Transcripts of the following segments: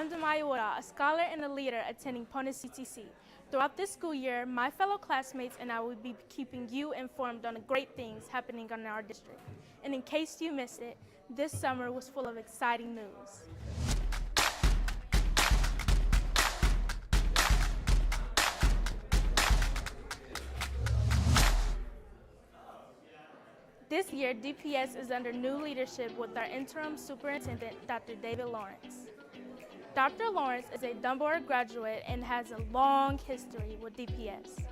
I'm Damaya Wara, a scholar and a leader attending Pona CTC. Throughout this school year, my fellow classmates and I will be keeping you informed on the great things happening in our district. And in case you missed it, this summer was full of exciting news. This year, DPS is under new leadership with our interim superintendent, Dr. David Lawrence. Dr. Lawrence is a Dunbar graduate and has a long history with DPS.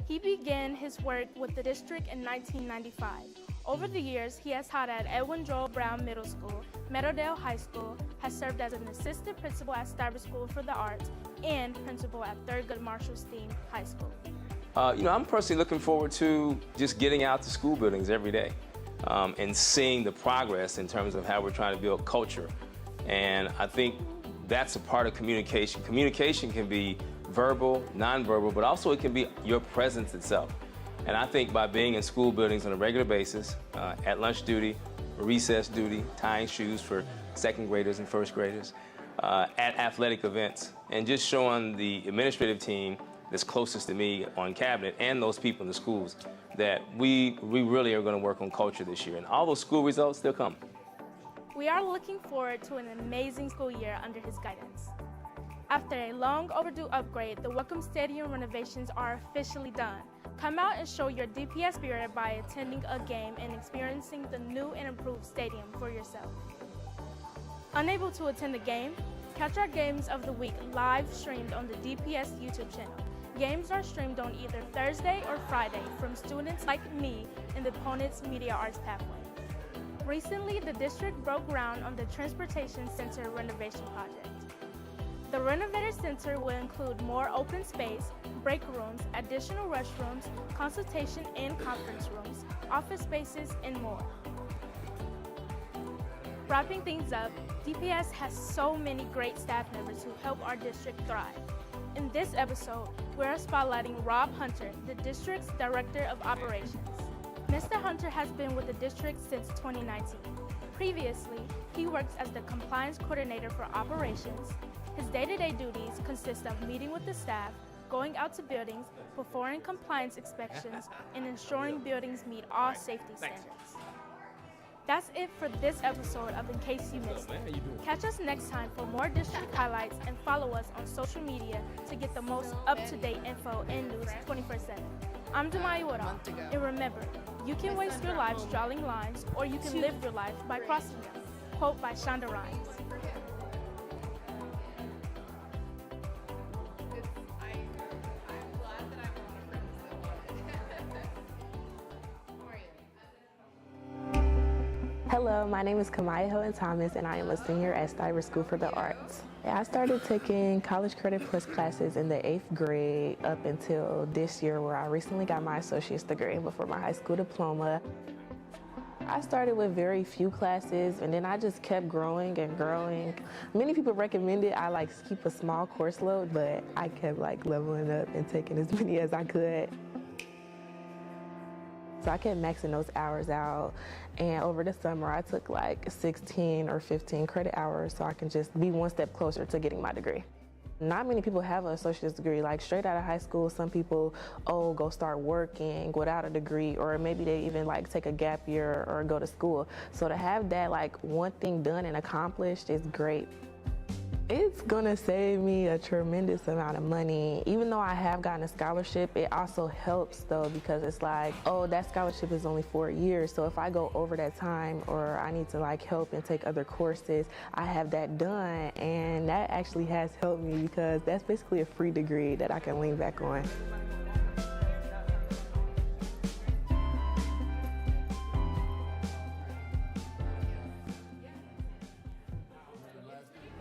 He began his work with the district in 1995. Over the years, he has taught at Edwin Joel Brown Middle School, Meadowdale High School, has served as an assistant principal at Stabber School for the Arts, and principal at Thurgood Marshall Steen High School. I'm personally looking forward to just getting out to school buildings every day and seeing the progress in terms of how we're trying to build culture. And I think that's a part of communication. Communication can be verbal, nonverbal, but also it can be your presence itself. And I think by being in school buildings on a regular basis, at lunch duty, recess duty, tying shoes for second graders and first graders, at athletic events, and just showing the administrative team that's closest to me on cabinet and those people in the schools that we really are going to work on culture this year. And all those school results, they'll come. We are looking forward to an amazing school year under his guidance. After a long overdue upgrade, the Welcome Stadium renovations are officially done. Come out and show your DPS spirit by attending a game and experiencing the new and improved stadium for yourself. Unable to attend the game? Catch our Games of the Week live streamed on the DPS YouTube channel. Games are streamed on either Thursday or Friday from students like me in the Ponitz Media Arts pathway. Recently, the district broke ground on the Transportation Center renovation project. The renovated center will include more open space, break rooms, additional restrooms, consultation and conference rooms, office spaces, and more. Wrapping things up, DPS has so many great staff members who help our district thrive. In this episode, we're spotlighting Rob Hunter, the district's Director of Operations. Mr. Hunter has been with the district since 2019. Previously, he works as the Compliance Coordinator for Operations. His day-to-day duties consist of meeting with the staff, going out to buildings, performing compliance inspections, and ensuring buildings meet all safety standards. That's it for this episode of In Case You Missed It. Catch us next time for more district highlights and follow us on social media to get the most up-to-date info and news 24/7. I'm Damaya Wara, and remember, you can waste your life drawing lines or you can live your life by crossing them. Quote by Shonda Rhimes. Hello, my name is Kamaya Hilton Thomas, and I am a senior at Stabber School for the Arts. I started taking College Credit Plus classes in the 8th grade up until this year, where I recently got my associate's degree before my high school diploma. I started with very few classes, and then I just kept growing and growing. Many people recommended I keep a small course load, but I kept leveling up and taking as many as I could. So I kept maxing those hours out, and over the summer I took 16 or 15 credit hours so I can just be one step closer to getting my degree. Not many people have an associate's degree. Straight out of high school, some people, go start working without a degree, or maybe they even take a gap year or go to school. So to have that one thing done and accomplished is great. It's gonna save me a tremendous amount of money. Even though I have gotten a scholarship, it also helps though, because it's that scholarship is only 4 years. So if I go over that time or I need to help and take other courses, I have that done. And that actually has helped me because that's basically a free degree that I can lean back on.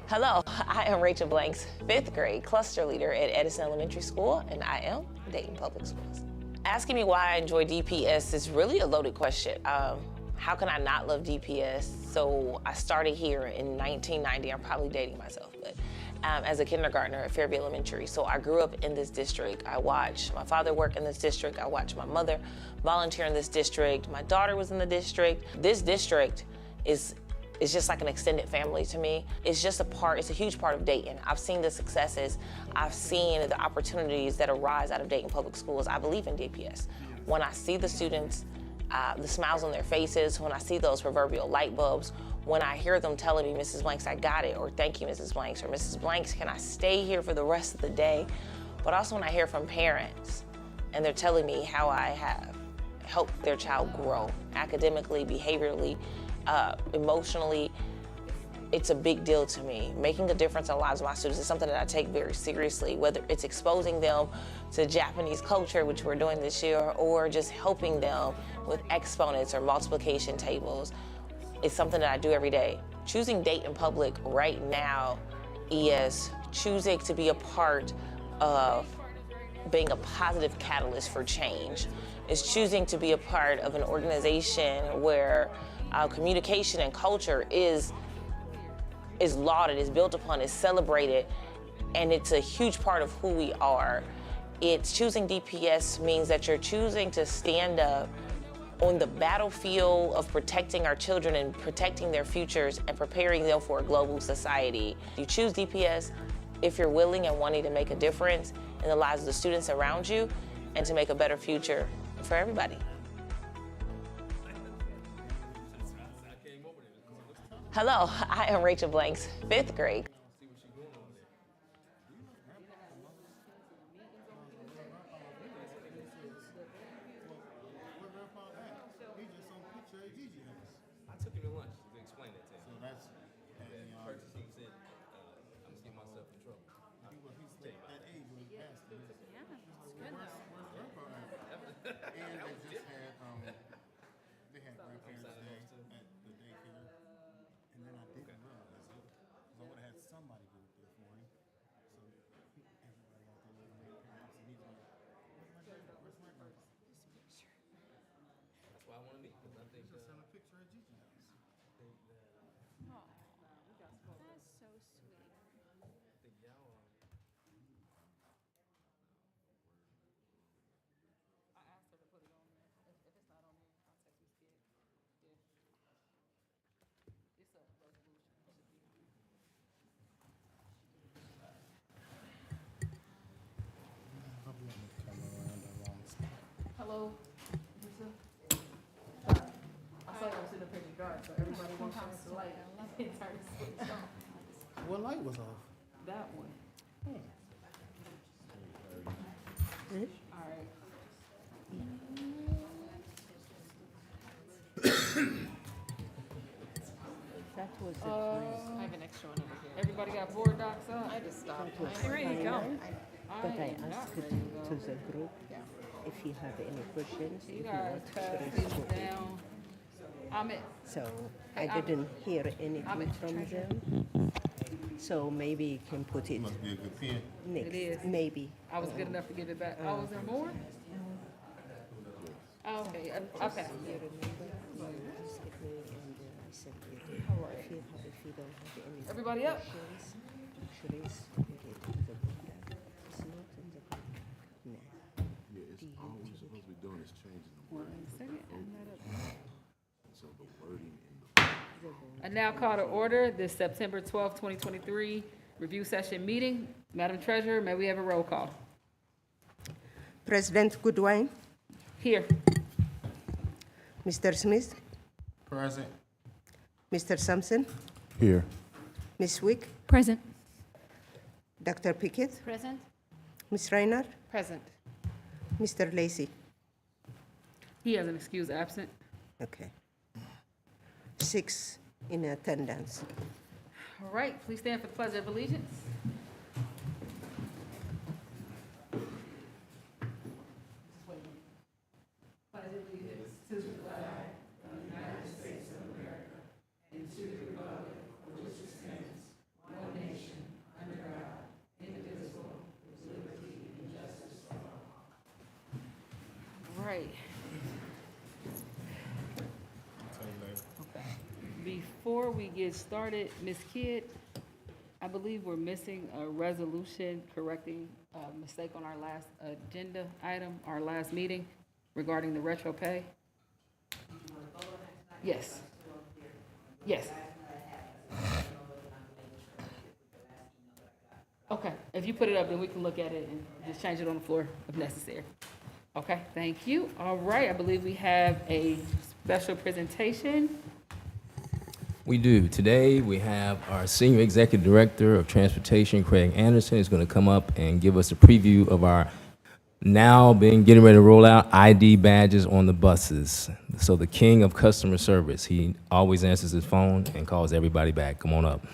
Hello, I am Rachel Blanks, 5th grade cluster leader at Edison Elementary School, and I am Dayton Public Schools. Asking me why I enjoy DPS is really a loaded question. How can I not love DPS? So I started here in 1990. I'm probably dating myself, but as a kindergartner at Fairview Elementary. So I grew up in this district. I watched my father work in this district. I watched my mother volunteer in this district. My daughter was in the district. This district is is just like an extended family to me. It's a huge part of Dayton. I've seen the successes, I've seen the opportunities that arise out of Dayton Public Schools. I believe in DPS. When I see the students, the smiles on their faces, when I see those proverbial light bulbs, when I hear them telling me, Mrs. Blanks, I got it, or thank you, Mrs. Blanks, or Mrs. Blanks, can I stay here for the rest of the day? But also when I hear from parents and they're telling me how I have helped their child grow academically, behaviorally, emotionally, it's a big deal to me. Making a difference in the lives of my students is something that I take very seriously, whether it's exposing them to Japanese culture, which we're doing this year, or just helping them with exponents or multiplication tables. It's something that I do every day. Choosing Dayton Public right now is choosing to be a part of being a positive catalyst for change. It's choosing to be a part of an organization where communication and culture is lauded, is built upon, is celebrated, and it's a huge part of who we are. It's choosing DPS means that you're choosing to stand up on the battlefield of protecting our children and protecting their futures and preparing them for a global society. You choose DPS if you're willing and wanting to make a difference in the lives of the students around you and to make a better future for everybody. Hello, I am Rachel Blanks, 5th grade. I took him to lunch to explain that to him. So that's First he said, I'm gonna get myself in trouble. he's that age when he passed. And they just had they had grandparents day at the daycare, and then I didn't realize it because I would have had somebody go up there for him. So everybody out there with their parents, and he's like, "Where's my grandpa? Where's my grandpa?" That's why I want to meet, because I think Just sent a picture at Gigi's house. That's so sweet. y'all Hello, Lisa. I saw you was in the picture dark, so everybody wants to the light. It's hard to switch on. What light was off? That one. All right. I have an extra one over here. Everybody got board docs up? I just stopped. I'm ready to go. But I asked it to the group if you have any questions. You If guys not, pass please these go. down. So I didn't hear anything from them. So maybe you can put it Must be a good pen. next. It is. Maybe. I was good enough to give it back. Oh, was there more? Oh, okay, okay. You remember? You asked me and I sent you the. All right. If you don't have any Everybody up? questions, please put it in the book. It's not in the book. No. Yeah, it's all we're supposed to be doing is changing the wording. So the wording in the I now call to order this September 12th, 2023 review session meeting. Madam Treasurer, may we have a roll call? President Goodwin, Here. Mr. Smith, Present. Mr. Sampson, Here. Ms. Wick, Present. Dr. Pickett, Present. Ms. Reiner, Present. Mr. Lacy. He has an excuse absent. Okay. 6 in attendance. All right, please stand for the Pledge of Allegiance. Right. Before we get started, Ms. Kidd, I believe we're missing a resolution correcting a mistake on our last agenda item, our last meeting regarding the retro pay. Yes. Yes. Okay, if you put it up, then we can look at it and just change it on the floor if necessary. Okay, thank you. All right, I believe we have a special presentation. We do. Today, we have our Senior Executive Director of Transportation, Craig Anderson, is going to come up and give us a preview of our getting ready to roll out ID badges on the buses. So the king of customer service, he always answers his phone and calls everybody back. Come on up.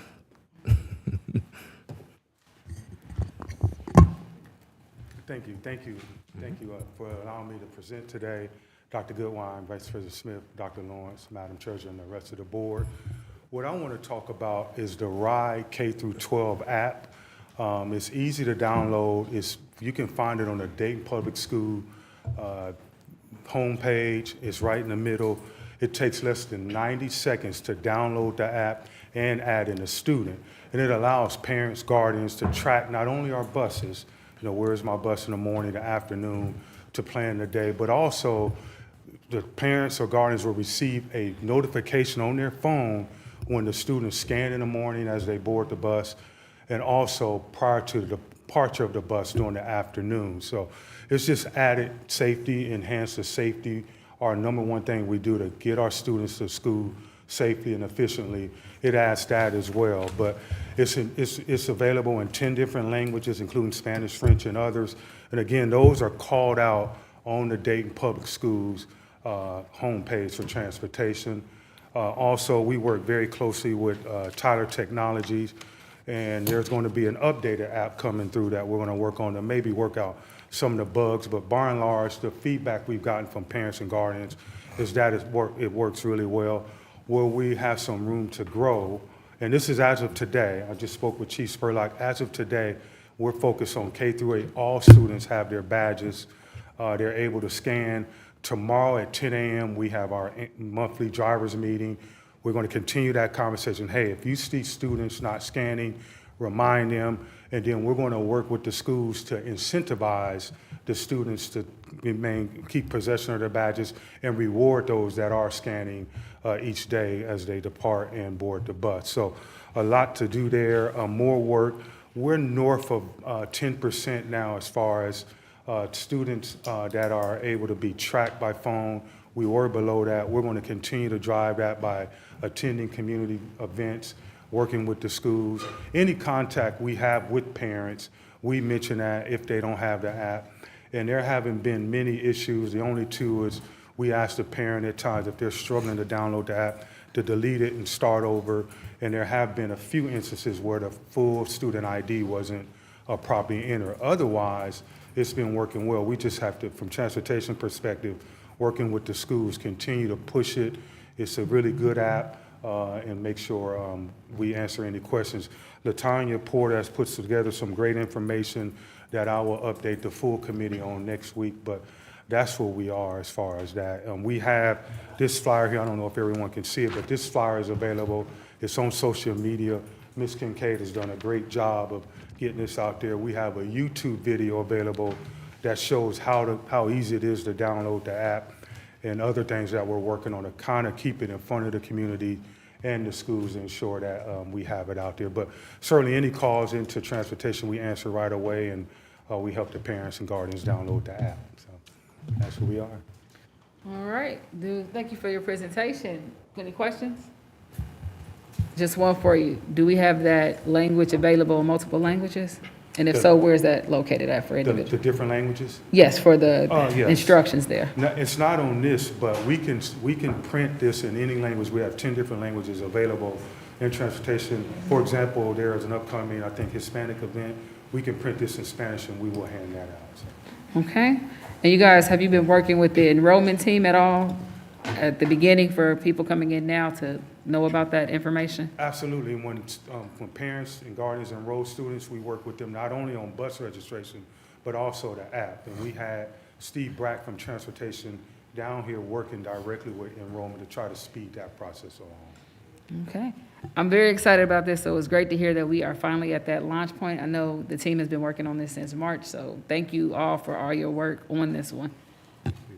Thank you for allowing me to present today. Dr. Goodwine, Vice President Smith, Dr. Lawrence, Madam Treasurer, and the rest of the board. What I want to talk about is the RIDE K-12 app. It's easy to download. You can find it on the Dayton Public School homepage. It's right in the middle. It takes less than 90 seconds to download the app and add in a student. And it allows parents, guardians to track not only our buses, where's my bus in the morning, the afternoon, to plan the day, but also the parents or guardians will receive a notification on their phone when the students scan in the morning as they board the bus, and also prior to the departure of the bus during the afternoon. So it's just added safety, enhance the safety. Our number one thing we do to get our students to school safely and efficiently, it adds that as well. But it's available in 10 different languages, including Spanish, French, and others. And again, those are called out on the Dayton Public Schools homepage for transportation. Also, we work very closely with Tyler Technologies, and there's going to be an updated app coming through that we're going to work on to maybe work out some of the bugs. But by and large, the feedback we've gotten from parents and guardians is that it works really well. Where we have some room to grow, and this is as of today, I just spoke with Chief Spurlock, as of today, we're focused on K through 8. All students have their badges. They're able to scan. Tomorrow at 10 a.m., we have our monthly drivers meeting. We're going to continue that conversation. Hey, if you see students not scanning, remind them, and then we're going to work with the schools to incentivize the students to keep possession of their badges and reward those that are scanning each day as they depart and board the bus. So a lot to do there, more work. We're north of 10% now as far as students that are able to be tracked by phone. We were below that. We're going to continue to drive that by attending community events, working with the schools. Any contact we have with parents, we mention that if they don't have the app. And there haven't been many issues. The only two is we ask the parent at times if they're struggling to download the app to delete it and start over. And there have been a few instances where the full student ID wasn't properly entered. Otherwise, it's been working well. We just have to, from transportation perspective, working with the schools, continue to push it. It's a really good app, and make sure we answer any questions. Latanya Porter has put together some great information that I will update the full committee on next week, but that's where we are as far as that. We have this flyer here. I don't know if everyone can see it, but this flyer is available. It's on social media. Ms. Kincaid has done a great job of getting this out there. We have a YouTube video available that shows how easy it is to download the app and other things that we're working on to kind of keep it in front of the community and the schools and ensure that we have it out there. But certainly any calls into transportation, we answer right away, and we help the parents and guardians download the app. So that's who we are. All right, thank you for your presentation. Any questions? Just one for you. Do we have that language available in multiple languages? And if so, where is that located at for individuals? The different languages? Yes, for the Yes. instructions there. No, it's not on this, but we can print this in any language. We have 10 different languages available in transportation. For example, there is an upcoming, I think, Hispanic event. We can print this in Spanish and we will hand that out. So. Okay. And you guys, have you been working with the enrollment team at all at the beginning for people coming in now to know about that information? Absolutely. When parents and guardians enroll students, we work with them not only on bus registration, but also the app. And we had Steve Brack from Transportation down here working directly with enrollment to try to speed that process along. Okay. I'm very excited about this, so it's great to hear that we are finally at that launch point. I know the team has been working on this since March, so thank you all for all your work on this one.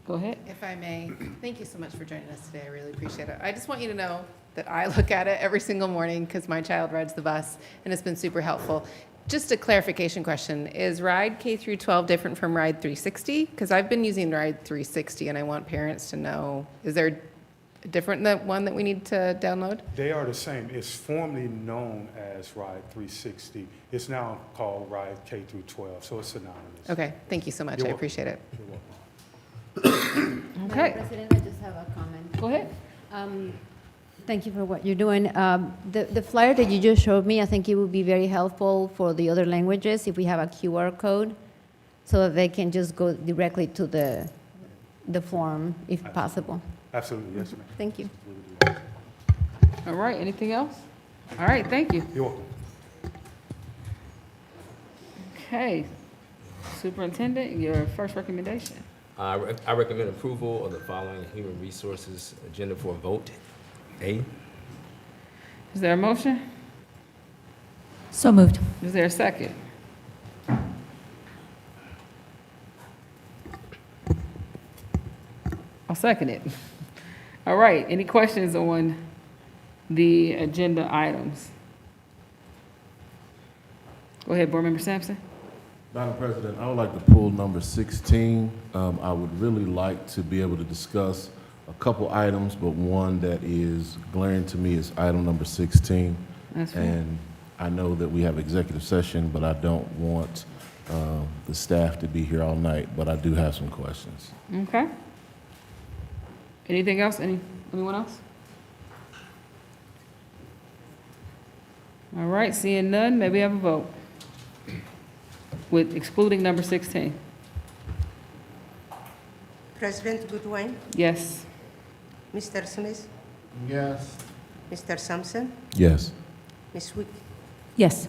Go ahead. If I may, thank you so much for joining us today. I really appreciate it. I just want you to know that that I look at it every single morning because my child rides the bus, and it's been super helpful. Just a clarification question, is Ride K through 12 different from Ride 360? Because I've been using Ride 360 and I want parents to know, is there a different one that we need to download? They are the same. It's formerly known as Ride 360. It's now called Ride K through 12, so it's synonymous. Okay, thank you so much, You're I welcome. appreciate it. You're welcome. Okay, Madam President, I just have a comment. go ahead. Thank you for what you're doing. The flyer that you just showed me, I think it would be very helpful for the other languages if we have a QR code so that they can just go directly to the form if possible. Absolutely, yes, ma'am. Thank you. All right, anything else? All right, thank you. You're welcome. Okay, Superintendent, your first recommendation. I recommend approval of the following human resources agenda for a vote. A. Is there a motion? So moved. Is there a second? I'll second it. All right, any questions on the agenda items? Go ahead, Board Member Sampson. Madam President, I would like to pull number 16. I would really like to be able to discuss a couple items, but one that is glaring to me is item number 16. That's fine. And I know that we have executive session, but I don't want the staff to be here all night, but I do have some questions. Okay. Anything else? Anyone else? All right, seeing none, may we have a vote? With excluding number 16. President Goodwin, Yes. Mr. Smith, Yes. Mr. Sampson, Yes. Ms. Wick, Yes.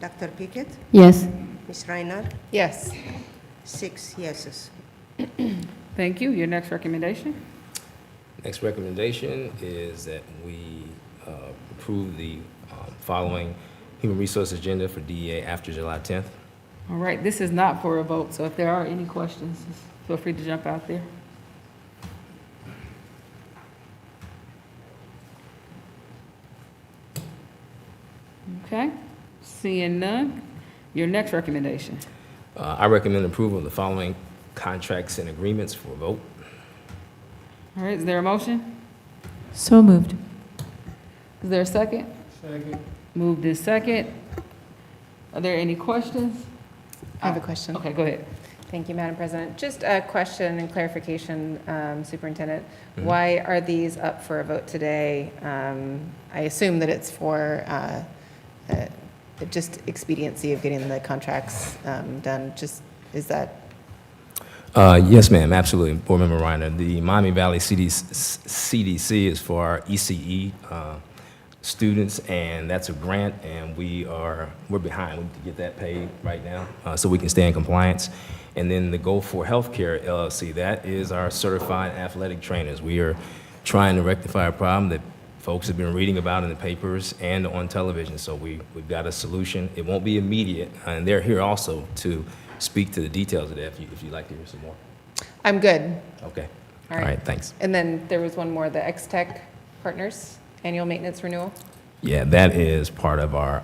Dr. Pickett, Yes. Ms. Reiner, Yes. 6 yeses. Thank you. Your next recommendation? Next recommendation is that we approve the following human resource agenda for DEA after July 10th. All right, this is not for a vote, so if there are any questions, just feel free to jump out there. Okay, seeing none, your next recommendation. I recommend approval of the following contracts and agreements for a vote. All right, is there a motion? So moved. Is there a second? Second. Moved in second. Are there any questions? I have a question. Okay, go ahead. Thank you, Madam President. Just a question and clarification, Superintendent. Why are these up for a vote today? I assume that it's for just expediency of getting the contracts done. Just, is that? Yes, ma'am, absolutely. Board Member Reiner, the Miami Valley CDC is for our ECE students, and that's a grant, and we're behind. We need to get that paid right now so we can stay in compliance. And then the Go for Healthcare LLC, that is our certified athletic trainers. We are trying to rectify a problem that folks have been reading about in the papers and on television. So we've got a solution. It won't be immediate, and they're here also to speak to the details of that if you'd like to hear some more. I'm good. Okay. All All right. right, thanks. And then there was one more, the X-Tech Partners Annual Maintenance Renewal. Yeah, that is part of our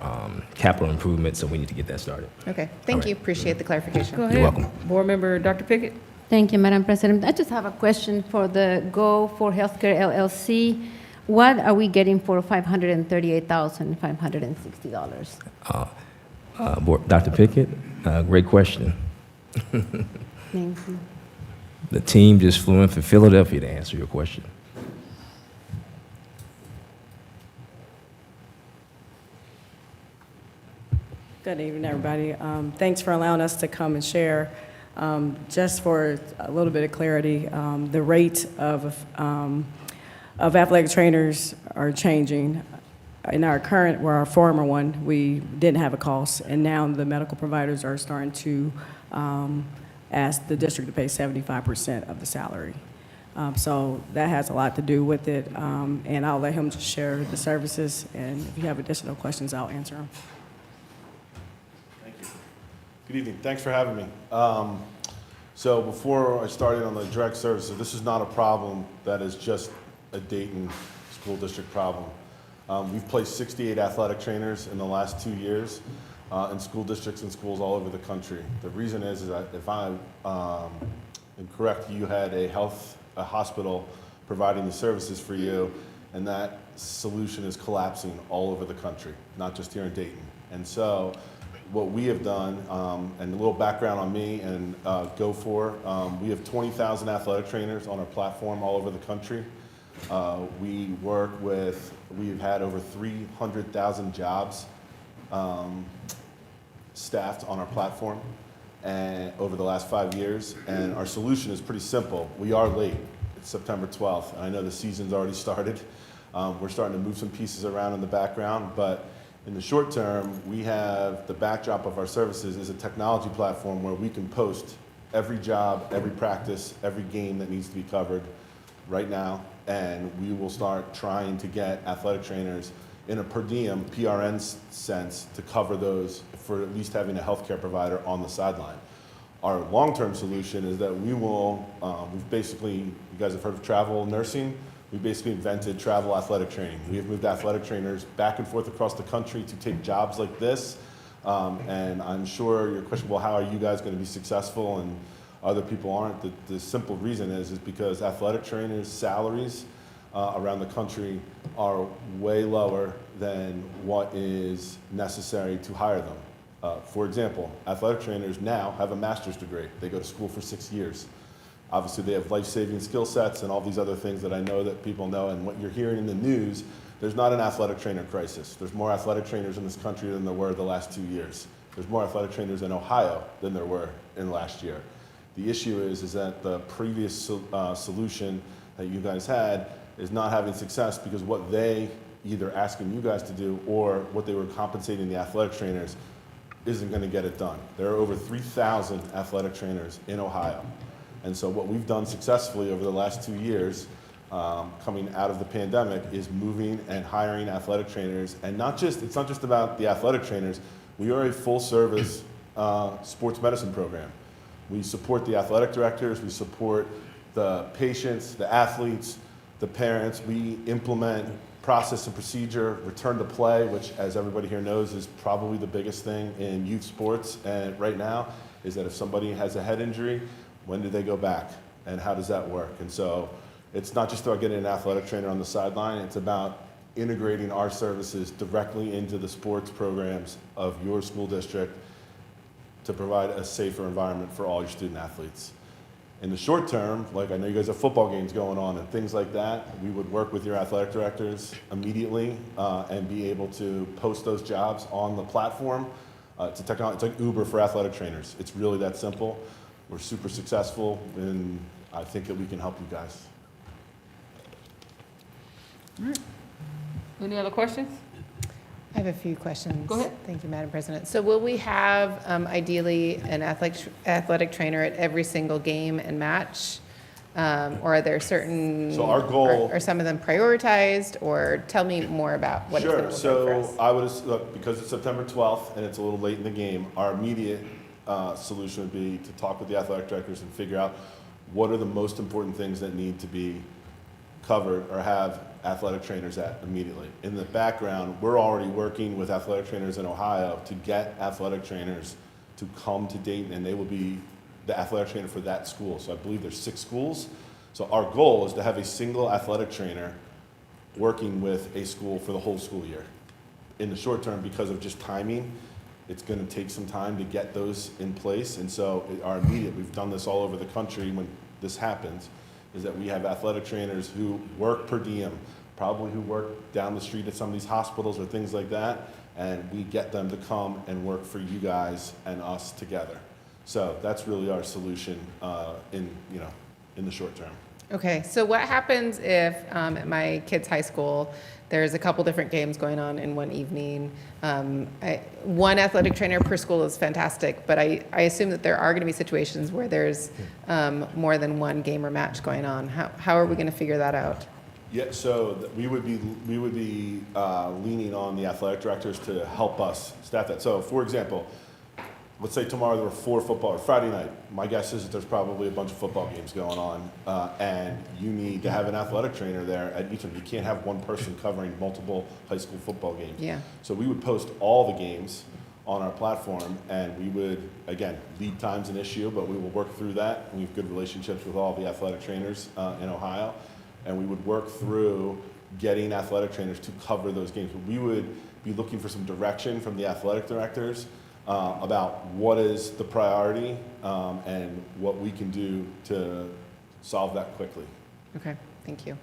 capital improvement, so we need to get that started. Okay, thank right. you. Appreciate the clarification. Go ahead. welcome. Board Member Dr. Pickett? Thank you, Madam President. I just have a question for the Go for Healthcare LLC. What are we getting for $538,560? Dr. Pickett, great question. Thank you. The team just flew in from Philadelphia to answer your question. Good evening, everybody. Thanks for allowing us to come and share. Just for a little bit of clarity, the rate of athletic trainers are changing. In our current, or our former one, we didn't have a cost, and now the medical providers are starting to ask the district to pay 75% of the salary. So that has a lot to do with it, and I'll let him just share the services, and if you have additional questions, I'll answer them. Good evening. Thanks for having me. So before I started on the direct services, this is not a problem that is just a Dayton school district problem. We've placed 68 athletic trainers in the last 2 years in school districts and schools all over the country. The reason is that if I'm correct, you had a hospital providing the services for you, and that solution is collapsing all over the country, not just here in Dayton. And so what we have done, and a little background on me and Go4, we have 20,000 athletic trainers on our platform all over the country. We've had over 300,000 jobs staffed on our platform and over the last 5 years, and our solution is pretty simple. We are late. It's September 12th, and I know the season's already started. We're starting to move some pieces around in the background, but in the short term, we have the backdrop of our services is a technology platform where we can post every job, every practice, every game that needs to be covered right now, and we will start trying to get athletic trainers in a per diem, PRN sense, to cover those for at least having a healthcare provider on the sideline. Our long-term solution is that we will, we've basically, you guys have heard of travel nursing? We basically invented travel athletic training. We have moved athletic trainers back and forth across the country to take jobs like this. And I'm sure your question, well, how are you guys going to be successful and other people aren't? The simple reason is because athletic trainers' salaries around the country are way lower than what is necessary to hire them. For example, athletic trainers now have a master's degree. They go to school for 6 years. Obviously, they have life-saving skill sets and all these other things that I know that people know. And what you're hearing in the news, there's not an athletic trainer crisis. There's more athletic trainers in this country than there were the last 2 years. There's more athletic trainers in Ohio than there were in last year. The issue is that the previous solution that you guys had is not having success because what they either asking you guys to do or what they were compensating the athletic trainers isn't going to get it done. There are over 3,000 athletic trainers in Ohio. And so what we've done successfully over the last 2 years, coming out of the pandemic, is moving and hiring athletic trainers. And it's not just about the athletic trainers. We are a full-service sports medicine program. We support the athletic directors. We support the patients, the athletes, the parents. We implement process and procedure, return to play, which, as everybody here knows, is probably the biggest thing in youth sports. And right now is that if somebody has a head injury, when do they go back, and how does that work? And so it's not just about getting an athletic trainer on the sideline, it's about integrating our services directly into the sports programs of your school district to provide a safer environment for all your student athletes. In the short term, like I know you guys have football games going on and things like that, we would work with your athletic directors immediately and be able to post those jobs on the platform. It's a technology, it's like Uber for athletic trainers. It's really that simple. We're super successful, and I think that we can help you guys. All right. Any other questions? I have a few questions. Go ahead. Thank you, Madam President. So will we have ideally an athletic trainer at every single game and match? Or are there certain, So our goal, are some of them prioritized, or tell me more about what it's going to sure. look like for So us. I would look, because it's September 12th and it's a little late in the game, our immediate solution would be to talk with the athletic directors and figure out what are the most important things that need to be covered or have athletic trainers at immediately. In the background, we're already working with athletic trainers in Ohio to get athletic trainers to come to Dayton, and they will be the athletic trainer for that school. So I believe there's 6 schools. So our goal is to have a single athletic trainer working with a school for the whole school year. In the short term, because of just timing, it's going to take some time to get those in place. And so our immediate, we've done this all over the country when this happens, is that we have athletic trainers who work per diem, probably who work down the street at some of these hospitals or things like that, and we get them to come and work for you guys and us together. So that's really our solution in the short term. Okay, so what happens if at my kid's high school, there's a couple different games going on in one evening? One athletic trainer per school is fantastic, but I assume that there are going to be situations where there's more than one game or match going on. How are we going to figure that out? Yeah, so we would be leaning on the athletic directors to help us staff that. So, for example, let's say tomorrow there were 4 football, or Friday night, my guess is that there's probably a bunch of football games going on, and you need to have an athletic trainer there at each of them. You can't have one person covering multiple high school football games. Yeah. So we would post all the games on our platform, and we would, again, lead time's an issue, but we will work through that. We have good relationships with all the athletic trainers in Ohio, and we would work through getting athletic trainers to cover those games. We would be looking for some direction from the athletic directors about what is the priority and what we can do to solve that quickly. Okay, thank you.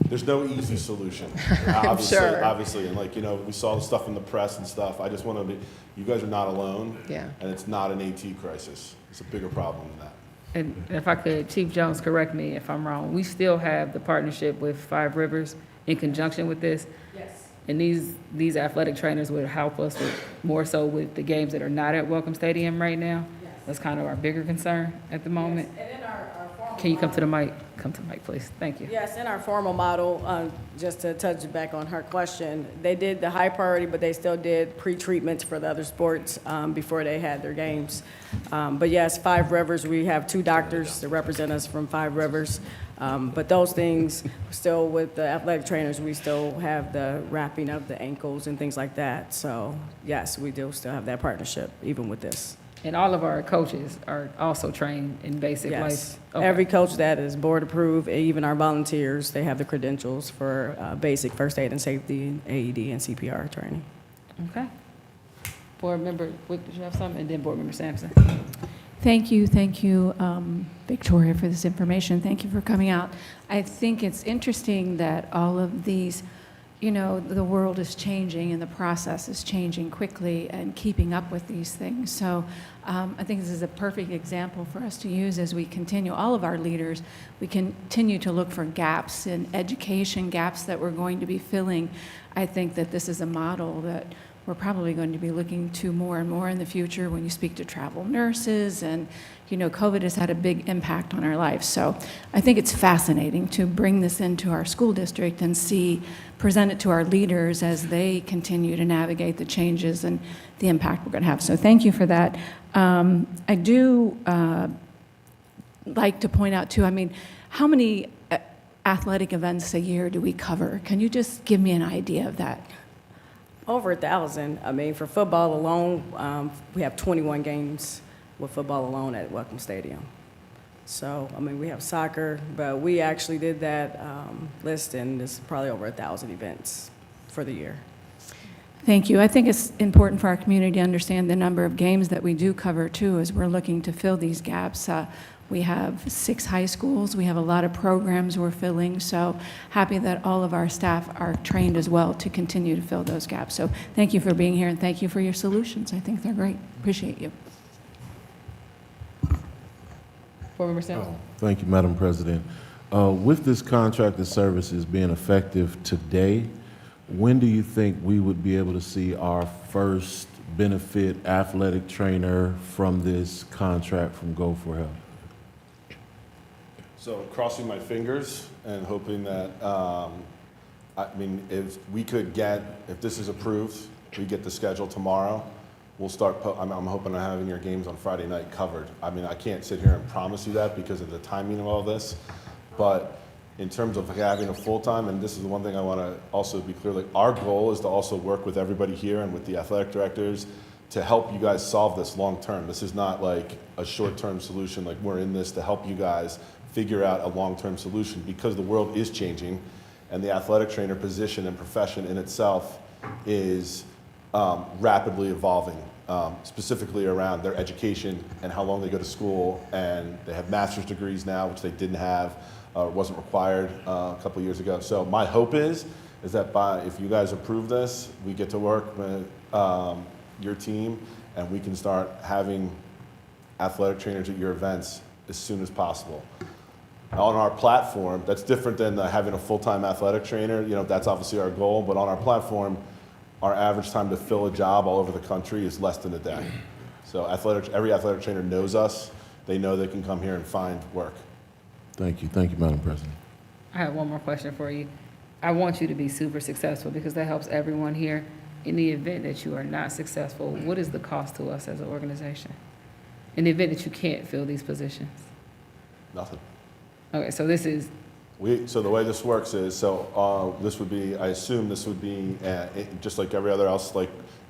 There's no easy solution, obviously, and like, you know, we saw the stuff in the press and stuff. I just want to be, you guys are not alone, Yeah. and it's not an AT crisis. It's a bigger problem than that. And if I could, Chief Jones, correct me if I'm wrong, we still have the partnership with Five Rivers in conjunction with this? Yes. And these athletic trainers would help us with, more so with the games that are not at Welcome Stadium right now? Yes. That's kind of our bigger concern at the moment. And in our formal Can you come to the model- mic? Come to the mic, please. Thank you. Yes, in our formal model, just to touch back on her question, they did the high priority, but they still did pre-treatments for the other sports before they had their games. But yes, Five Rivers, we have 2 doctors that represent us from Five Rivers. But those things, still with the athletic trainers, we still have the wrapping of the ankles and things like that. So yes, we do still have that partnership, even with this. And all of our coaches are also trained in basic life? Yes. Okay. Every coach that is board approved, even our volunteers, they have the credentials for basic first aid and safety, AED, and CPR training. Okay. Board Member Wick, did you have something? And then Board Member Sampson. Thank you, Victoria, for this information. Thank you for coming out. I think it's interesting that all of these, you know, the world is changing and the process is changing quickly and keeping up with these things. So I think this is a perfect example for us to use as we continue, all of our leaders, we continue to look for gaps in education, gaps that we're going to be filling. I think that this is a model that we're probably going to be looking to more and more in the future when you speak to travel nurses, and you know, COVID has had a big impact on our lives. So I think it's fascinating to bring this into our school district and present it to our leaders as they continue to navigate the changes and the impact we're going to have. So thank you for that. I do like to point out too, I mean, how many athletic events a year do we cover? Can you just give me an idea of that? Over 1,000. I mean, for football alone, we have 21 games with football alone at Welcome Stadium. So, I mean, we have soccer, but we actually did that list, and it's probably over 1,000 events for the year. Thank you. I think it's important for our community to understand the number of games that we do cover too, as we're looking to fill these gaps. We have 6 high schools. We have a lot of programs we're filling. So happy that all of our staff are trained as well to continue to fill those gaps. So thank you for being here, and thank you for your solutions. I think they're great. Appreciate you. Board Member Sampson. Thank you, Madam President. With this contracted services being effective today, when do you think we would be able to see our first benefit athletic trainer from this contract from Go for Health? So crossing my fingers and hoping that, I mean, if we could get, if this is approved, we get the schedule tomorrow, we'll start, I'm hoping I'm having your games on Friday night covered. I mean, I can't sit here and promise you that because of the timing of all this, but in terms of having a full-time, and this is the one thing I want to also be clear, like our goal is to also work with everybody here and with the athletic directors to help you guys solve this long-term. This is not like a short-term solution, like we're in this to help you guys figure out a long-term solution because the world is changing and the athletic trainer position and profession in itself is rapidly evolving, specifically around their education and how long they go to school, and they have master's degrees now, which they didn't have, wasn't required a couple years ago. So my hope is that if you guys approve this, we get to work with your team and we can start having athletic trainers at your events as soon as possible. On our platform, that's different than having a full-time athletic trainer. You know, that's obviously our goal, but on our platform, our average time to fill a job all over the country is less than a day. So every athletic trainer knows us. They know they can come here and find work. Thank you, Madam President. I have one more question for you. I want you to be super successful because that helps everyone here. in the event that you are not successful, what is the cost to us as an organization? In the event that you can't fill these positions? Nothing. Okay, so this is, So the way this works is, this would be, I assume this would be, just like every other else, like,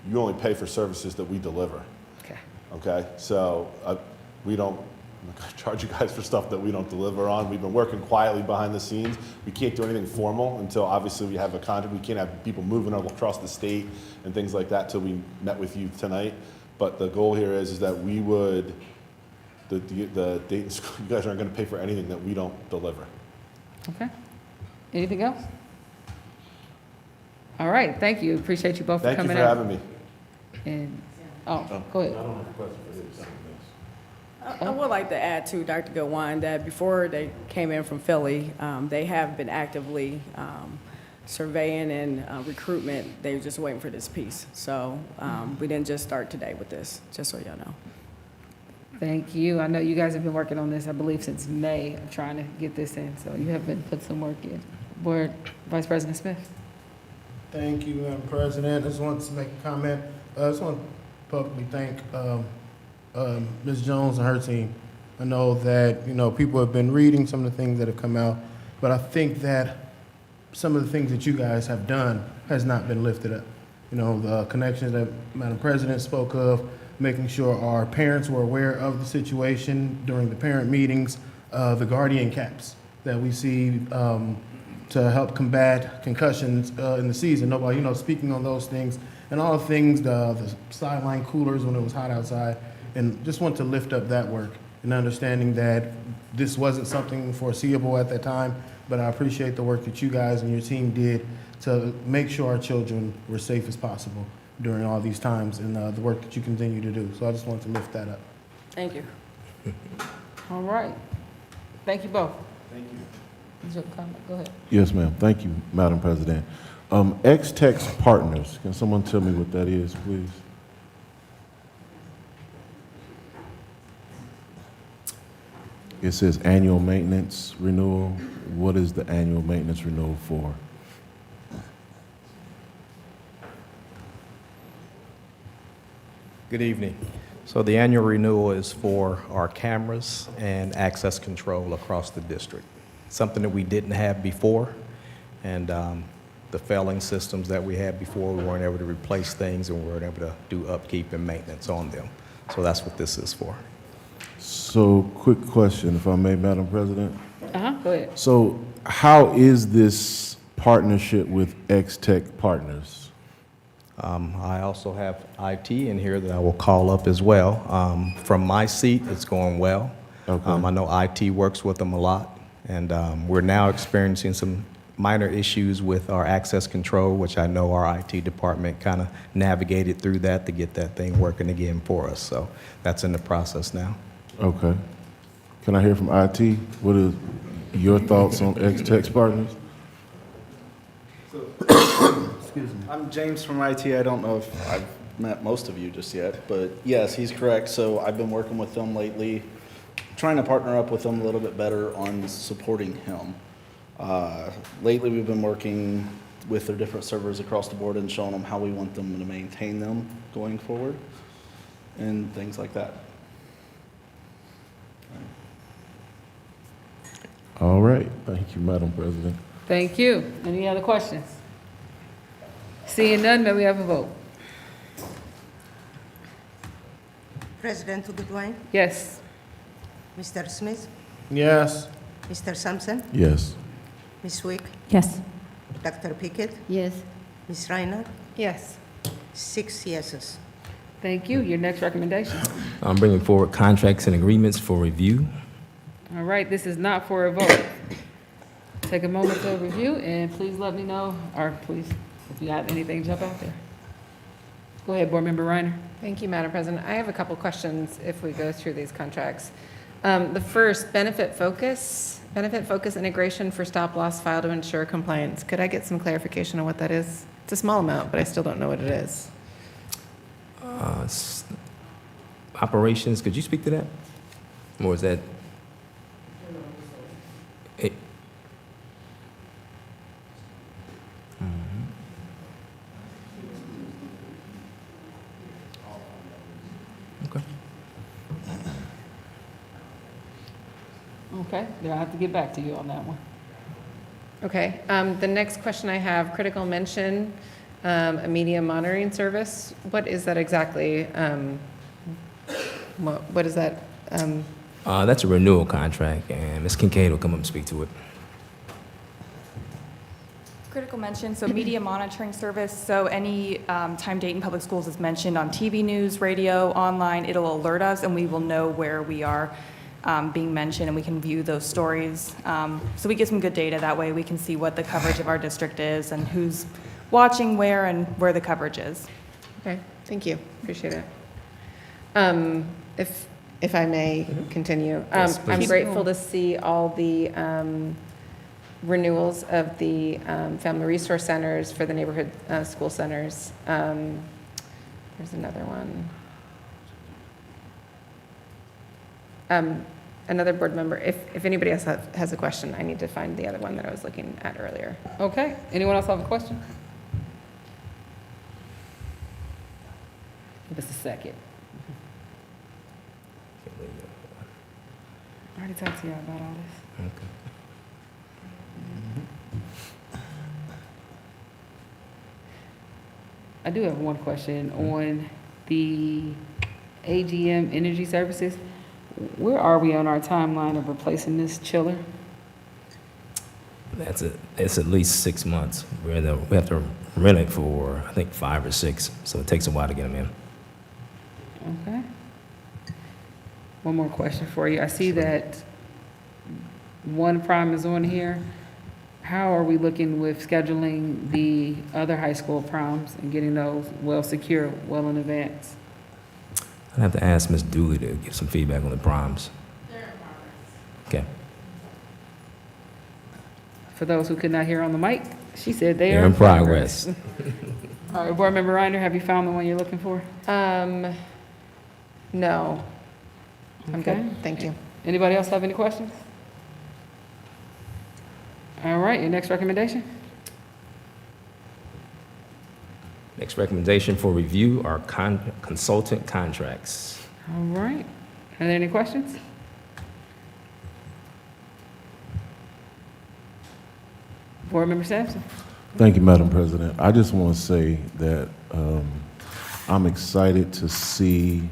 you only pay for services that we deliver. okay. Okay, so we don't, I'm not gonna charge you guys for stuff that we don't deliver on. We've been working quietly behind the scenes. We can't do anything formal until obviously we have a contract. We can't have people moving across the state and things like that till we met with you tonight. But the goal here is that we would, the Dayton School, you guys aren't gonna pay for anything that we don't deliver. Okay. Anything else? All right, thank you. Appreciate you both for Thank you coming for out. having me. And, go ahead. I would like to add to Dr. Gilwan that before they came in from Philly, they have been actively surveying and recruitment. They were just waiting for this piece. So we didn't just start today with this, just so y'all know. Thank you. I know you guys have been working on this, I believe, since May of trying to get this in, so you have been put some work in. Board Vice President Smith. Thank you, Madam President. I just wanted to make a comment. I just want to publicly thank Ms. Jones and her team. I know that, people have been reading some of the things that have come out, but I think that some of the things that you guys have done has not been lifted up. The connections that Madam President spoke of, making sure our parents were aware of the situation during the parent meetings, the guardian caps that we see to help combat concussions in the season. Nobody, speaking on those things and all the things, the sideline coolers when it was hot outside, and just want to lift up that work and understanding that this wasn't something foreseeable at that time, but I appreciate the work that you guys and your team did to make sure our children were safe as possible during all these times and the work that you continue to do. So I just wanted to lift that up. Thank you. All right. Thank you both. Thank you. Is your comment? Go ahead. Yes, ma'am. Thank you, Madam President. X-Tex Partners, can someone tell me what that is, please? It says annual maintenance renewal. What is the annual maintenance renewal for? Good evening. So the annual renewal is for our cameras and access control across the district. Something that we didn't have before, and the failing systems that we had before, we weren't able to replace things and we weren't able to do upkeep and maintenance on them. So that's what this is for. So, quick question, if I may, Madam President. Go ahead. So, how is this partnership with X-Tech Partners? I also have IT in here that I will call up as well. From my seat, it's going well. Okay. I know IT works with them a lot, and we're now experiencing some minor issues with our access control, which I know our IT department kind of navigated through that to get that thing working again for us. So that's in the process now. Okay. Can I hear from IT? What are your thoughts on X-Tech Partners? I'm James from IT. I don't know if I've met most of you just yet, but yes, he's correct. So I've been working with them lately, trying to partner up with them a little bit better on supporting him. Lately, we've been working with their different servers across the board and showing them how we want them to maintain them going forward and things like that. All right. Thank you, Madam President. Thank you. Any other questions? Seeing none, may we have a vote? President Goodwin, Yes. Mr. Smith, Yes. Mr. Sampson, Yes. Ms. Wick, Yes. Dr. Pickett, Yes. Ms. Reiner, Yes. 6 yeses. Thank you. Your next recommendation. I'm bringing forward contracts and agreements for review. All right, this is not for a vote. Take a moment to review, and please let me know, or please, if you have anything jump out there. Go ahead, Board Member Reiner. Thank you, Madam President. I have a couple questions if we go through these contracts. The first, benefit focus integration for stop loss file to ensure compliance. Could I get some clarification on what that is? It's a small amount, but I still don't know what it is. Operations, could you speak to that? Or is that? Okay, yeah, I have to get back to you on that one. Okay, the next question I have, critical mention, a media monitoring service. What is that exactly? What is that? That's a renewal contract, and Ms. Kincaid will come up and speak to it. Critical mention, so media monitoring service. So any time Dayton Public Schools is mentioned on TV news, radio, online, it'll alert us and we will know where we are being mentioned and we can view those stories. So we get some good data that way. We can see what the coverage of our district is and who's watching where and where the coverage is. Okay, thank you, appreciate it. If I may continue, Yes, I'm please. grateful to see all the renewals of the family resource centers for the neighborhood school centers. There's another one. Another board member, if anybody else has a question, I need to find the other one that I was looking at earlier. Okay, anyone else have a question? Give us a second. I already talked to y'all about all this. Okay. I do have one question on the AGM Energy Services. Where are we on our timeline of replacing this chiller? It's at least 6 months. We have to rent it for, I think, 5 or 6, so it takes a while to get them in. Okay. One more question for you. I see that one prom is on here. How are we looking with scheduling the other high school proms and getting those well secure, well in advance? I'd have to ask Ms. Dooley to give some feedback on the proms. Okay. For those who could not hear on the mic, she said they They're are in progress. All right, Board Member Reiner, have you found the one you're looking for? No. I'm Okay. good, thank you. Anybody else have any questions? All right, your next recommendation? Next recommendation for review are consultant contracts. All right. Are there any questions? Board Member Sampson? Thank you, Madam President. I just want to say that I'm excited to see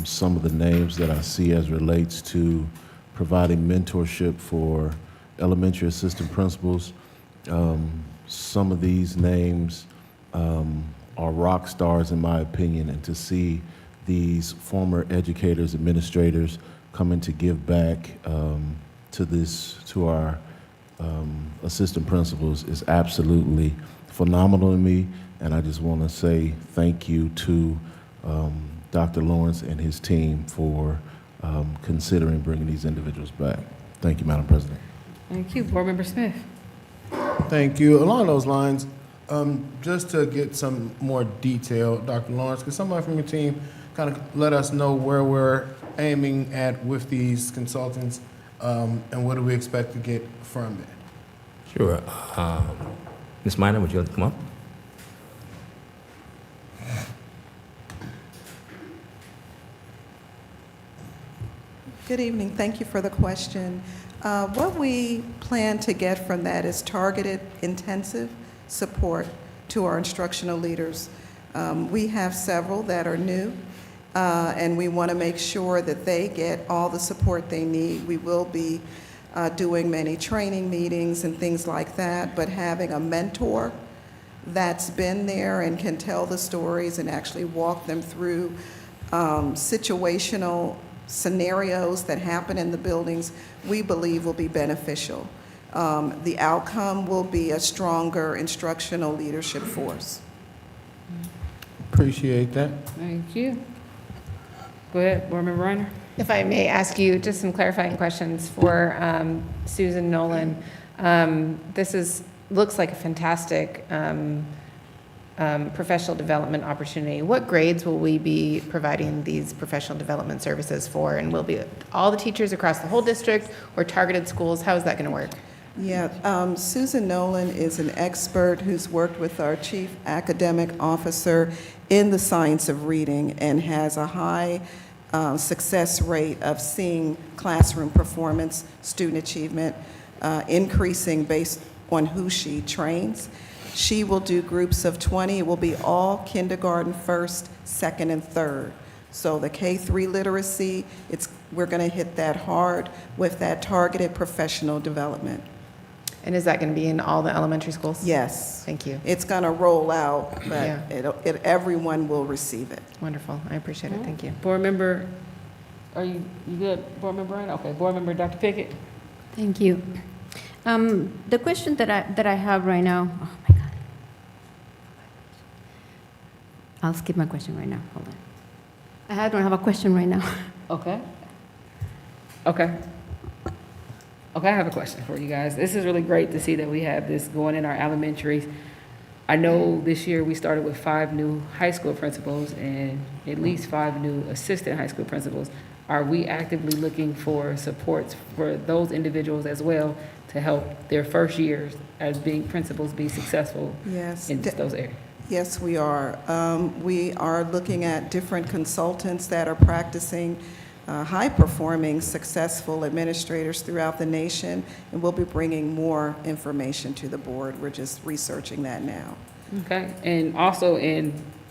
some of the names that I see as relates to providing mentorship for elementary assistant principals. Some of these names are rock stars in my opinion, and to see these former educators, administrators coming to give back to our assistant principals is absolutely phenomenal to me, and I just want to say thank you to Dr. Lawrence and his team for considering bringing these individuals back. Thank you, Madam President. Thank you. Board Member Smith? Thank you. Along those lines, just to get some more detail, Dr. Lawrence, could somebody from your team kind of let us know where we're aiming at with these consultants, and what do we expect to get from it? Sure. Ms. Minor, would you like to come up? Good evening. Thank you for the question. What we plan to get from that is targeted, intensive support to our instructional leaders. We have several that are new, and we want to make sure that they get all the support they need. We will be doing many training meetings and things like that, but having a mentor that's been there and can tell the stories and actually walk them through situational scenarios that happen in the buildings, we believe will be beneficial. The outcome will be a stronger instructional leadership force. Appreciate that. Thank you. Go ahead, Board Member Reiner. If I may ask you just some clarifying questions for Susan Nolan. This looks like a fantastic professional development opportunity. What grades will we be providing these professional development services for? And will be all the teachers across the whole district or targeted schools? How is that going to work? Yeah, Susan Nolan is an expert who's worked with our chief academic officer in the science of reading and has a high success rate of seeing classroom performance, student achievement increasing based on who she trains. She will do groups of 20. It will be all kindergarten, first, second, and third. So the K-3 literacy, we're going to hit that hard with that targeted professional development. And is that going to be in all the elementary schools? Yes. Thank you. It's going to roll out, but Yeah. everyone will receive it. Wonderful. I appreciate it. Thank you. Board member, are you good? Board member Ryan? Okay. Board member Dr. Pickett. Thank you. The question that I have right now, oh my God. I'll skip my question right now. Hold on. I don't have a question right now. Okay. Okay. Okay, I have a question for you guys. This is really great to see that we have this going in our elementaries. I know this year we started with 5 new high school principals and at least 5 new assistant high school principals. Are we actively looking for supports for those individuals as well to help their first years as being principals be successful Yes. in those areas? Yes, we are. We are looking at different consultants that are practicing high-performing, successful administrators throughout the nation, and we'll be bringing more information to the board. We're just researching that now. Okay, and also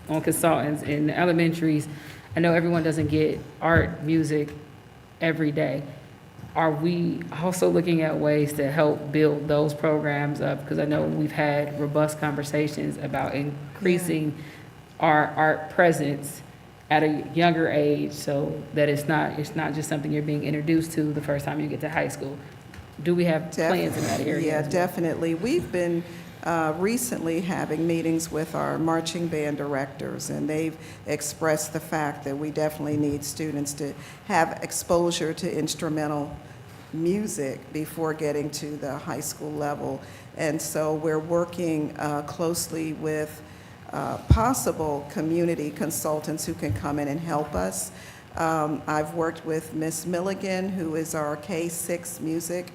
on consultants in the elementaries, I know everyone doesn't get art, music every day. Are we also looking at ways to help build those programs up? Because I know we've had robust conversations about increasing our art presence at a younger age so that it's not just something you're being introduced to the first time you get to high school. Do we have plans in that area? Yeah, as well? definitely. We've been recently having meetings with our marching band directors, and they've expressed the fact that we definitely need students to have exposure to instrumental music before getting to the high school level. And so we're working closely with possible community consultants who can come in and help us. I've worked with Miss Milligan, who is our K-6 music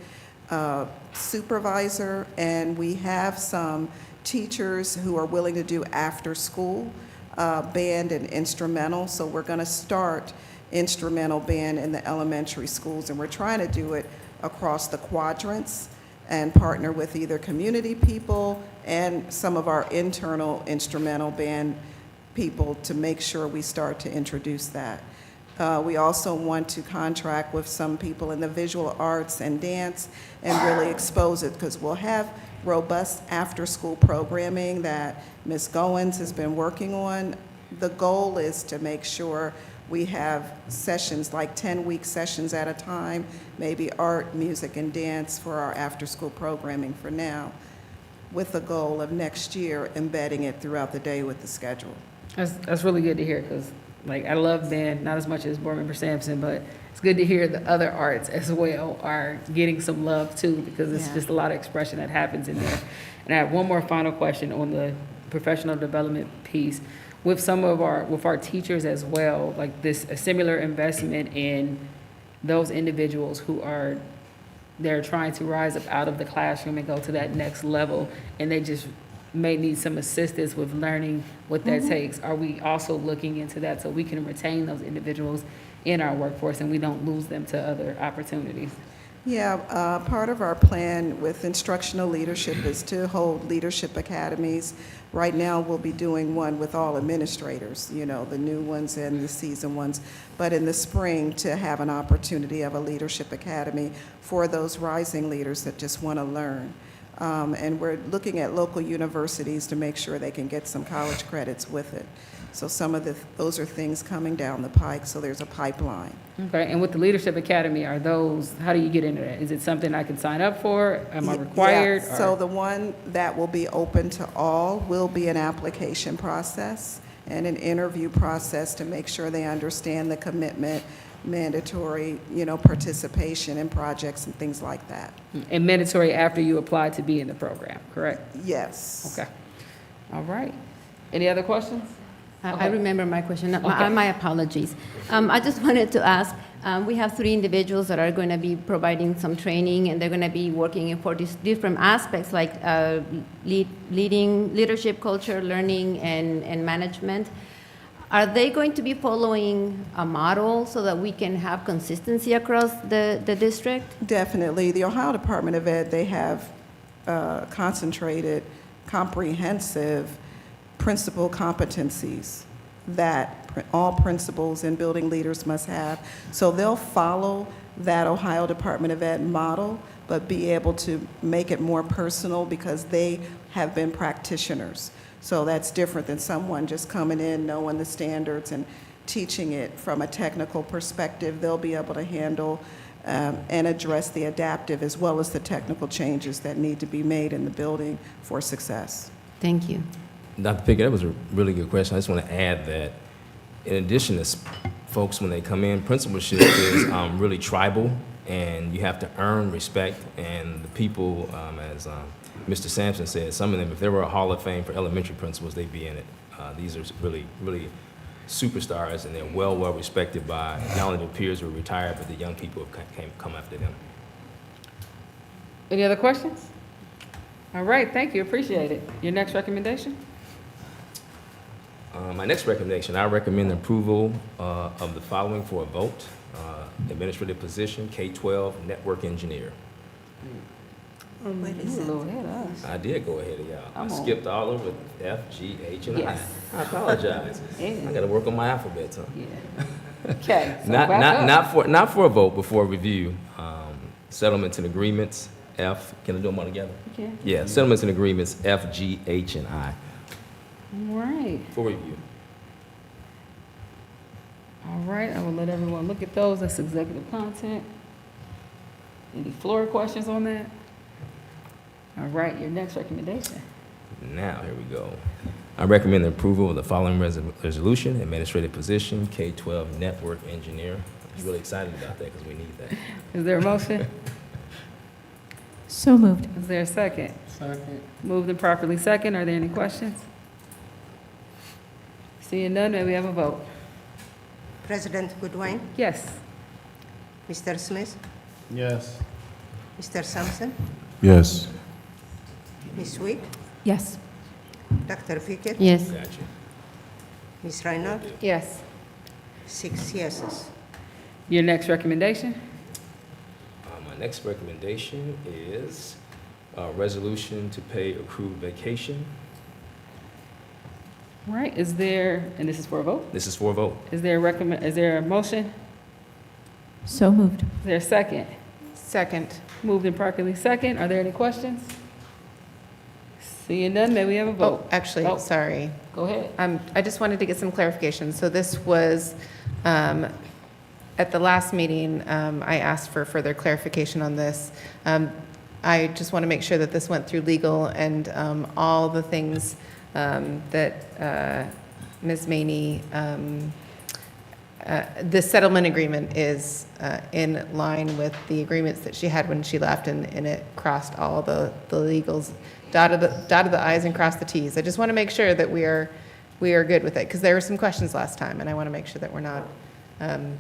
supervisor, and we have some teachers who are willing to do after-school band and instrumental. So we're going to start instrumental band in the elementary schools, and we're trying to do it across the quadrants and partner with either community people and some of our internal instrumental band people to make sure we start to introduce that. We also want to contract with some people in the visual arts and dance and really expose it, because we'll have robust after-school programming that Ms. Goins has been working on. The goal is to make sure we have sessions, like 10-week sessions at a time, maybe art, music, and dance for our after-school programming for now, with the goal of next year embedding it throughout the day with the schedule. That's really good to hear, because like I love band, not as much as Board Member Sampson, but it's good to hear the other arts as well are getting some love too, because it's just a lot of expression that happens in there. And I have one more final question on the professional development piece. With our teachers as well, like a similar investment in those individuals who they're trying to rise up out of the classroom and go to that next level, and they just may need some assistance with learning what that takes. Are we also looking into that so we can retain those individuals in our workforce and we don't lose them to other opportunities? Yeah, part of our plan with instructional leadership is to hold leadership academies. Right now, we'll be doing one with all administrators, you know, the new ones and the seasoned ones. But in the spring, to have an opportunity of a leadership academy for those rising leaders that just want to learn. And we're looking at local universities to make sure they can get some college credits with it. So some of those are things coming down the pike, so there's a pipeline. Okay, and with the Leadership Academy, how do you get into that? Is it something I can sign up for? Am I required? Yeah. So the one that will be open to all will be an application process and an interview process to make sure they understand the commitment, mandatory, participation in projects and things like that. And mandatory after you apply to be in the program, correct? Yes. Okay. All right. Any other questions? I remember my question. My apologies. I just wanted to ask, we have 3 individuals that are going to be providing some training, and they're going to be working for these different aspects like leadership, culture, learning, and management. Are they going to be following a model so that we can have consistency across the district? Definitely. The Ohio Department of Ed, they have concentrated, comprehensive principal competencies that all principals and building leaders must have. So they'll follow that Ohio Department of Ed model, but be able to make it more personal because they have been practitioners. So that's different than someone just coming in, knowing the standards and teaching it from a technical perspective. They'll be able to handle and address the adaptive as well as the technical changes that need to be made in the building for success. Thank you. Dr. Pickett, that was a really good question. I just want to add that in addition to folks when they come in, principalship is really tribal, and you have to earn respect. And the people, as Mr. Sampson said, some of them, if there were a Hall of Fame for elementary principals, they'd be in it. These are really, really superstars, and they're well respected by not only the peers who are retired, but the young people who have come after them. Any other questions? All right, thank you, appreciate it. Your next recommendation? My next recommendation, I recommend approval of the following for a vote. Administrative position, K-12 network engineer. You a little ahead of us. I did go ahead of y'all. I I'm on. skipped all over F, G, H, and Yes. I. I apologize. Yeah. I got to work on my alphabet, huh? Yeah. Okay. So Not for a vote, but for a review. Settlements and agreements, F. Can I do them all together? You can. Yeah, settlements and agreements, F, G, H, and I. All right. For review. All right, I will let everyone look at those. That's executive content. Any floor questions on that? All right, your next recommendation. Now, here we go. I recommend the approval of the following resolution, administrative position, K-12 network engineer. I'm really excited about that because we need that. Is there a motion? So moved. Is there a second? Second. Moved and properly second. Are there any questions? Seeing none, may we have a vote? President Goodwin, Yes. Mr. Smith, Yes. Mr. Sampson, Yes. Ms. Wick, Yes. Dr. Pickett, Yes. Gotcha. Ms. Reinhardt, Yes. 6 yeses. Your next recommendation? My next recommendation is a resolution to pay accrued vacation. All right, is there, and this is for a vote? This is for a vote. Is there a motion? So moved. Is there a second? Second. Moved and properly second. Are there any questions? Seeing none, may we have a vote? Oh, actually, Oh. sorry. Go ahead. I just wanted to get some clarification. So this was, at the last meeting, I asked for further clarification on this. I just want to make sure that this went through legal and all the things that Ms. Maney, the settlement agreement is in line with the agreements that she had when she left, and it crossed all the legals, dotted the i's and crossed the t's. I just want to make sure that we are good with it, because there were some questions last time, and I want to make sure that we're not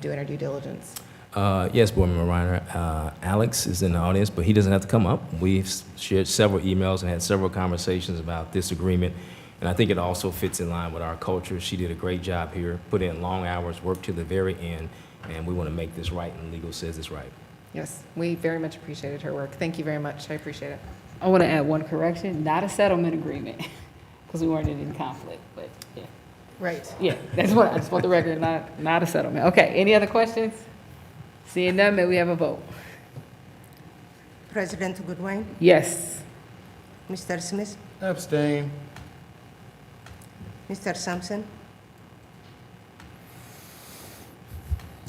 doing our due diligence. Yes, Board Member Reiner. Alex is in the audience, but he doesn't have to come up. We've shared several emails and had several conversations about this agreement, and I think it also fits in line with our culture. She did a great job here, put in long hours, worked to the very end, and we want to make this right, and legal says it's right. Yes, we very much appreciated her work. Thank you very much. I appreciate it. I want to add one correction, not a settlement agreement, because we weren't in any conflict, but yeah. Right. Yeah, that's what, I just want the record, not a settlement. Okay, any other questions? Seeing none, may we have a vote? President Goodwin, Yes. Mr. Smith, Abstain. Mr. Sampson,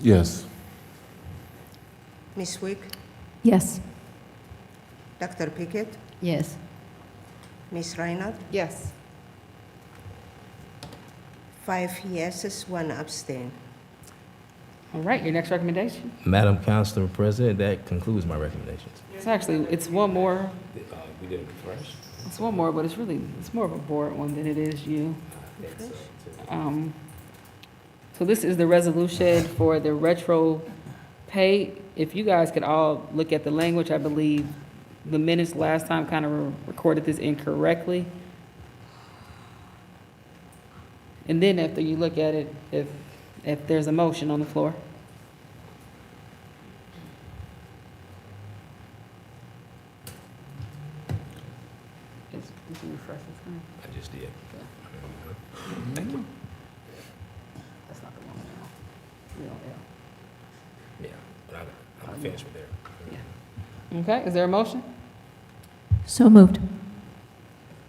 Yes. Ms. Wick, Yes. Dr. Pickett, Yes. Ms. Reinhardt, Yes. 5 yeses, 1 abstain. All right, your next recommendation? Madam Council President, that concludes my recommendations. It's one more. We did it first. It's one more, but it's more of a board one than it is you. So this is the resolution for the retro pay. If you guys could all look at the language, I believe the minutes last time kind of recorded this incorrectly. And then after you look at it, if there's a motion on the floor. Did you refresh the screen? I just did. Thank you. That's not the one. Yeah, but I'm finished with there. Okay, is there a motion? So moved. Is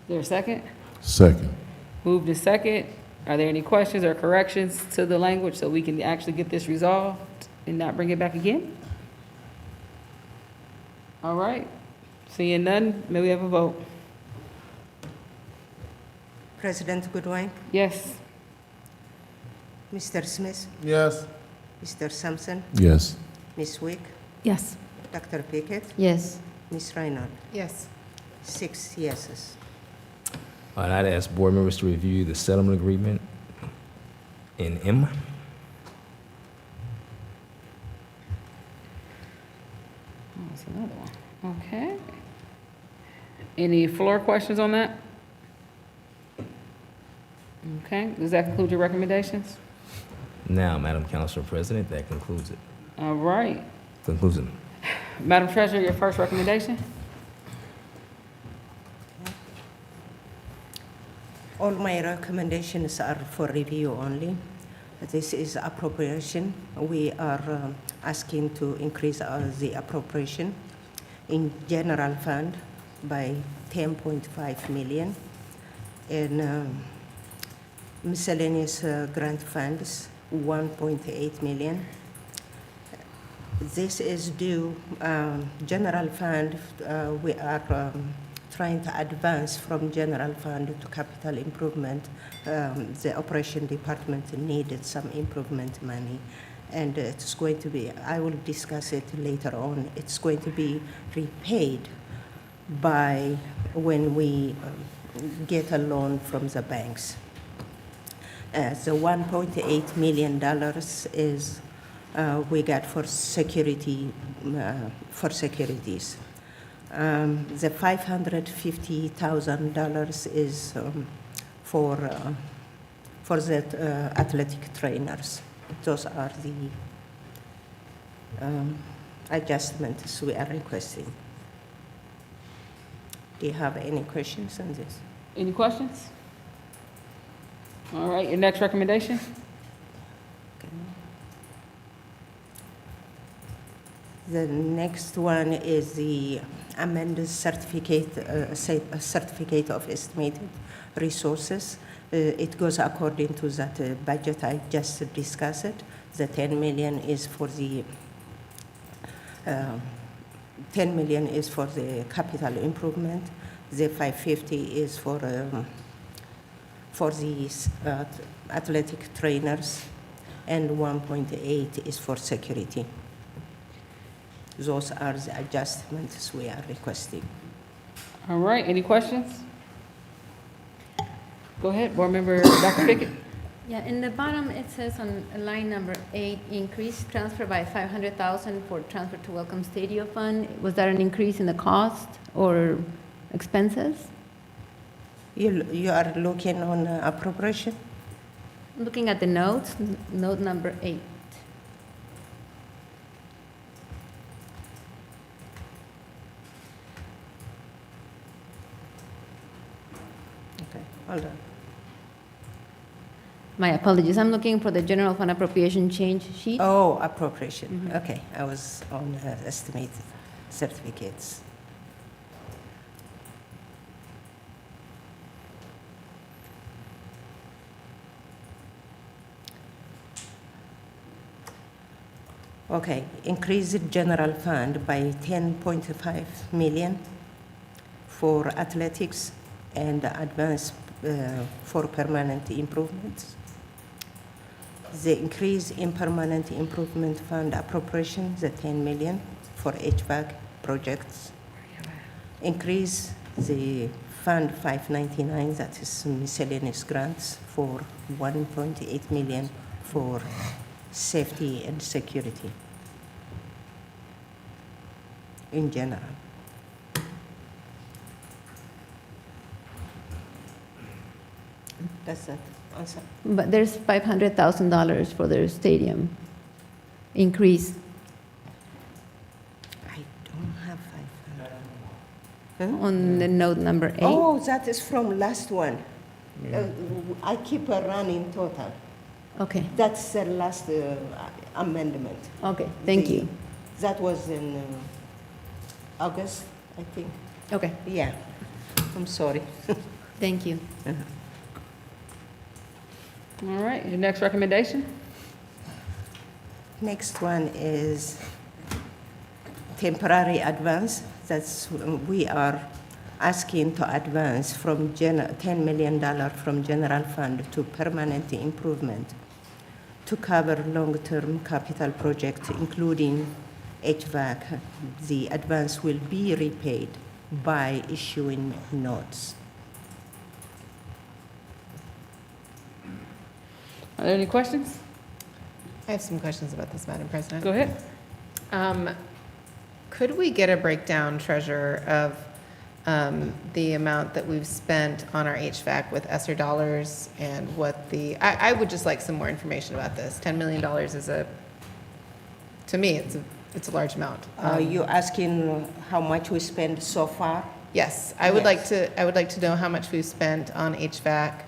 there a second? Second. Moved to second. Are there any questions or corrections to the language so we can actually get this resolved and not bring it back again? All right. Seeing none, may we have a vote? President Goodwin, Yes. Mr. Smith, Yes. Mr. Sampson, Yes. Ms. Wick, Yes. Dr. Pickett, Yes. Ms. Reinhardt. Yes. 6 yeses. All right, I'd ask board members to review the settlement agreement in M. Oh, that's another one. Okay. Any floor questions on that? Okay, does that conclude your recommendations? Now, Madam Council President, that concludes it. All right. Concludes it. Madam Treasurer, your first recommendation? All my recommendations are for review only. This is appropriation. We are asking to increase the appropriation in general fund by 10.5 million. In miscellaneous grant funds, 1.8 million. This is due, general fund, we are trying to advance from general fund to capital improvement. The operation department needed some improvement money, and it's going to be, I will discuss it later on, it's going to be repaid by when we get a loan from the banks. The $1.8 million is we got for security, for securities. The $550,000 is for the athletic trainers. Those are the adjustments we are requesting. Do you have any questions on this? Any questions? All right, your next recommendation? The next one is the amended certificate, certificate of estimated resources. It goes according to that budget I just discussed. The 10 million is for the 10 million is for the capital improvement. The 550 is for the athletic trainers, and 1.8 is for security. Those are the adjustments we are requesting. All right, any questions? Go ahead, Board Member Dr. Pickett. Yeah, in the bottom, it says on line number 8, increase transfer by 500,000 for transfer to Welcome Stadium Fund. Was that an increase in the cost or expenses? You are looking on appropriation? Looking at the notes, note number 8. Okay, hold on. My apologies, I'm looking for the general fund appropriation change sheet. Oh, appropriation. Okay, I was on estimated certificates. Okay, increase the general fund by 10.5 million for athletics and advance for permanent improvements. The increase in permanent improvement fund appropriation, the 10 million for HVAC projects. Increase the fund 599, that is miscellaneous grants, for 1.8 million for safety and security in general. That's it. I'm sorry. But there's $500,000 for their stadium increase. I don't have 500. On the note number 8. Oh, that is from last one. I keep a running total. Okay. That's the last amendment. Okay, thank you. That was in August, I think. Okay. Yeah, I'm sorry. Thank you. All right, your next recommendation? Next one is temporary advance. That's, we are asking to advance from $10 million from general fund to permanent improvement to cover long-term capital projects, including HVAC. The advance will be repaid by issuing notes. Are there any questions? I have some questions about this, Madam President. Go ahead. Could we get a breakdown, Treasurer, of the amount that we've spent on our HVAC with ESSER dollars and what the, I would just like some more information about this. $10 million is to me, it's a large amount. Are you asking how much we spent so far? Yes, I would like to know how much we've spent on HVAC,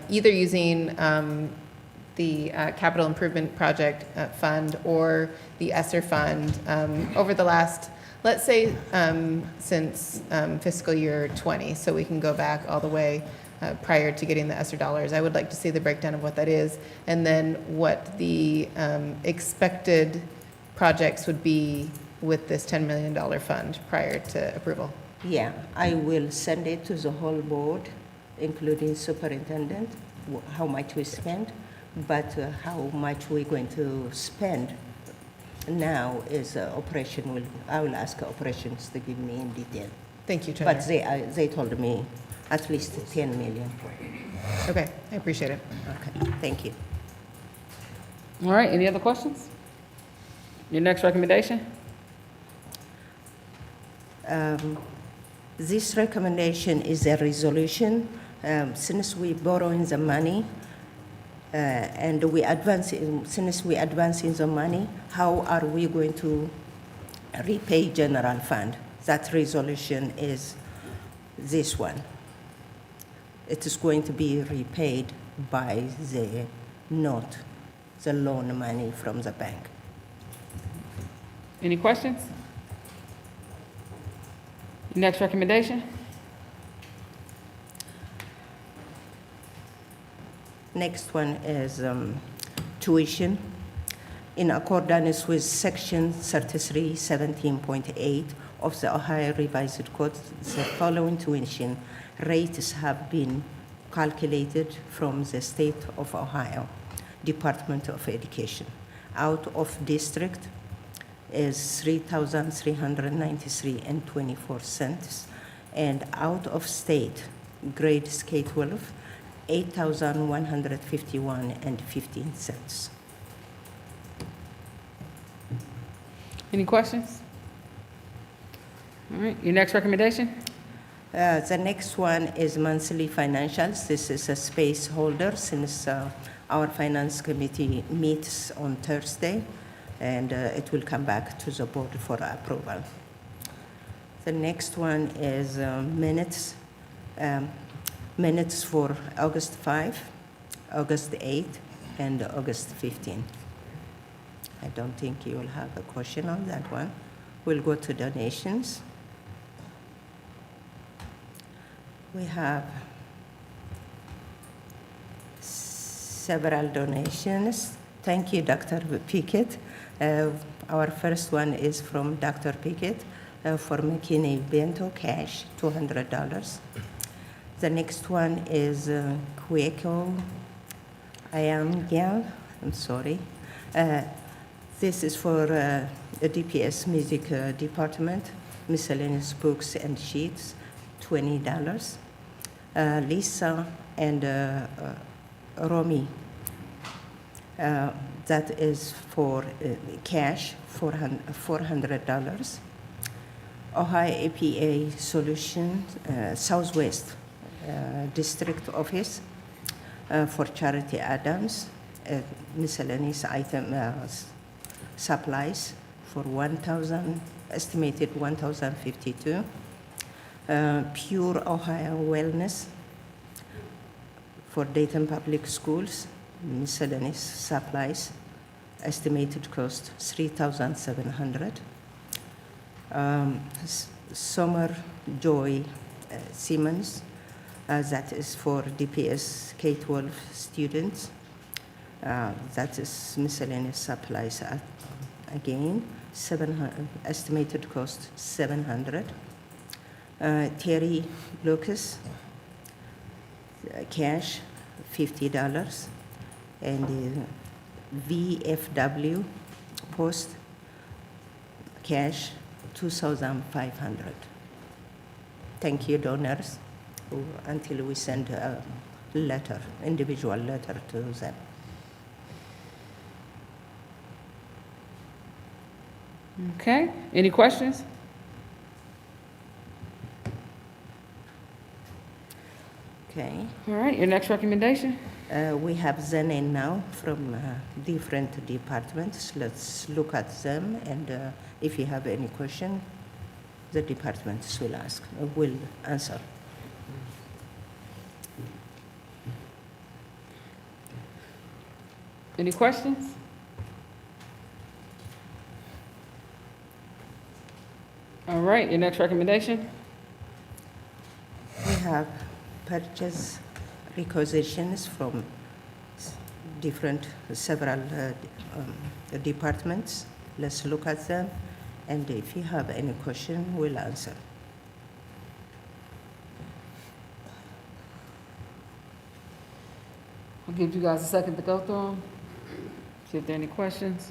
either using the Capital Improvement Project Fund or the ESSER Fund over the last, let's say, since fiscal year 20, so we can go back all the way prior to getting the ESSER dollars. I would like to see the breakdown of what that is, and then what the expected projects would be with this $10 million fund prior to approval. Yeah, I will send it to the whole board, including superintendent, how much we spent, but how much we're going to spend now is operation. I will ask operations to give me in detail. Thank you, Treasurer. But they told me at least 10 million. Okay, I appreciate it. Okay, thank you. All right, any other questions? Your next recommendation? This recommendation is a resolution. Since we borrowing the money and since we advancing the money, how are we going to repay general fund? That resolution is this one. It is going to be repaid by the note, the loan money from the bank. Any questions? Your next recommendation? Next one is tuition. In accordance with Section 3317.8 of the Ohio Revised Code, the following tuition rates have been calculated from the State of Ohio Department of Education. Out of district is $3,393.24, and out of state, grades K-12, $8,151.15. Any questions? All right, your next recommendation? The next one is monthly financials. This is a space holder since our finance committee meets on Thursday, and it will come back to the board for approval. The next one is minutes. Minutes for August 5, August 8, and August 15. I don't think you will have a question on that one. We'll go to donations. We have several donations. Thank you, Dr. Pickett. Our first one is from Dr. Pickett for making a bento cash, $200. The next one is Kweko Ayamgyal. I'm sorry. This is for the DPS Music Department, miscellaneous books and sheets, $20. Lisa and Romy, that is for cash, $400. Ohio APA Solutions, Southwest District Office, For Charity Adams, miscellaneous item supplies for 1,000, estimated 1,052. Pure Ohio Wellness for Dayton Public Schools, miscellaneous supplies, estimated cost 3,700. Summer Joy Siemens, that is for DPS K-12 students. That is miscellaneous supplies again, 700, estimated cost 700. Terry Lucas, cash $50, and VFW Post cash 2,500. Thank you, donors, until we send a letter, individual letter to them. Okay, any questions? Okay. All right, your next recommendation? We have then and now from different departments. Let's look at them, and if you have any question, the departments will answer. Any questions? All right, your next recommendation? We have purchase requisitions from several departments. Let's look at them, and if you have any question, we'll answer. I'll give you guys a second to go through them. See if there are any questions.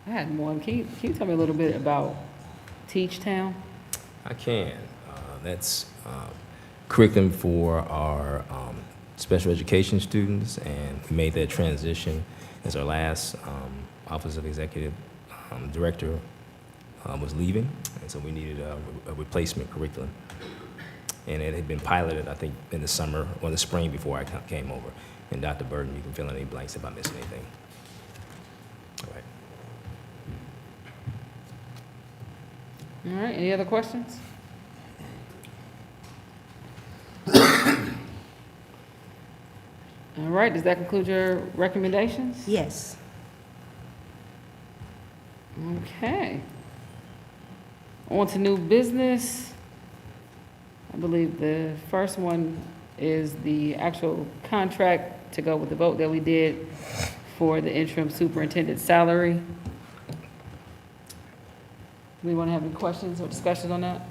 I had one. Can you tell me a little bit about Teach Town? I can. That's curriculum for our special education students, and we made that transition as our last Office of Executive Director was leaving, and so we needed a replacement curriculum. And it had been piloted, I think, in the summer or the spring before I came over. And Dr. Burton, you can fill in any blanks if I miss anything. All right. All right, any other questions? All right, does that conclude your recommendations? Yes. Okay. On to new business. I believe the first one is the actual contract to go with the vote that we did for the interim superintendent salary. We want to have any questions or discussions on that?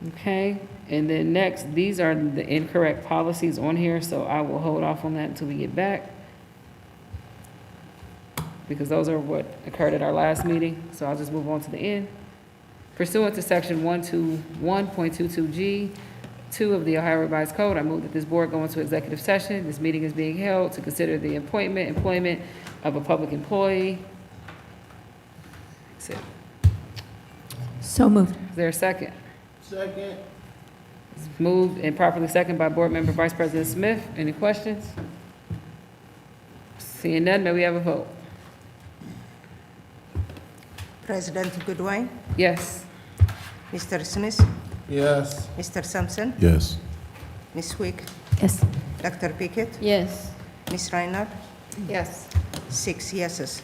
Okay, and then next, these are the incorrect policies on here, so I will hold off on that until we get back, because those are what occurred at our last meeting, so I'll just move on to the end. Pursuant to section 121.22G, 2 of the Ohio Revised Code, I move that this board go into executive session. This meeting is being held to consider the employment of a public employee. That's it. So moved. Is there a second? Second. It's moved and properly seconded by Board Member Vice President Smith. Any questions? Seeing none, may we have a vote? President Goodwin, Yes. Mr. Smith, Yes. Mr. Sampson, Yes. Ms. Wick, Yes. Dr. Pickett, Yes. Ms. Reinhardt, Yes. 6 yeses.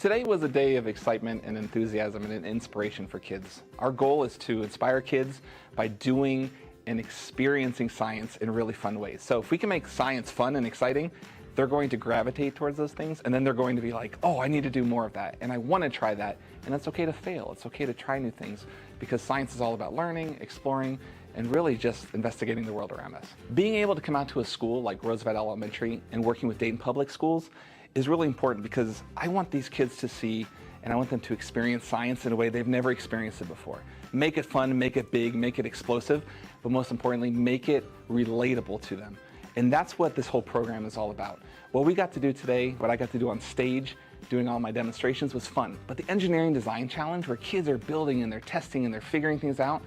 Today was a day of excitement and enthusiasm and an inspiration for kids. Our goal is to inspire kids by doing and experiencing science in really fun ways. So if we can make science fun and exciting, they're going to gravitate towards those things, and then they're going to be like, oh, I need to do more of that, and I want to try that. And it's okay to fail. It's okay to try new things, because science is all about learning, exploring, and really just investigating the world around us. Being able to come out to a school like Roosevelt Elementary and working with Dayton Public Schools is really important, because I want these kids to see, and I want them to experience science in a way they've never experienced it before. Make it fun, make it big, make it explosive, but most importantly, make it relatable to them. And that's what this whole program is all about. What we got to do today, what I got to do on stage, doing all my demonstrations, was fun. But the engineering design challenge, where kids are building and they're testing and they're figuring things out,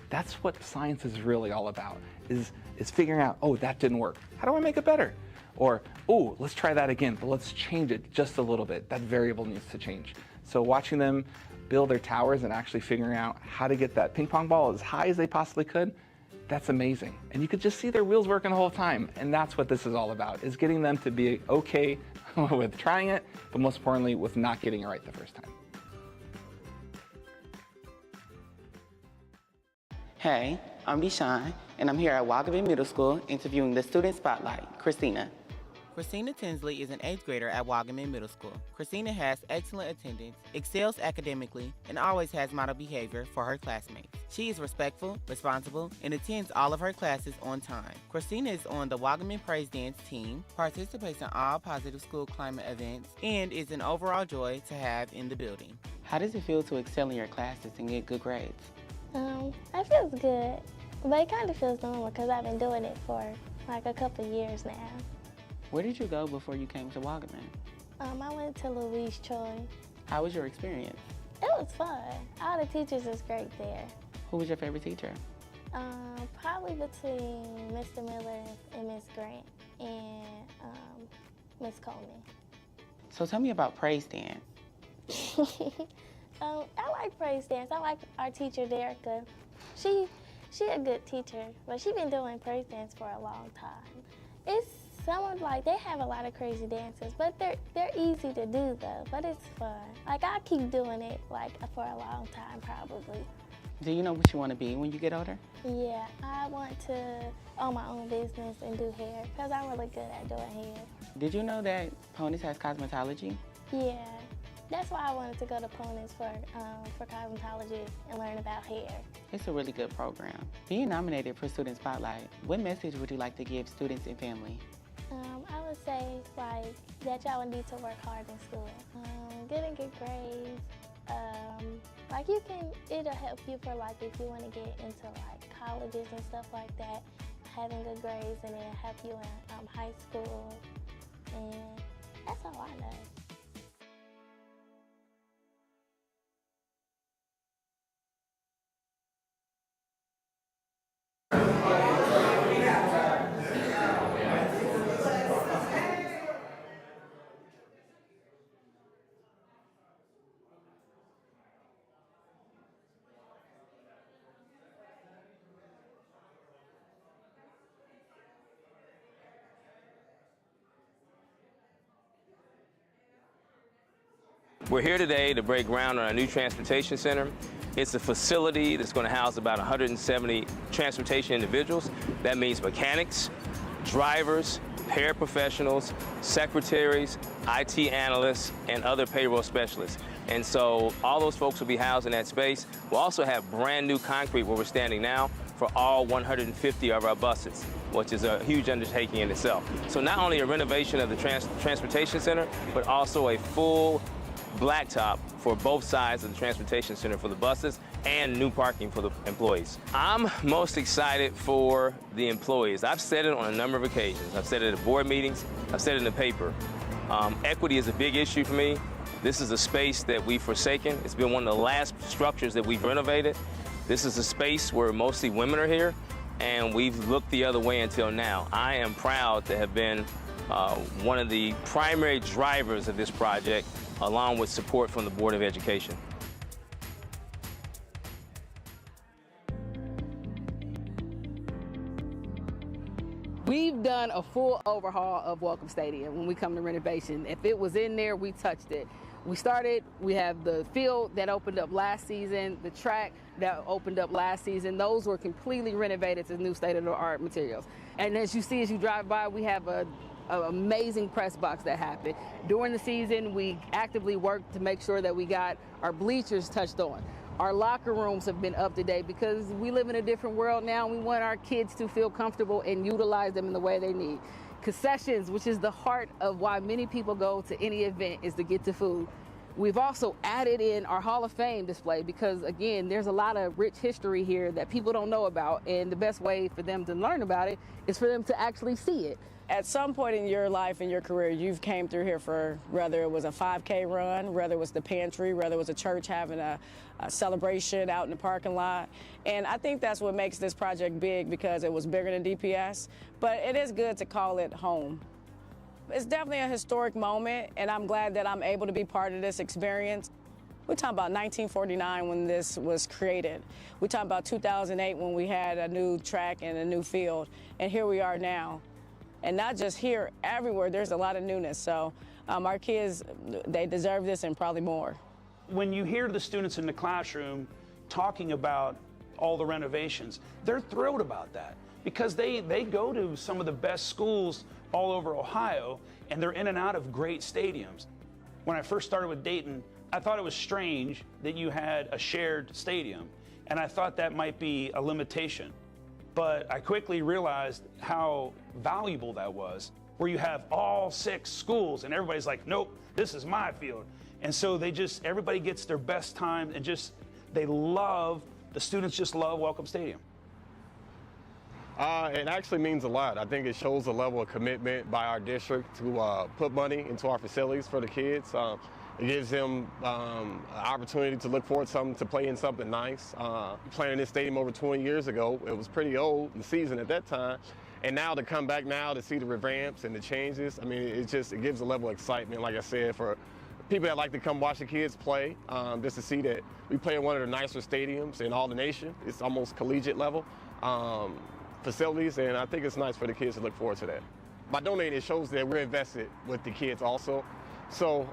that's what science is really all about, is figuring out, oh, that didn't work. How do I make it better? Or, oh, let's try that again, but let's change it just a little bit. That variable needs to change. So watching them build their towers and actually figuring out how to get that ping pong ball as high as they possibly could, that's amazing. And you could just see their wheels working the whole time. And that's what this is all about, is getting them to be okay with trying it, but most importantly, with not getting it right the first time. Hey, I'm Deshawn, and I'm here at Wagaman Middle School interviewing the student spotlight, Christina. Christina Tinsley is an 8th grader at Wagaman Middle School. Christina has excellent attendance, excels academically, and always has model behavior for her classmates. She is respectful, responsible, and attends all of her classes on time. Christina is on the Wagaman Praise Dance team, participates in all positive school climate events, and is an overall joy to have in the building. How does it feel to excel in your classes and get good grades? It feels good, but it kind of feels normal because I've been doing it for like a couple years now. Where did you go before you came to Wagaman? I went to Louise Troy. How was your experience? It was fun. All the teachers is great there. Who was your favorite teacher? Probably between Mr. Miller and Miss Grant and Miss Coleman. So tell me about Praise Dance. I like Praise Dance. I like our teacher, Derica. She a good teacher, but she been doing Praise Dance for a long time. It's someone like, they have a lot of crazy dances, but they're easy to do though, but it's fun. Like, I'll keep doing it like for a long time probably. Do you know what you want to be when you get older? Yeah, I want to own my own business and do hair because I'm really good at doing hair. Did you know that Ponies has cosmetology? Yeah, that's why I wanted to go to Ponies for cosmetology and learn about hair. It's a really good program. Being nominated for Student Spotlight, what message would you like to give students and family? I would say like that y'all need to work hard in school. Getting good grades. Like it'll help you for like if you want to get into like colleges and stuff like that. Having good grades, and it'll help you in high school. And that's all I know. We're here today to break ground on our new transportation center. It's a facility that's going to house about 170 transportation individuals. That means mechanics, drivers, paraprofessionals, secretaries, IT analysts, and other payroll specialists. And so all those folks will be housed in that space. We'll also have brand new concrete where we're standing now for all 150 of our buses, which is a huge undertaking in itself. So not only a renovation of the transportation center, but also a full blacktop for both sides of the transportation center for the buses and new parking for the employees. I'm most excited for the employees. I've said it on a number of occasions. I've said it at board meetings. I've said it in the paper. Equity is a big issue for me. This is a space that we've forsaken. It's been one of the last structures that we've renovated. This is a space where mostly women are here, and we've looked the other way until now. I am proud to have been one of the primary drivers of this project, along with support from the Board of Education. We've we've done a full overhaul of Welcome Stadium when we come to renovation. If it was in there, we touched it. We have the field that opened up last season, the track that opened up last season. Those were completely renovated to new state-of-the-art materials. And as you see, as you drive by, we have an amazing press box that happened. During the season, we actively worked to make sure that we got our bleachers touched on. Our locker rooms have been up to date because we live in a different world now, and we want our kids to feel comfortable and utilize them in the way they need. Concessions, which is the heart of why many people go to any event, is to get the food. We've also added in our Hall of Fame display because, again, there's a lot of rich history here that people don't know about, and the best way for them to learn about it is for them to actually see it. At some point in your life and your career, you've came through here for whether it was a 5K run, whether it was the pantry, whether it was a church having a celebration out in the parking lot. And I think that's what makes this project big, because it was bigger than DPS, but it is good to call it home. It's definitely a historic moment, and I'm glad that I'm able to be part of this experience. We're talking about 1949 when this was created. We're talking about 2008 when we had a new track and a new field, and here we are now. And not just here, everywhere, there's a lot of newness. So our kids, they deserve this and probably more. When you hear the students in the classroom talking about all the renovations, they're thrilled about that because they go to some of the best schools all over Ohio, and they're in and out of great stadiums. When I first started with Dayton, I thought it was strange that you had a shared stadium, and I thought that might be a limitation. But I quickly realized how valuable that was, where you have all 6 schools and everybody's like, nope, this is my field. And so everybody gets their best time, and the students just love Welcome Stadium. It actually means a lot. I think it shows a level of commitment by our district to put money into our facilities for the kids. It gives them an opportunity to look forward to play in something nice. Playing in this stadium over 20 years ago, it was pretty old, the season at that time. And now to come back now to see the revamps and the changes, I mean, it gives a level of excitement, like I said, for people that like to come watch the kids play, just to see that we play in one of the nicer stadiums in all the nation. It's almost collegiate level facilities, and I think it's nice for the kids to look forward to that. By donating, it shows that we're invested with the kids also. So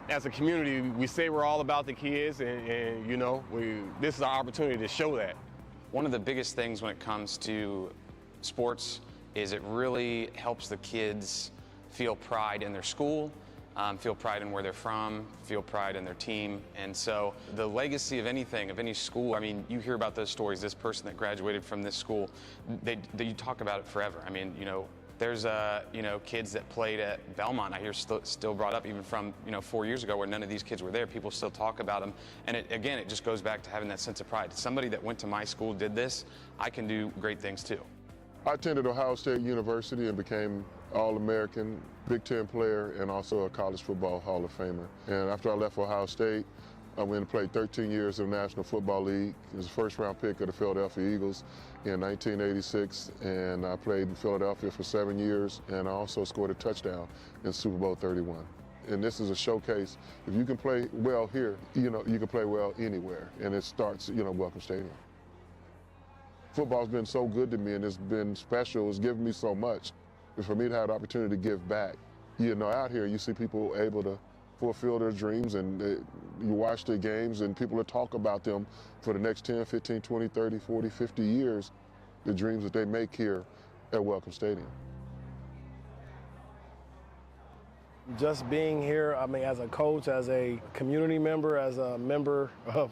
as a community, we say we're all about the kids, and you know, this is our opportunity to show that. One of the biggest things when it comes to sports is it really helps the kids feel pride in their school, feel pride in where they're from, feel pride in their team. And so the legacy of anything, of any school, I mean, you hear about those stories, this person that graduated from this school, you talk about it forever. I mean, you know, there's kids that played at Belmont, I hear still brought up even from 4 years ago where none of these kids were there. People still talk about them. And it just goes back to having that sense of pride. Somebody that went to my school did this, I can do great things too. I attended Ohio State University and became All-American, Big Ten player, and also a college football Hall of Famer. And after I left Ohio State, I went and played 13 years in the National Football League. I was a first-round pick of the Philadelphia Eagles in 1986, and I played in Philadelphia for 7 years, and I also scored a touchdown in Super Bowl 31. And this is a showcase. If you can play well here, you can play well anywhere, and it starts, Welcome Stadium. Football's been so good to me, and it's been special. It's given me so much. And for me to have the opportunity to give back, out here you see people able to fulfill their dreams, and you watch their games, and people will talk about them for the next 10, 15, 20, 30, 40, 50 years, the dreams that they make here at Welcome Stadium. Just being here, I mean, as a coach, as a community member, as a member of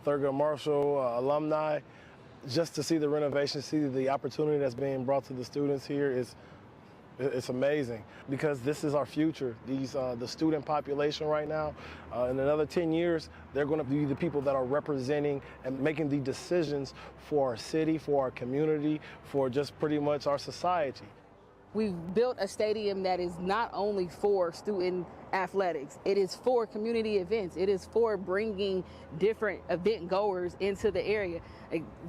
Thurgood Marshall alumni, just to see the renovation, see the opportunity that's being brought to the students here it's amazing, because this is our future. The student population right now, in another 10 years, they're going to be the people that are representing and making the decisions for our city, for our community, for just pretty much our society. We've built a stadium that is not only for student athletics, it is for community events. It is for bringing different event goers into the area.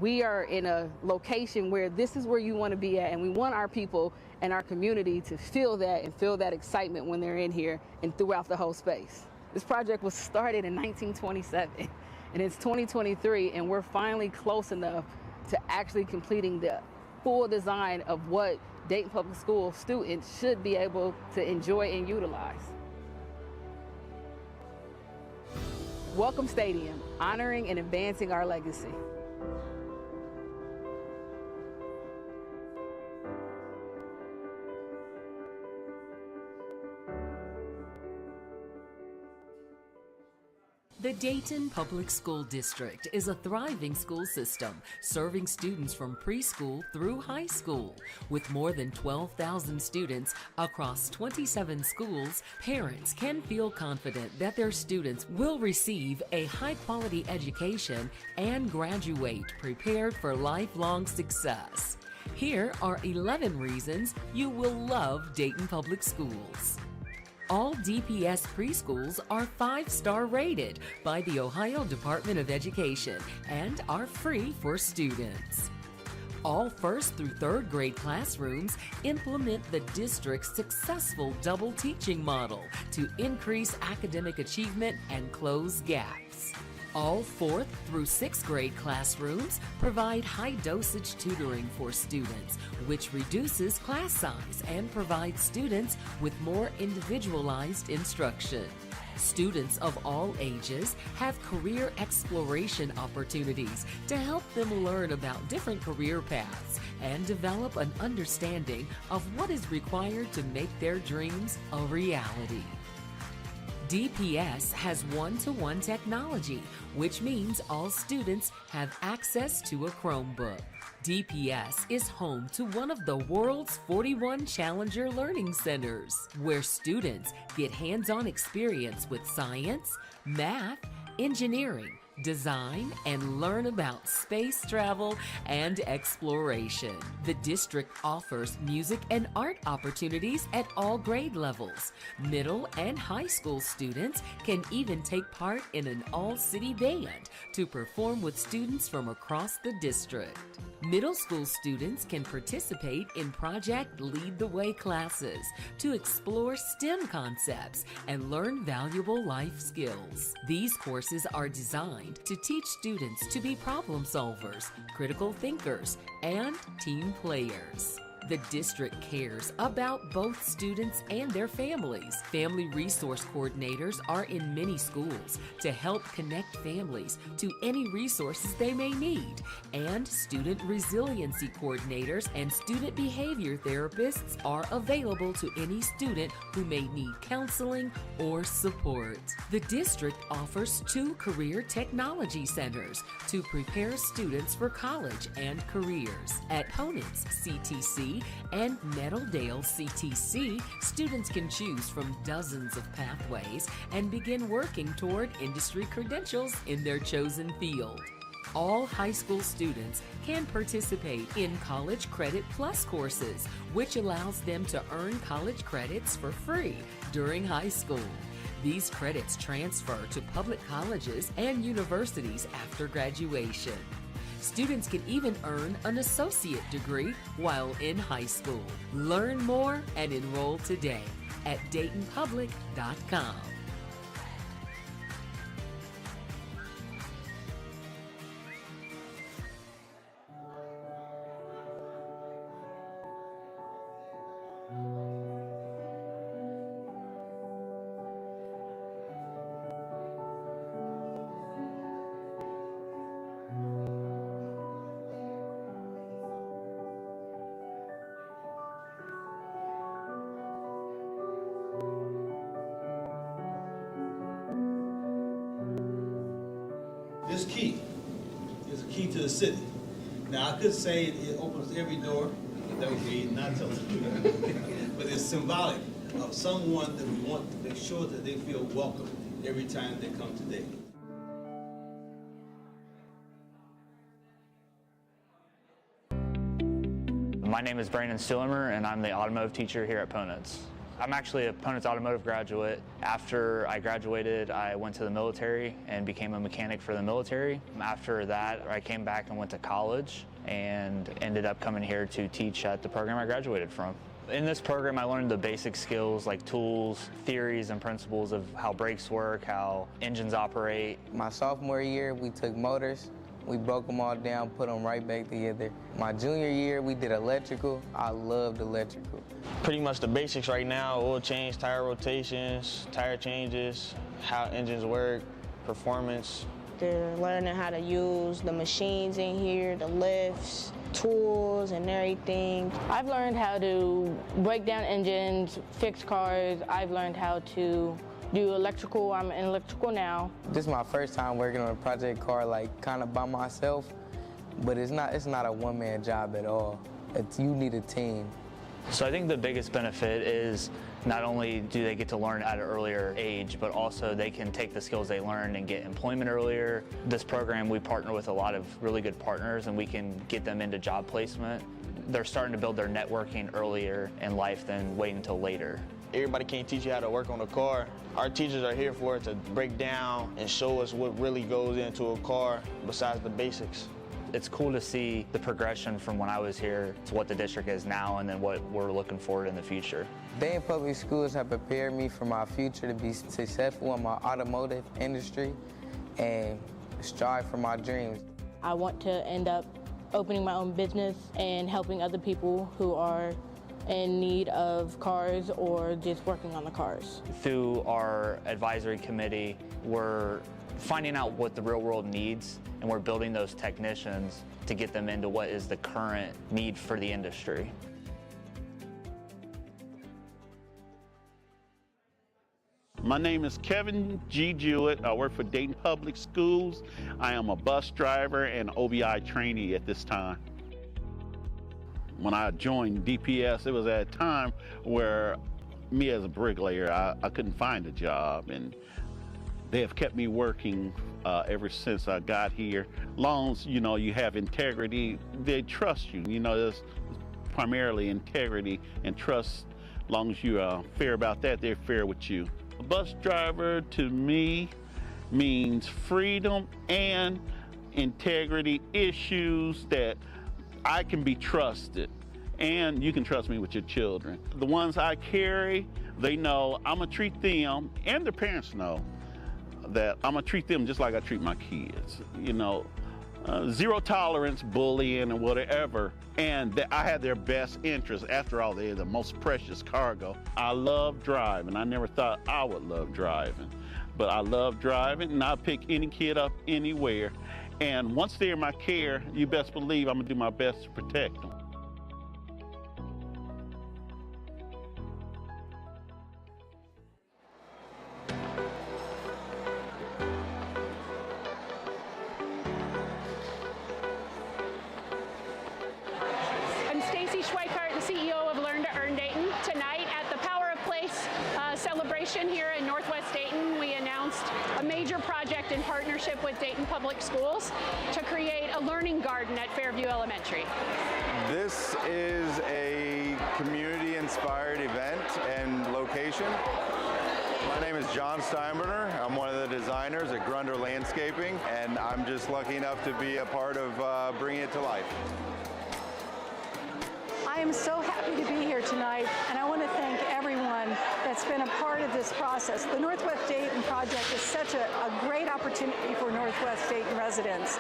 We are in a location where this is where you want to be at, and we want our people and our community to feel that and feel that excitement when they're in here and throughout the whole space. This project was started in 1927, and it's 2023, and we're finally close enough to actually completing the full design of what Dayton Public School students should be able to enjoy and utilize. Welcome Stadium, honoring and advancing our legacy. The Dayton Public School District is a thriving school system serving students from preschool through high school. With more than 12,000 students across 27 schools, parents can feel confident that their students will receive a high-quality education and graduate prepared for lifelong success. Here are 11 reasons you will love Dayton Public Schools. All DPS preschools are 5-star rated by the Ohio Department of Education and are free for students. All 1st through 3rd grade classrooms implement the district's successful double teaching model to increase academic achievement and close gaps. All 4th through 6th grade classrooms provide high-dosage tutoring for students, which reduces class size and provides students with more individualized instruction. Students of all ages have career exploration opportunities to help them learn about different career paths and develop an understanding of what is required to make their dreams a reality. DPS has one-to-one technology, which means all students have access to a Chromebook. DPS is home to one of the world's 41 Challenger Learning Centers, where students get hands-on experience with science, math, engineering, design, and learn about space travel and exploration. The district offers music and art opportunities at all grade levels. Middle and high school students can even take part in an all-city band to perform with students from across the district. Middle school students can participate in Project Lead the Way classes to explore STEM concepts and learn valuable life skills. These courses are designed to teach students to be problem solvers, critical thinkers, and team players. The district cares about both students and their families. Family resource coordinators are in many schools to help connect families to any resources they may need. And student resiliency coordinators and student behavior therapists are available to any student who may need counseling or support. The district offers 2 career technology centers to prepare students for college and careers. At Ponance CTC and Meadowdale CTC, students can choose from dozens of pathways and begin working toward industry credentials in their chosen field. All high school students can participate in College Credit Plus courses, which allows them to earn college credits for free during high school. These credits transfer to public colleges and universities after graduation. Students can even earn an associate degree while in high school. Learn more and enroll today at DaytonPublic.com. This key is a key to the city. Now, I could say it opens every door, but that would be not telling the truth. But it's symbolic of someone that we want to make sure that they feel welcome every time they come to Dayton. My name is Brandon Stillemer, and I'm the automotive teacher here at Ponance. I'm actually a Ponance automotive graduate. After I graduated, I went to the military and became a mechanic for the military. After that, I came back and went to college and ended up coming here to teach at the program I graduated from. In this program, I learned the basic skills like tools, theories, and principles of how brakes work, how engines operate. My sophomore year, we took motors, We broke them all down, put them right back together. My junior year, we did electrical. I loved electrical. Pretty much the basics right now: oil change, tire rotations, tire changes, how engines work, performance. They're learning how to use the machines in here, the lifts, tools, and everything. I've learned how to break down engines, fix cars. I've learned how to do electrical. I'm in electrical now. This is my first time working on a project car, like kind of by myself, but it's not a one-man job at all. You need a team. So I think the biggest benefit is not only do they get to learn at an earlier age, but also they can take the skills they learn and get employment earlier. This program, we partner with a lot of really good partners, and we can get them into job placement. They're starting to build their networking earlier in life than waiting until later. Everybody can't teach you how to work on a car. Our teachers are here for it, to break down and show us what really goes into a car besides the basics. It's cool to see the progression from when I was here to what the district is now, and then what we're looking forward in the future. Dayton Public Schools have prepared me for my future to be successful in my automotive industry and strive for my dreams. I want to end up opening my own business and helping other people who are in need of cars or just working on the cars. Through our advisory committee, we're finding out what the real world needs, and we're building those technicians to get them into what is the current need for the industry. My name is Kevin G. Jewett. I work for Dayton Public Schools. I am a bus driver and OBI trainee at this time. When I joined DPS, it was at a time where me as a bricklayer, I couldn't find a job, and they have kept me working ever since I got here. Long as, you have integrity, they trust you. There's primarily integrity and trust. Long as you're fair about that, they're fair with you. A bus driver, to me, means freedom and integrity, issues that I can be trusted, and you can trust me with your children. The ones I carry, they know I'm gonna treat them, and their parents know that I'm gonna treat them just like I treat my kids. Zero tolerance, bullying, and whatever, and that I have their best interest. After all, they're the most precious cargo. I love driving. I never thought I would love driving, but I love driving, and I'll pick any kid up anywhere. And once they're in my care, you best believe I'm gonna do my best to protect them. I'm Stacy Schweikart, the CEO of Learn to Earn Dayton. Tonight at the Power of Place celebration here in Northwest Dayton, we announced a major project in partnership with Dayton Public Schools to create a learning garden at Fairview Elementary. This is a community-inspired event and location. My name is John Steinbrenner. I'm one of the designers at Grunder Landscaping, and I'm just lucky enough to be a part of bringing it to life. I am so happy to be here tonight, and I want to thank everyone that's been a part of this process. The Northwest Dayton project is such a great opportunity for Northwest Dayton residents.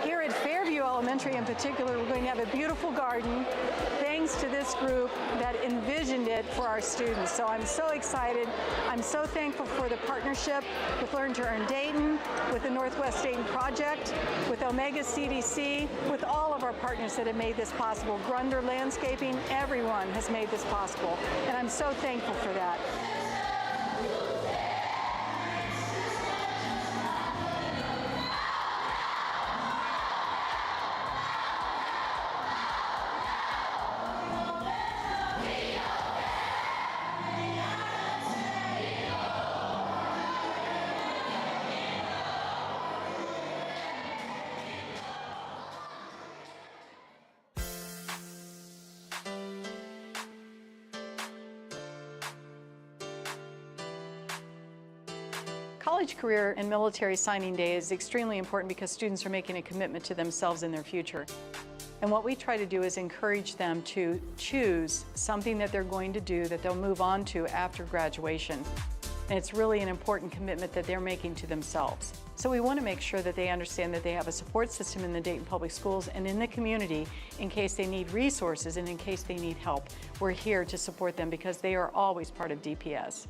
Here at Fairview Elementary in particular, we're going to have a beautiful garden thanks to this group that envisioned it for our students. So I'm so excited. I'm so thankful for the partnership with Learn to Earn Dayton, with the Northwest Dayton Project, with Omega CDC, with all of our partners that have made this possible. Grunder Landscaping, everyone has made this possible, and I'm so thankful for that. College career and military signing day is extremely important because students are making a commitment to themselves and their future. And what we try to do is encourage them to choose something that they're going to do that they'll move on to after graduation. And it's really an important commitment that they're making to themselves. So we want to make sure that they understand that they have a support system in the Dayton Public Schools and in the community in case they need resources and in case they need help. We're here to support them because they are always part of DPS.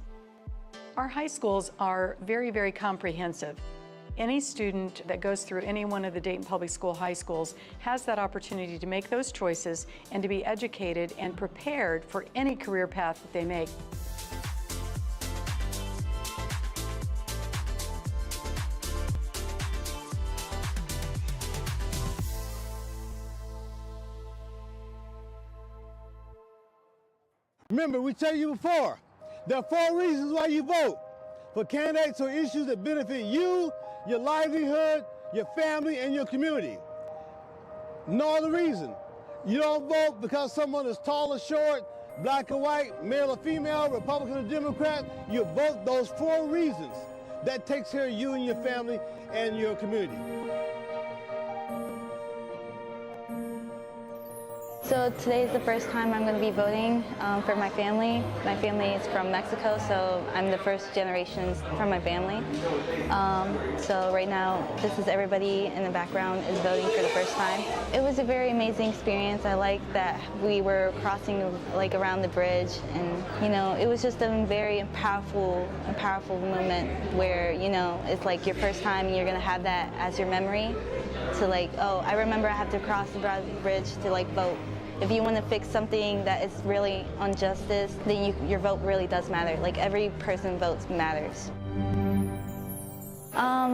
Our high schools are very, very comprehensive. Any student that goes through any one of the Dayton Public School high schools has that opportunity to make those choices and to be educated and prepared for any career path that they make. Remember, we tell you before, there are 4 reasons why you vote. For candidates or issues that benefit you, your livelihood, your family, and your community. No other reason. You don't vote because someone is tall or short, black or white, male or female, Republican or Democrat. You vote those 4 reasons. That takes care of you and your family and your community. So today is the first time I'm going to be voting for my family. My family is from Mexico, so I'm the first generation from my family. So right now, this is everybody in the background is voting for the first time. It was a very amazing experience. I like that we were crossing like around the bridge, and you know, it was just a very powerful moment where, you know, it's like your first time and you're going to have that as your memory. To like, oh, I remember I have to cross the bridge to like vote. If you want to fix something that is really injustice, then your vote really does matter. Like every person votes matters.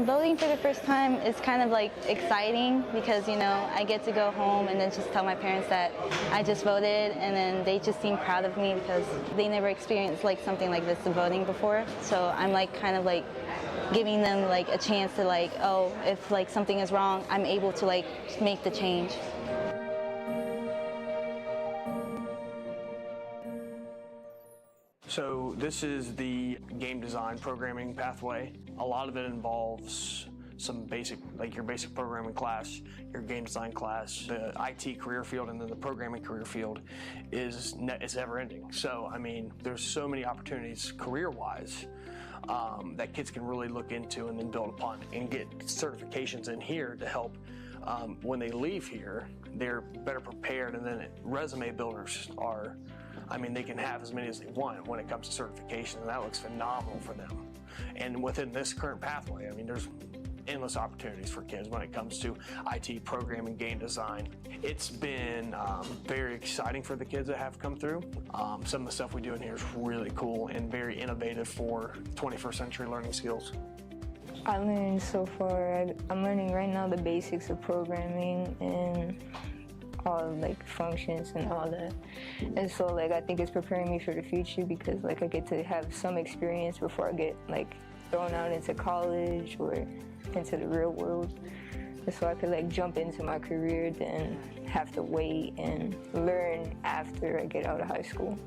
Voting for the first time is kind of like exciting because, you know, I get to go home and then just tell my parents that I just voted, and then they just seem proud of me because they never experienced like something like this of voting before. So I'm like kind of like giving them like a chance to like, oh, if like something is wrong, I'm able to like make the change. So this is the game design programming pathway. A lot of it involves some basic, like your basic programming class, your game design class, the IT career field, and then the programming career field is ever ending. So, I mean, there's so many opportunities career-wise that kids can really look into and then build upon and get certifications in here to help when they leave here, they're better prepared, and then resume builders are, I mean, they can have as many as they want when it comes to certification, and that looks phenomenal for them. And within this current pathway, I mean, there's endless opportunities for kids when it comes to IT, programming, game design. It's been very exciting for the kids that have come through. Some of the stuff we do in here is really cool and very innovative for 21st century learning skills. I learned so far, I'm learning right now the basics of programming and all like functions and all that. And so like I think it's preparing me for the future because like I get to have some experience before I get like thrown out into college or into the real world. And so I could like jump into my career than have to wait and learn after I get out of high school.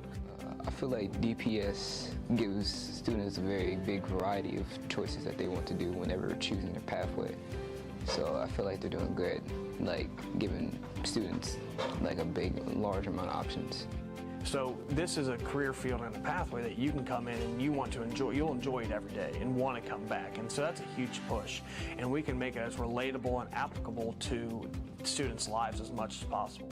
I feel like DPS gives students a very big variety of choices that they want to do whenever choosing their pathway. So I feel like they're doing good, like giving students like a large amount of options. So this is a career field and a pathway that you can come in and you want to enjoy. You'll enjoy it every day and want to come back. And so that's a huge push. And we can make it as relatable and applicable to students' lives as much as possible.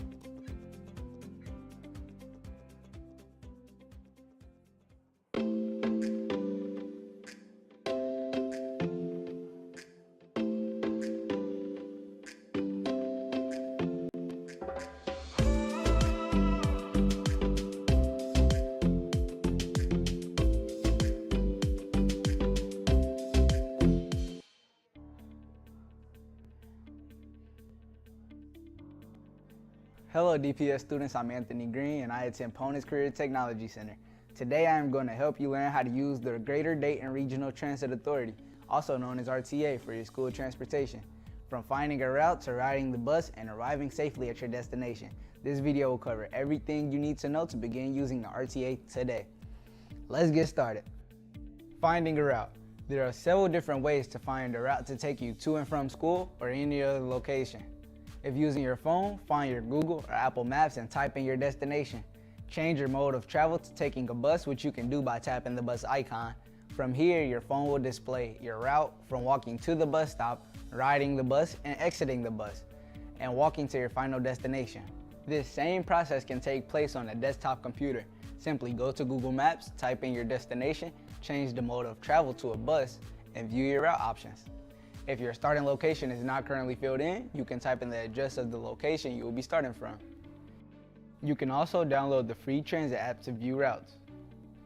Hello DPS students, I'm Anthony Green and I attend Ponus Career Technology Center. Today I am going to help you learn how to use the Greater Dayton Regional Transit Authority, also known as RTA, for your school transportation. From finding a route to riding the bus and arriving safely at your destination. This video will cover everything you need to know to begin using the RTA today. Let's get started. Finding a route. There are several different ways to find a route to take you to and from school or any other location. If using your phone, find your Google or Apple Maps and type in your destination. Change your mode of travel to taking a bus, which you can do by tapping the bus icon. From here, your phone will display your route from walking to the bus stop, riding the bus, and exiting the bus, and walking to your final destination. This same process can take place on a desktop computer. Simply go to Google Maps, type in your destination, change the mode of travel to a bus, and view your route options. If your starting location is not currently filled in, you can type in the address of the location you will be starting from. You can also download the free transit app to view routes.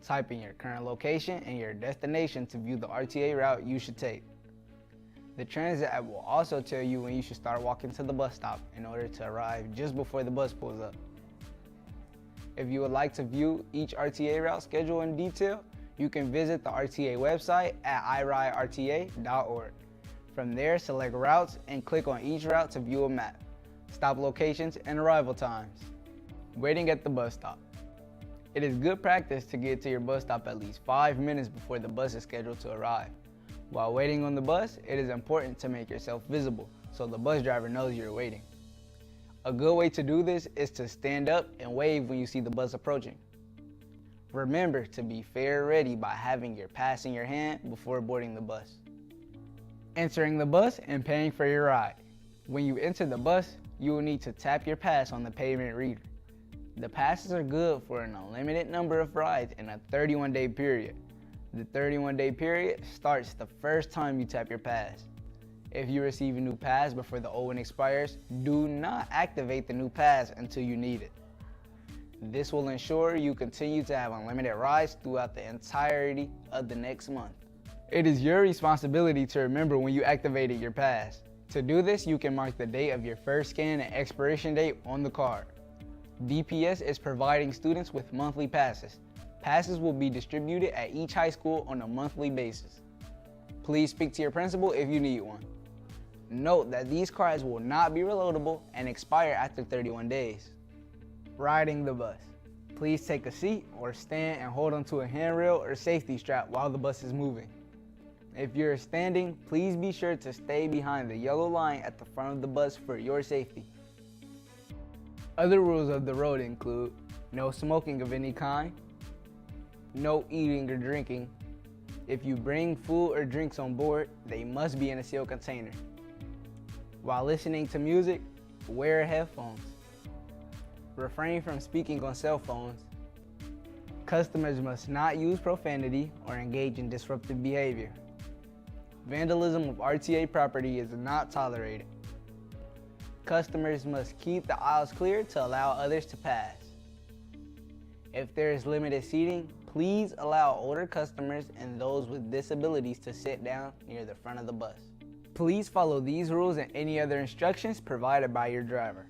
Type in your current location and your destination to view the RTA route you should take. The transit app will also tell you when you should start walking to the bus stop in order to arrive just before the bus pulls up. If you would like to view each RTA route schedule in detail, you can visit the RTA website at iRideRTA.org. From there, select routes and click on each route to view a map, stop locations, and arrival times. Waiting at the bus stop. It is good practice to get to your bus stop at least 5 minutes before the bus is scheduled to arrive. While waiting on the bus, it is important to make yourself visible so the bus driver knows you're waiting. A good way to do this is to stand up and wave when you see the bus approaching. Remember to be fare ready by having your pass in your hand before boarding the bus. Entering the bus and paying for your ride. When you enter the bus, you will need to tap your pass on the payment reader. The passes are good for an unlimited number of rides in a 31-day period. The 31-day period starts the first time you tap your pass. If you receive a new pass before the old one expires, do not activate the new pass until you need it. This will ensure you continue to have unlimited rides throughout the entirety of the next month. It is your responsibility to remember when you activated your pass. To do this, you can mark the date of your first scan and expiration date on the card. DPS is providing students with monthly passes. Passes will be distributed at each high school on a monthly basis. Please speak to your principal if you need one. Note that these cards will not be reloadable and expire after 31 days. Riding the bus. Please take a seat or stand and hold onto a handrail or safety strap while the bus is moving. If you're standing, please be sure to stay behind the yellow line at the front of the bus for your safety. Other rules of the road include no smoking of any kind, no eating or drinking. If you bring food or drinks on board, they must be in a sealed container. While listening to music, wear headphones. Refrain from speaking on cell phones. Customers must not use profanity or engage in disruptive behavior. Vandalism of RTA property is not tolerated. Customers must keep the aisles clear to allow others to pass. If there is limited seating, please allow older customers and those with disabilities to sit down near the front of the bus. Please follow these rules and any other instructions provided by your driver.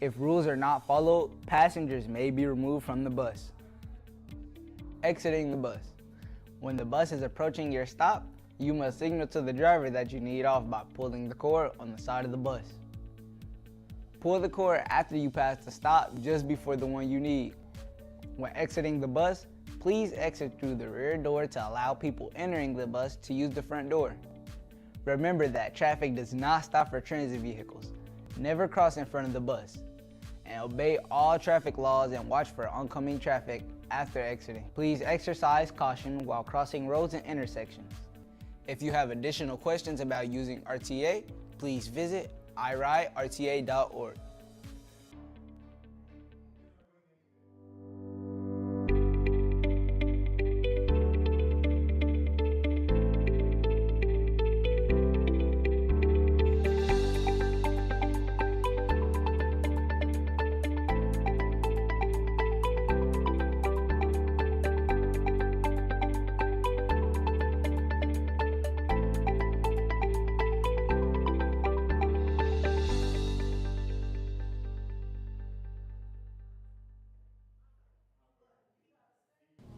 If rules are not followed, passengers may be removed from the bus. Exiting the bus. When the bus is approaching your stop, you must signal to the driver that you need off by pulling the cord on the side of the bus. Pull the cord after you pass the stop just before the one you need. When exiting the bus, please exit through the rear door to allow people entering the bus to use the front door. Remember that traffic does not stop for transit vehicles. Never cross in front of the bus. And obey all traffic laws and watch for oncoming traffic after exiting. Please exercise caution while crossing roads and intersections. If you have additional questions about using RTA, please visit iRideRTA.org.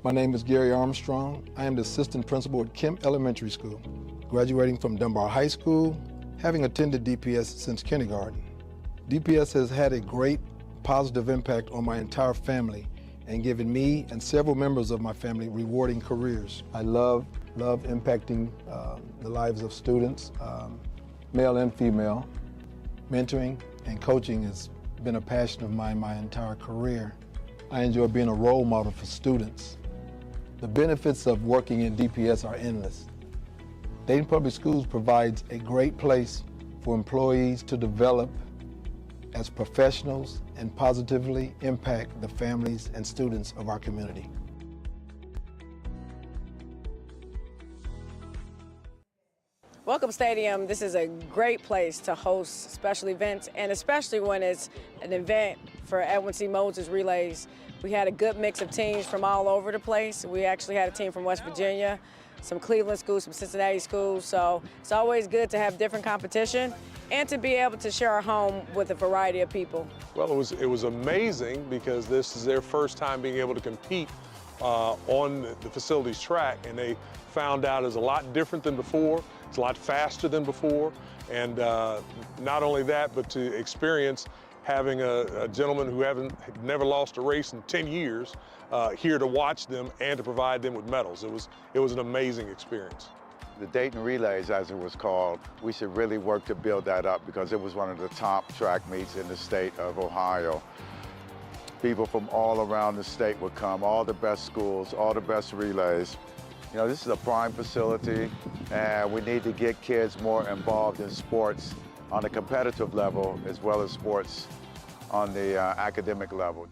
My name is Gary Armstrong. I am the assistant principal at Kemp Elementary School, graduating from Dunbar High School, having attended DPS since kindergarten. DPS has had a great positive impact on my entire family and given me and several members of my family rewarding careers. I love impacting the lives of students, male and female. Mentoring and coaching has been a passion of mine my entire career. I enjoy being a role model for students. The benefits of working in DPS are endless. Dayton Public Schools provides a great place for employees to develop as professionals and positively impact the families and students of our community. Welcome Stadium, this is a great place to host special events, and especially when it's an event for Edwin C. Moses Relays. We had a good mix of teams from all over the place. We actually had a team from West Virginia, some Cleveland schools, some Cincinnati schools, so it's always good to have different competition and to be able to share our home with a variety of people. Well, it was amazing because this is their first time being able to compete on the facilities track, and they found out it's a lot different than before. It's a lot faster than before, and not only that, but to experience having a gentleman who had never lost a race in 10 years here to watch them and to provide them with medals. It was an amazing experience. The Dayton Relays, as it was called, we should really work to build that up because it was one of the top track meets in the state of Ohio. People from all around the state would come, all the best schools, all the best relays. You know, this is a prime facility, and we need to get kids more involved in sports on a competitive level as well as sports on the academic level.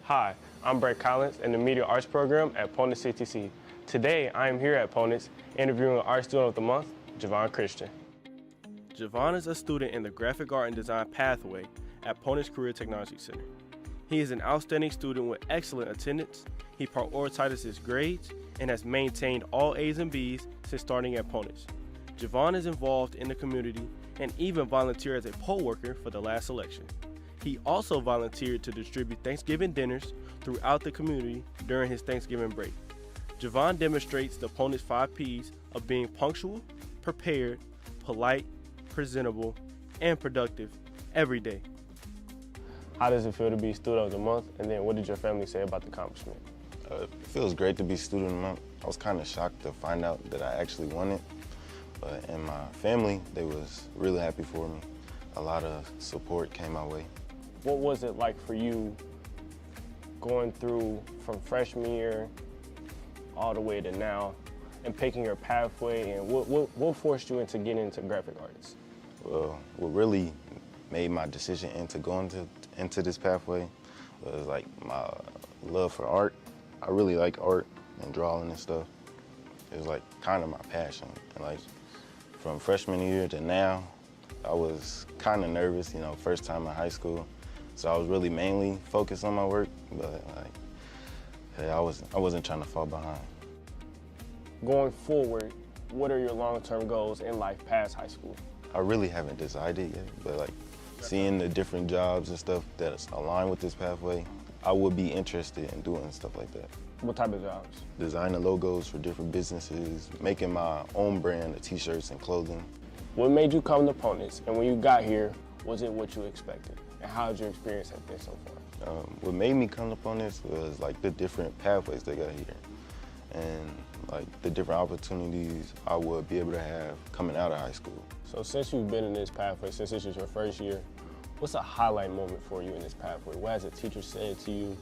Hi, I'm Brett Collins in the Media Arts program at Ponus CTC. Today, I am here at Ponus interviewing Art Student of the Month, Javon Christian. Javon is a student in the Graphic Art and Design pathway at Ponus Career Technology Center. He is an outstanding student with excellent attendance. He prioritizes his grades and has maintained all A's and B's since starting at Ponus. Javon is involved in the community and even volunteered as a poll worker for the last election. He also volunteered to distribute Thanksgiving dinners throughout the community during his Thanksgiving break. Javon demonstrates the Ponus 5 P's of being punctual, prepared, polite, presentable, and productive every day. How does it feel to be Student of the Month, and then what did your family say about the accomplishment? It feels great to be Student of the Month. I was kind of shocked to find out that I actually won it, but in my family, they was really happy for me. A lot of support came my way. What was it like for you going through from freshman year all the way to now and picking your pathway, and what forced you into getting into graphic arts? Well, what really made my decision into going into this pathway was like my love for art. I really like art and drawing and stuff. It was like kind of my passion. And like from freshman year to now, I was kind of nervous, you know, first time in high school. So I was really mainly focused on my work, but like, hey, I wasn't trying to fall behind. Going forward, what are your long-term goals in life past high school? I really haven't decided yet, but like seeing the different jobs and stuff that's aligned with this pathway, I would be interested in doing stuff like that. What type of jobs? Designing logos for different businesses, making my own brand of t-shirts and clothing. What made you come to Ponus, and when you got here, was it what you expected? And how did your experience have been so far? What made me come to Ponus was like the different pathways they got here, and like the different opportunities I would be able to have coming out of high school. So since you've been in this pathway, since this is your first year, what's a highlight moment for you in this pathway? What has a teacher said to you?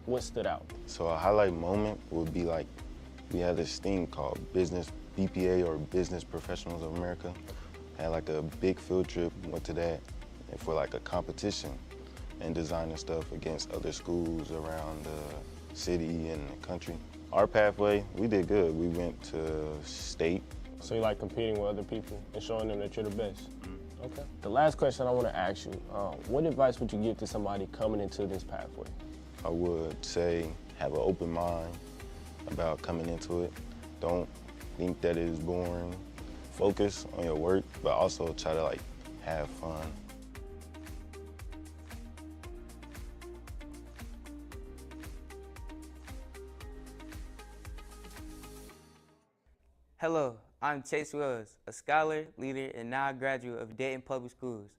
What stood out? So a highlight moment would be like, we had this thing called Business BPA, or Business Professionals of America. Had like a big field trip, went to that, and for like a competition and designing stuff against other schools around the city and the country. Our pathway, we did good. We went to state. So you like competing with other people and showing them that you're the best? Okay. The last question I want to ask you, what advice would you give to somebody coming into this pathway? I would say have an open mind about coming into it. Don't think that it is boring. Focus on your work, but also try to like have fun. Hello, I'm Chase Wells, a scholar, leader, and now a graduate of Dayton Public Schools.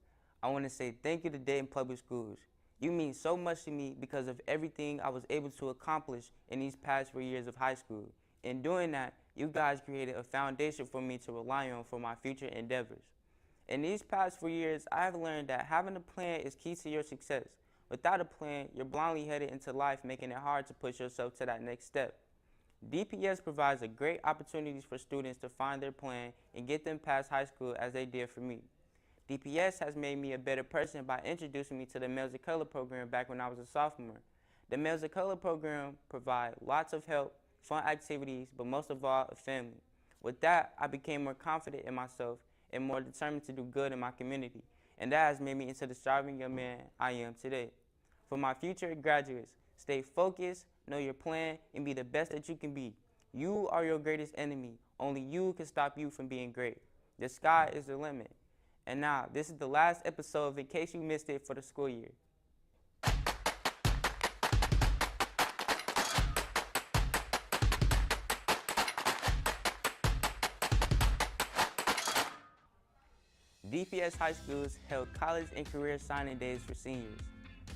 I want to say thank you to Dayton Public Schools. You mean so much to me because of everything I was able to accomplish in these past 4 years of high school. In doing that, you guys created a foundation for me to rely on for my future endeavors. In these past 4 years, I have learned that having a plan is key to your success. Without a plan, you're blindly headed into life, making it hard to push yourself to that next step. DPS provides a great opportunities for students to find their plan and get them past high school as they did for me. DPS has made me a better person by introducing me to the Males of Color program back when I was a sophomore. The Males of Color program provides lots of help, fun activities, but most of all, a family. With that, I became more confident in myself and more determined to do good in my community, and that has made me into the striving young man I am today. For my future graduates, stay focused, know your plan, and be the best that you can be. You are your greatest enemy. Only you can stop you from being great. The sky is the limit. And now, this is the last episode of In Case You Missed It for the school year. DPS high schools held college and career signing days for seniors.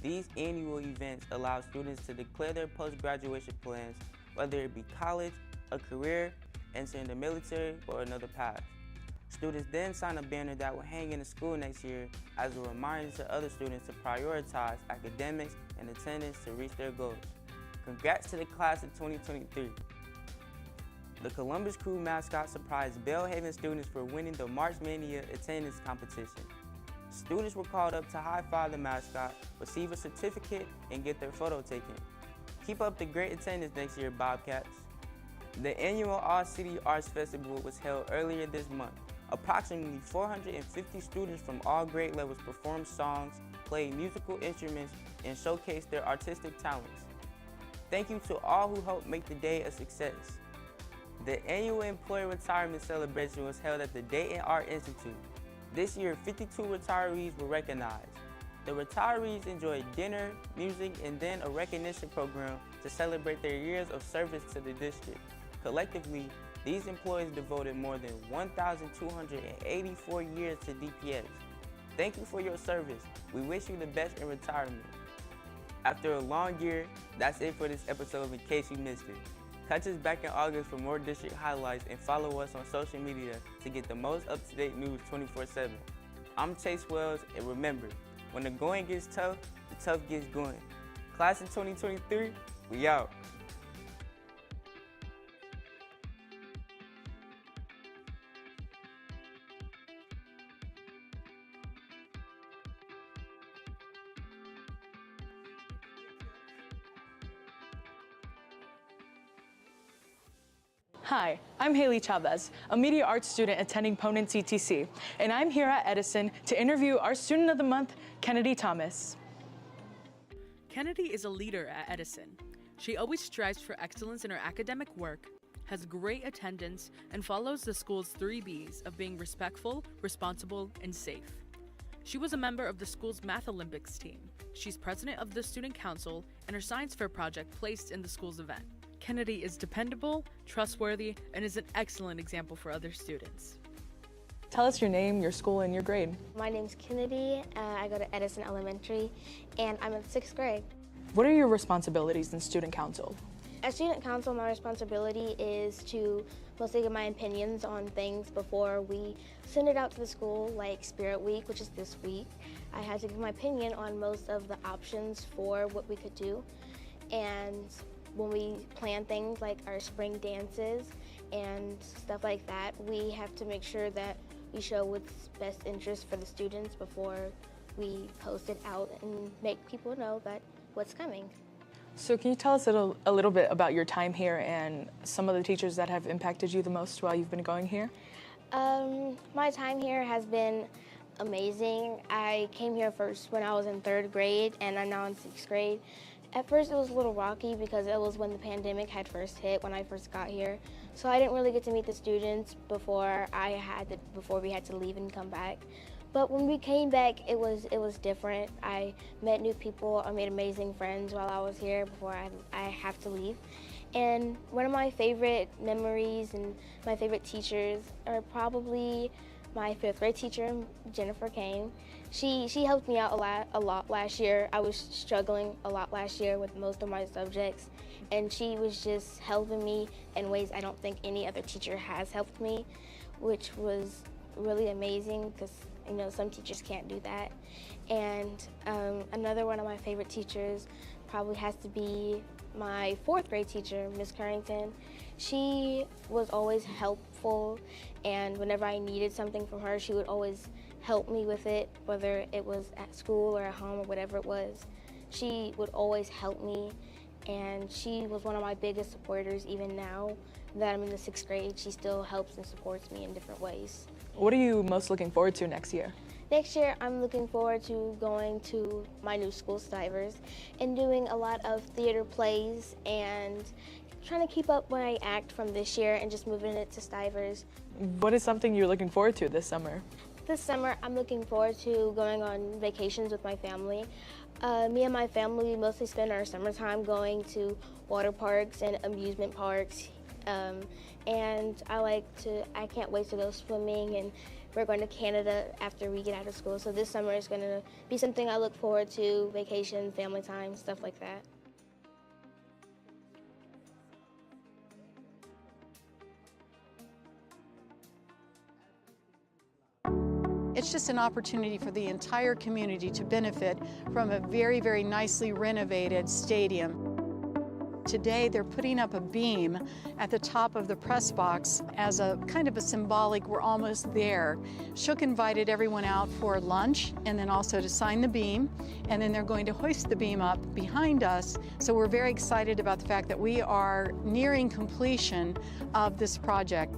These annual events allow students to declare their post-graduation plans, whether it be college, a career, entering the military, or another path. Students then sign a banner that will hang in the school next year as a reminder to other students to prioritize academics and attendance to reach their goals. Congrats to the class of 2023. The Columbus Crew mascot surprised Belhaven students for winning the March Mania attendance competition. Students were called up to high-five the mascot, receive a certificate, and get their photo taken. Keep up the great attendance next year, Bobcats. The annual All-City Arts Festival was held earlier this month. Approximately 450 students from all grade levels performed songs, played musical instruments, and showcased their artistic talents. Thank you to all who helped make the day a success. The annual employee retirement celebration was held at the Dayton Art Institute. This year, 52 retirees were recognized. The retirees enjoyed dinner, music, and then a recognition program to celebrate their years of service to the district. Collectively, these employees devoted more than 1,284 years to DPS. Thank you for your service. We wish you the best in retirement. After a long year, that's it for this episode of In Case You Missed It. Catch us back in August for more district highlights and follow us on social media to get the most up-to-date news 24/7. I'm Chase Wells, and remember, when the going gets tough, the tough gets going. Class of 2023, we out. Hi, I'm Haley Chavez, a media arts student attending Ponent CTC, and I'm here at Edison to interview our Student of the Month, Kennedy Thomas. Kennedy is a leader at Edison. She always strives for excellence in her academic work, has great attendance, and follows the school's 3 B's of being respectful, responsible, and safe. She was a member of the school's Math Olympics team. She's president of the student council, and her science fair project placed in the school's event. Kennedy is dependable, trustworthy, and is an excellent example for other students. Tell us your name, your school, and your grade. My name's Kennedy. I go to Edison Elementary, and I'm in 6th grade. What are your responsibilities in student council? At student council, my responsibility is to mostly give my opinions on things before we send it out to the school, like Spirit Week, which is this week. I had to give my opinion on most of the options for what we could do. And when we plan things like our spring dances and stuff like that, we have to make sure that we show what's best interest for the students before we post it out and make people know that what's coming. So can you tell us a little bit about your time here and some of the teachers that have impacted you the most while you've been going here? My time here has been amazing. I came here first when I was in 3rd grade, and I'm now in 6th grade. At first it was a little rocky because it was when the pandemic had first hit when I first got here. So I didn't really get to meet the students before we had to leave and come back. But when we came back, it was different. I met new people, I made amazing friends while I was here before I have to leave. And one of my favorite memories and my favorite teachers are probably my 5th grade teacher, Jennifer Kane. She helped me out a lot last year. I was struggling a lot last year with most of my subjects, and she was just helping me in ways I don't think any other teacher has helped me, which was really amazing because You know, some teachers can't do that. And another one of my favorite teachers probably has to be my 4th grade teacher, Miss Currington. She was always helpful, and whenever I needed something from her, she would always help me with it, whether it was at school or at home or whatever it was. She would always help me, and she was one of my biggest supporters. Even now that I'm in the 6th grade, she still helps and supports me in different ways. What are you most looking forward to next year? Next year, I'm looking forward to going to my new school, Stivers, and doing a lot of theater plays and trying to keep up my act from this year and just moving it to Stivers. What is something you're looking forward to this summer? This summer, I'm looking forward to going on vacations with my family. Me and my family mostly spend our summertime going to water parks and amusement parks. And I can't wait to go swimming, and we're going to Canada after we get out of school. So this summer is going to be something I look forward to, vacation, family time, stuff like that. It's just an opportunity for the entire community to benefit from a very, very nicely renovated stadium. Today, they're putting up a beam at the top of the press box as a kind of a symbolic, we're almost there. Shook invited everyone out for lunch and then also to sign the beam, and then they're going to hoist the beam up behind us. So we're very excited about the fact that we are nearing completion of this project.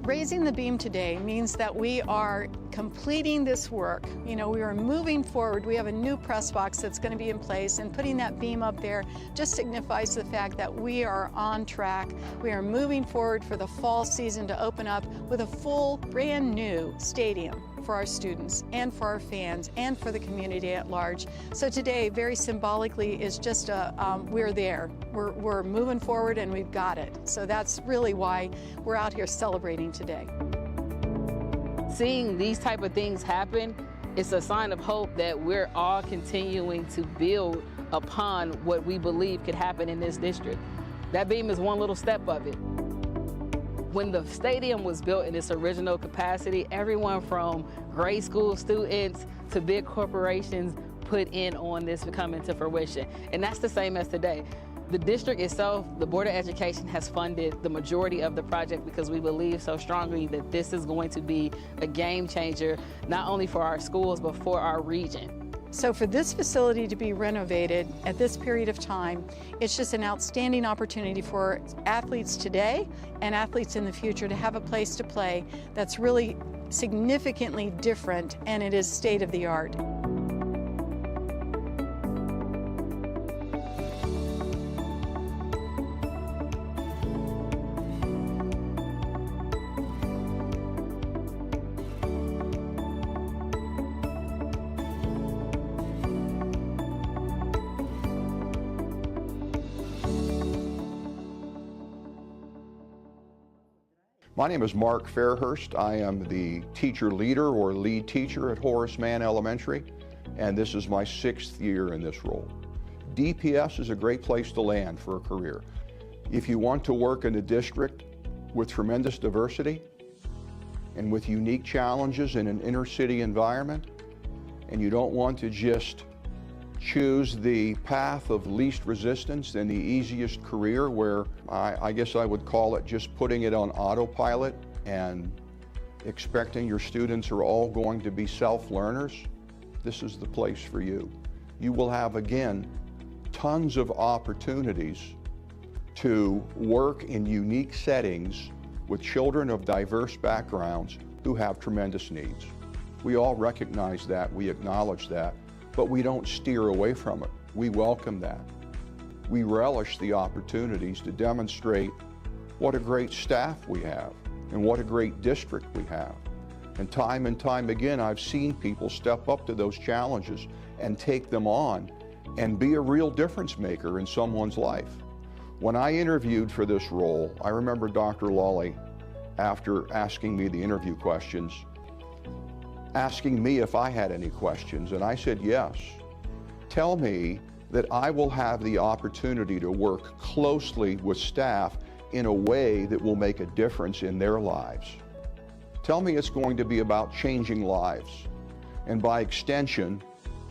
Raising the beam today means that we are completing this work. You know, we are moving forward. We have a new press box that's going to be in place, and putting that beam up there just signifies the fact that we are on track. We are moving forward for the fall season to open up with a full, brand new stadium for our students and for our fans and for the community at large. So today, very symbolically, is just we're there. We're moving forward and we've got it. So that's really why we're out here celebrating today. Seeing these type of things happen, it's a sign of hope that we're all continuing to build upon what we believe could happen in this district. That beam is one little step of it. When the stadium was built in its original capacity, everyone from grade school students to big corporations put in on this to come into fruition. And that's the same as today. The district itself, the Board of Education, has funded the majority of the project because we believe so strongly that this is going to be a game changer, not only for our schools, but for our region. So for this facility to be renovated at this period of time, it's just an outstanding opportunity for athletes today and athletes in the future to have a place to play that's really significantly different, and it is state of the art. My name is Mark Fairhurst. I am the teacher leader or lead teacher at Horace Mann Elementary, and this is my 6th year in this role. DPS is a great place to land for a career. If you want to work in a district with tremendous diversity and with unique challenges in an inner city environment, and you don't want to just choose the path of least resistance and the easiest career where I guess I would call it just putting it on autopilot and expecting your students are all going to be self-learners, this is the place for you. You will have, again, tons of opportunities to work in unique settings with children of diverse backgrounds who have tremendous needs. We all recognize that, we acknowledge that, but we don't steer away from it. We welcome that. We relish the opportunities to demonstrate what a great staff we have and what a great district we have. And time again, I've seen people step up to those challenges and take them on and be a real difference maker in someone's life. When I interviewed for this role, I remember Dr. Lawley, after asking me the interview questions, asking me if I had any questions, and I said yes. Tell me that I will have the opportunity to work closely with staff in a way that will make a difference in their lives. tell me it's going to be about changing lives, and by extension,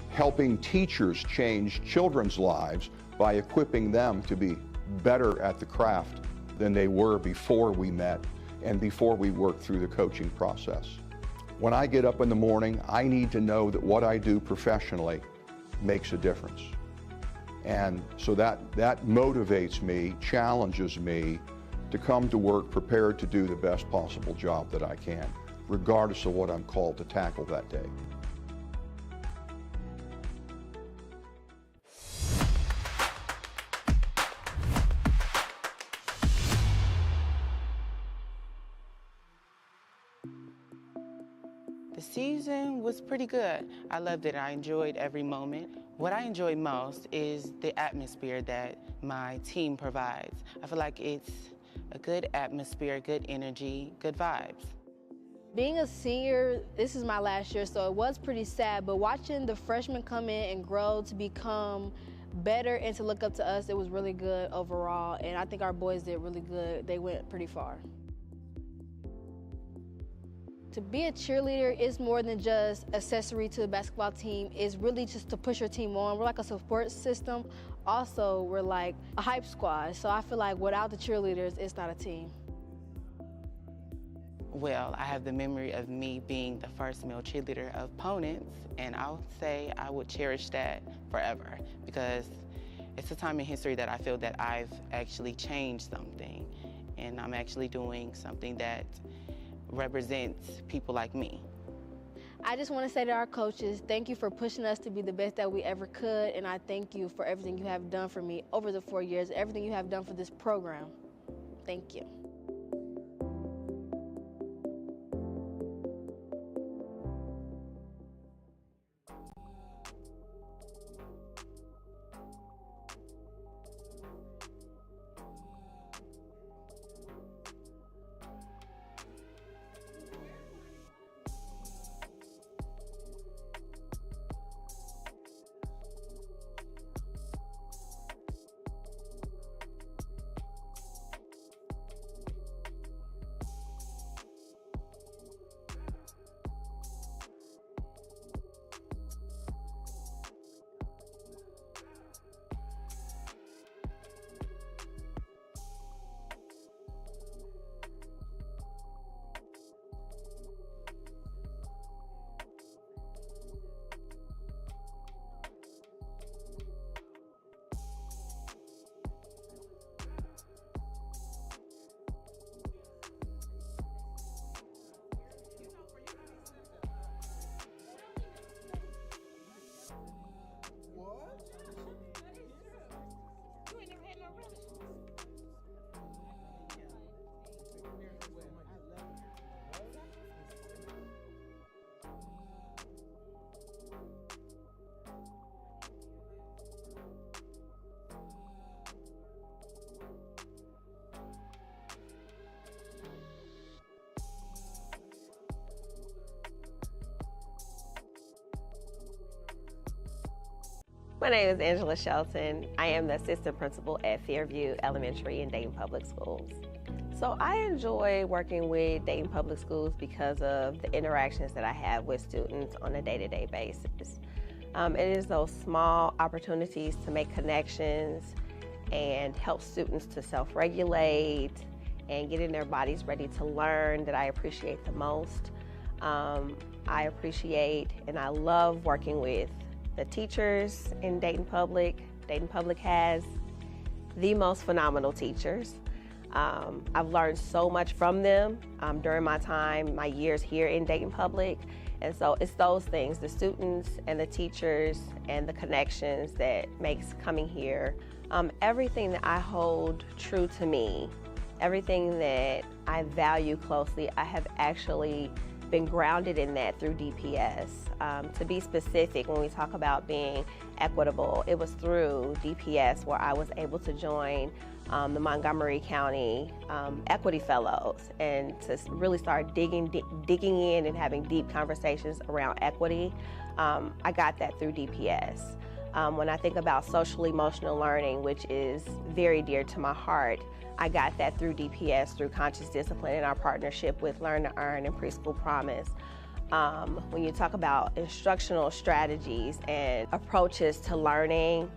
helping teachers change children's lives by equipping them to be better at the craft than they were before we met and before we worked through the coaching process. When I get up in the morning, I need to know that what I do professionally makes a difference. And so that motivates me, challenges me to come to work prepared to do the best possible job that I can, regardless of what I'm called to tackle that day. The season was pretty good. I loved it. I enjoyed every moment. What I enjoy most is the atmosphere that my team provides. I feel like it's a good atmosphere, good energy, good vibes. Being a senior, this is my last year, so it was pretty sad, but watching the freshmen come in and grow to become better and to look up to us, it was really good overall, and I think our boys did really good. They went pretty far. To be a cheerleader is more than just accessory to the basketball team. It's really just to push your team on. We're like a support system. Also, we're like a hype squad. So I feel like without the cheerleaders, it's not a team. Well, I have the memory of me being the first male cheerleader of Ponence, and I would say I would cherish that forever because it's a time in history that I feel that I've actually changed something, and I'm actually doing something that represents people like me. I just want to say to our coaches, thank you for pushing us to be the best that we ever could, and I thank you for everything you have done for me over the 4 years, everything you have done for this program. Thank you. My name is Angela Shelton. I am the assistant principal at Fairview Elementary in Dayton Public Schools. So I enjoy working with Dayton Public Schools because of the interactions that I have with students on a day-to-day basis. It is those small opportunities to make connections and help students to self-regulate and getting their bodies ready to learn that I appreciate the most. I appreciate and I love working with the teachers in Dayton Public. Dayton Public has the most phenomenal teachers. I've learned so much from them during my years here in Dayton Public. And so it's those things, the students and the teachers and the connections that makes coming here. Everything that I hold true to me, everything that I value closely, I have actually been grounded in that through DPS. To be specific, when we talk about being equitable, it was through DPS where I was able to join the Montgomery County Equity Fellows and to really start digging in and having deep conversations around equity. I got that through DPS. When I think about social emotional learning, which is very dear to my heart, I got that through DPS, through Conscious Discipline and our partnership with Learn to Earn and Preschool Promise. When you talk about instructional strategies and approaches to learning,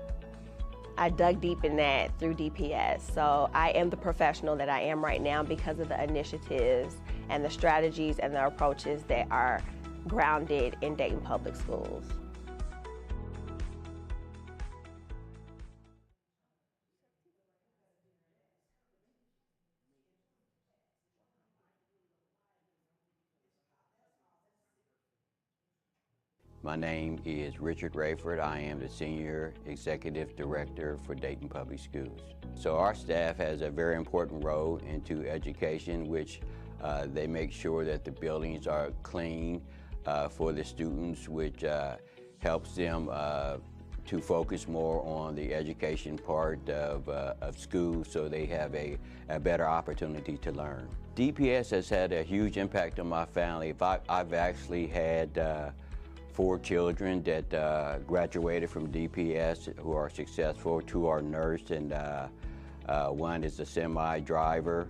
I dug deep in that through DPS. So I am the professional that I am right now because of the initiatives and the strategies and the approaches that are grounded in Dayton Public Schools. My name is Richard Rayford. I am the Senior Executive Director for Dayton Public Schools. So our staff has a very important role into education, which they make sure that the buildings are clean for the students, which helps them to focus more on the education part of school so they have a better opportunity to learn. DPS has had a huge impact on my family. I've actually had 4 children that graduated from DPS who are successful. 2 are nurse, and 1 is a semi-driver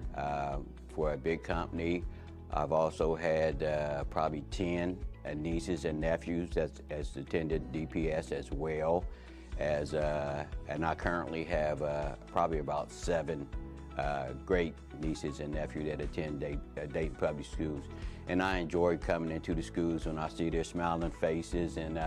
for a big company. I've also had probably 10 nieces and nephews that has attended DPS as well, and I currently have probably about 7 great nieces and nephews that attend Dayton Public Schools. And I enjoy coming into the schools when I see their smiling faces, and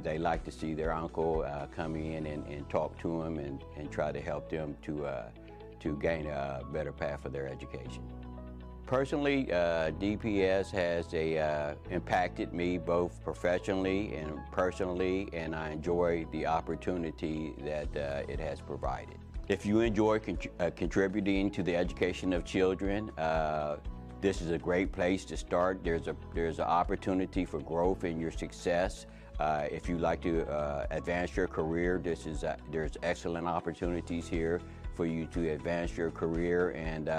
they like to see their uncle come in and talk to them and try to help them to gain a better path for their education. Personally, DPS has impacted me both professionally and personally, and I enjoy the opportunity that it has provided. If you enjoy contributing to the education of children, this is a great place to start. There's an opportunity for growth in your success. If you like to advance your career, there's excellent opportunities here for you to advance your career. And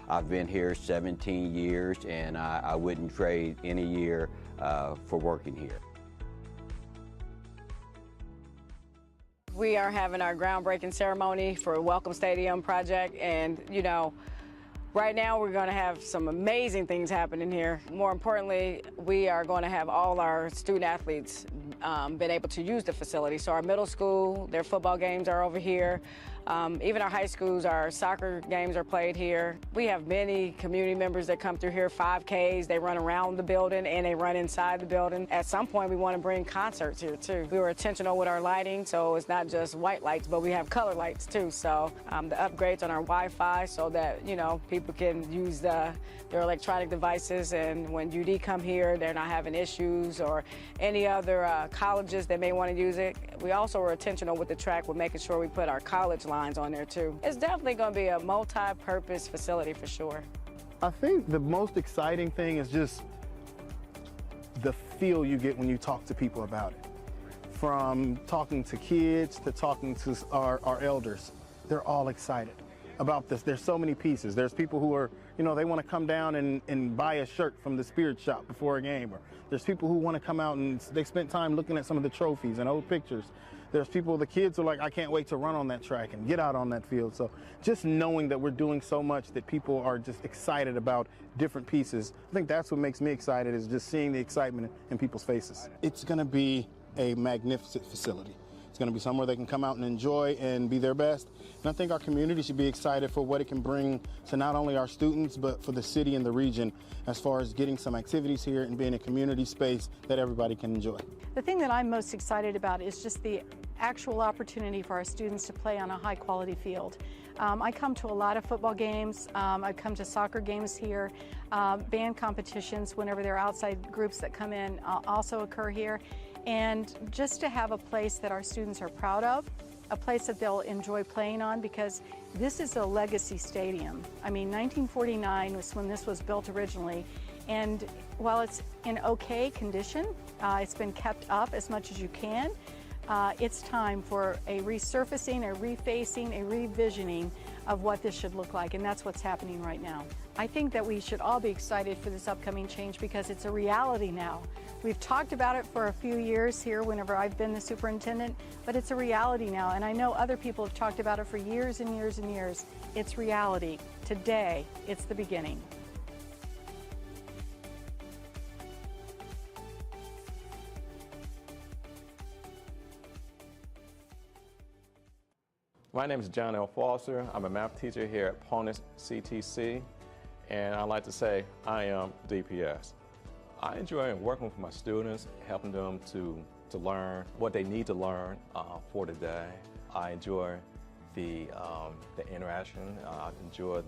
I've been here 17 years, and I wouldn't trade any year for working here. We are having our groundbreaking ceremony for Welcome Stadium project, and right now we're going to have some amazing things happening here. More importantly, we are going to have all our student athletes been able to use the facility. So our middle school, their football games are over here. Even our high schools, our soccer games are played here. We have many community members that come through here, 5Ks. They run around the building and they run inside the building. At some point, we want to bring concerts here too. We were intentional with our lighting, so it's not just white lights, but we have color lights too. So the upgrades on our Wi-Fi so that, people can use their electronic devices, and when UD come here, they're not having issues, or any other colleges that may want to use it. We also were intentional with the track with making sure we put our college lines on there too. It's definitely going to be a multi-purpose facility for sure. I think the most exciting thing is just the feel you get when you talk to people about it. From talking to kids to talking to our elders, they're all excited about this. There's so many pieces. There's people who are, they want to come down and buy a shirt from the Spirit Shop before a game. Or there's people who want to come out and they spent time looking at some of the trophies and old pictures. There's people, the kids are like, I can't wait to run on that track and get out on that field. So just knowing that we're doing so much that people are just excited about different pieces, I think that's what makes me excited, is just seeing the excitement in people's faces. It's going to be a magnificent facility. It's going to be somewhere they can come out and enjoy and be their best. And I think our community should be excited for what it can bring to not only our students, but for the city and the region, as far as getting some activities here and being a community space that everybody can enjoy. The thing that I'm most excited about is just the actual opportunity for our students to play on a high quality field. I come to a lot of football games. I come to soccer games here. Band competitions, whenever there are outside groups that come in, also occur here. And just to have a place that our students are proud of, a place that they'll enjoy playing on, because this is a legacy stadium. I mean, 1949 was when this was built originally, and while it's in okay condition, it's been kept up as much as you can. It's time for a resurfacing, a refacing, a revisioning of what this should look like, and that's what's happening right now. I think that we should all be excited for this upcoming change because it's a reality now. We've talked about it for a few years here whenever I've been the superintendent, but it's a reality now. And I know other people have talked about it for years and years and years. It's reality. Today, it's the beginning. My name is John L. Foster. I'm a math teacher here at Ponus CTC, and I'd like to say I am DPS. I enjoy working with my students, helping them to learn what they need to learn for the day. I enjoy the interaction. I enjoy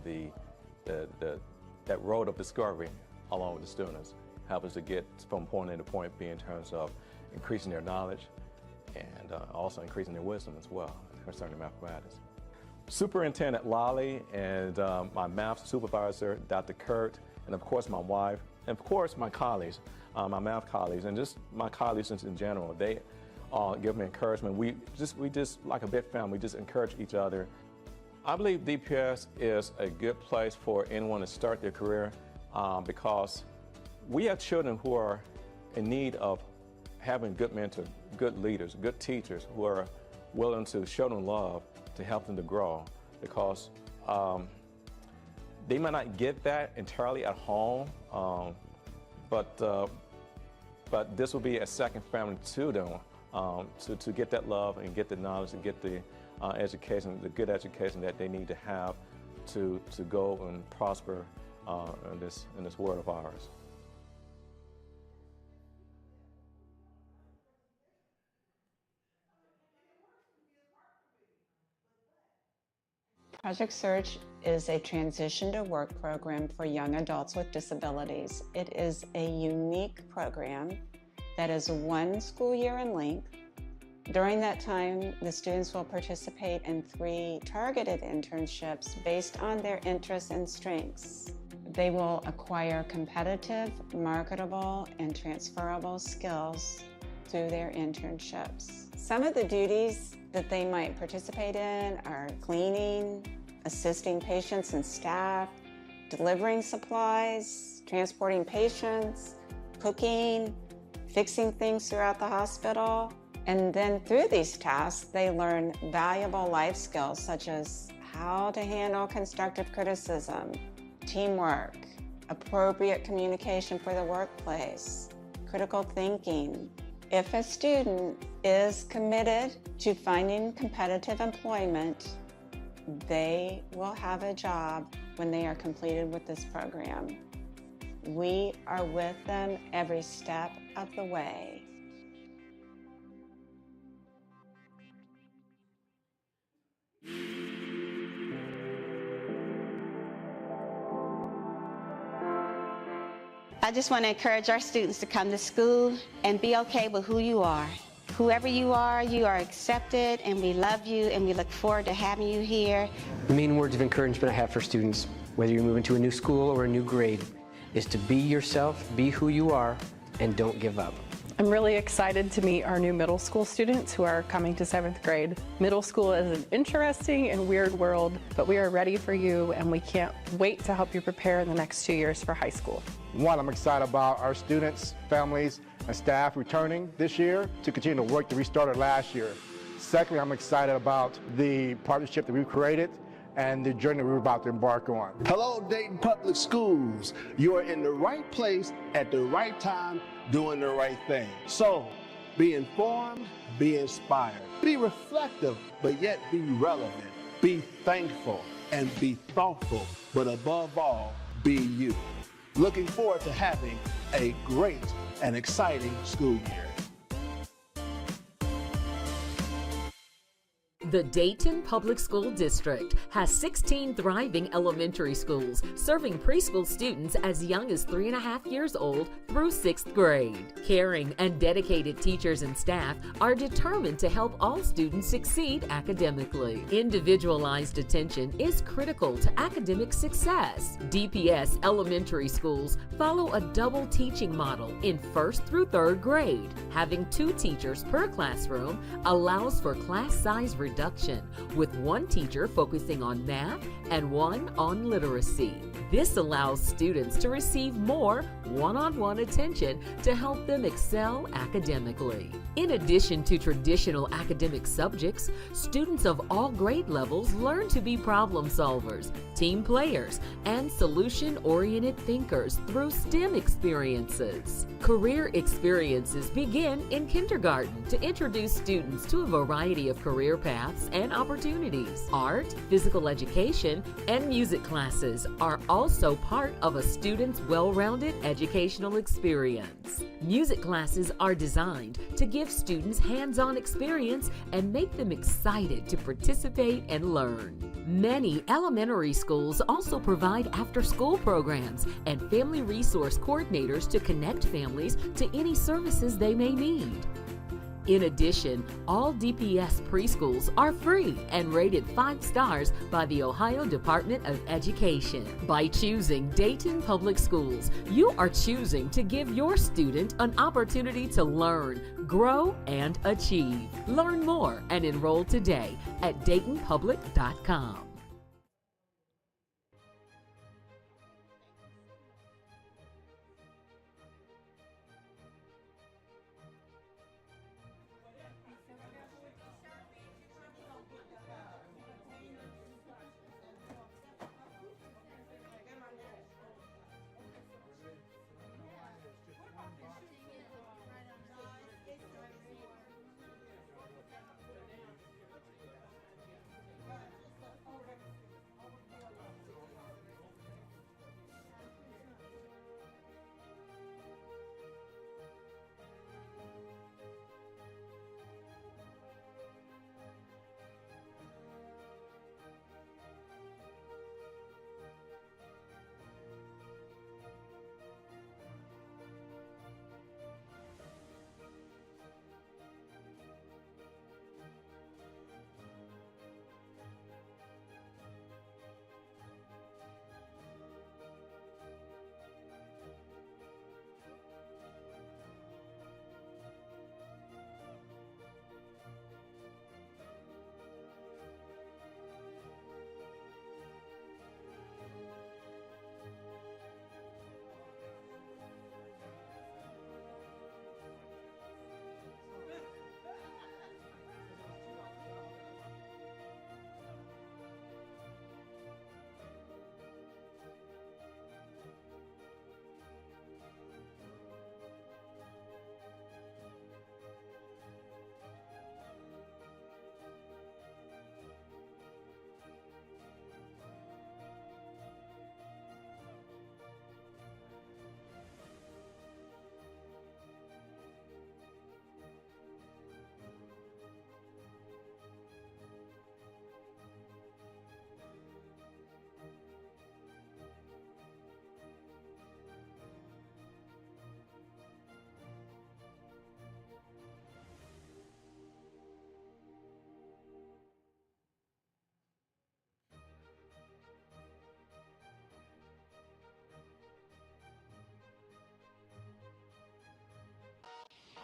that road of discovery along with the students. Help us to get from point A to point B in terms of increasing their knowledge and also increasing their wisdom as well concerning mathematics. Superintendent Lolly and my math supervisor, Dr. Kurt, and of course my wife, and of course my colleagues, my math colleagues, and just my colleagues in general. They give me encouragement. We just like a big family, we just encourage each other. I believe DPS is a good place for anyone to start their career because we have children who are in need of having good mentors, good leaders, good teachers who are willing to show them love to help them to grow, because they might not get that entirely at home, but this will be a second family to them to get that love and get the knowledge and get the education, the good education that they need to have to go and prosper in this world of ours. Project Surge is a transition to work program for young adults with disabilities. It is a unique program that is 1 school year in length. During that time, the students will participate in 3 targeted internships based on their interests and strengths. They will acquire competitive, marketable, and transferable skills through their internships. Some of the duties that they might participate in are cleaning, assisting patients and staff, delivering supplies, transporting patients, cooking, fixing things throughout the hospital. And then through these tasks, they learn valuable life skills such as how to handle constructive criticism, teamwork, appropriate communication for the workplace, critical thinking. If a student is committed to finding competitive employment, they will have a job when they are completed with this program. We are with them every step of the way. I just want to encourage our students to come to school and be okay with who you are. Whoever you are accepted, and we love you, and we look forward to having you here. The main words of encouragement I have for students, whether you're moving to a new school or a new grade, is to be yourself, be who you are, and don't give up. I'm really excited to meet our new middle school students who are coming to 7th grade. Middle school is an interesting and weird world, but we are ready for you, and we can't wait to help you prepare in the next 2 years for high school. One, I'm excited about our students, families, and staff returning this year to continue the work that we started last year. Secondly, I'm excited about the partnership that we've created and the journey we're about to embark on. Hello, Dayton Public Schools. You are in the right place at the right time, doing the right thing. So, be informed, be inspired. Be reflective, but yet be relevant. Be thankful and be thoughtful, but above all, be you. Looking forward to having a great and exciting school year. The Dayton Public School District has 16 thriving elementary schools serving preschool students as young as 3.5 years old through 6th grade. Caring and dedicated teachers and staff are determined to help all students succeed academically. Individualized attention is critical to academic success. DPS elementary schools follow a double teaching model in 1st through 3rd grade. Having 2 teachers per classroom allows for class size reduction introduction, with one teacher focusing on math and one on literacy. This allows students to receive more one-on-one attention to help them excel academically. In addition to traditional academic subjects, students of all grade levels learn to be problem solvers, team players, and solution-oriented thinkers through STEM experiences. Career experiences begin in kindergarten to introduce students to a variety of career paths and opportunities. Art, physical education, and music classes are also part of a student's well-rounded educational experience. Music classes are designed to give students hands-on experience and make them excited to participate and learn. Many elementary schools also provide after-school programs and family resource coordinators to connect families to any services they may need. In addition, all DPS preschools are free and rated 5 stars by the Ohio Department of Education. By choosing Dayton Public Schools, you are choosing to give your student an opportunity to learn, grow, and achieve. Learn more and enroll today at DaytonPublic.com.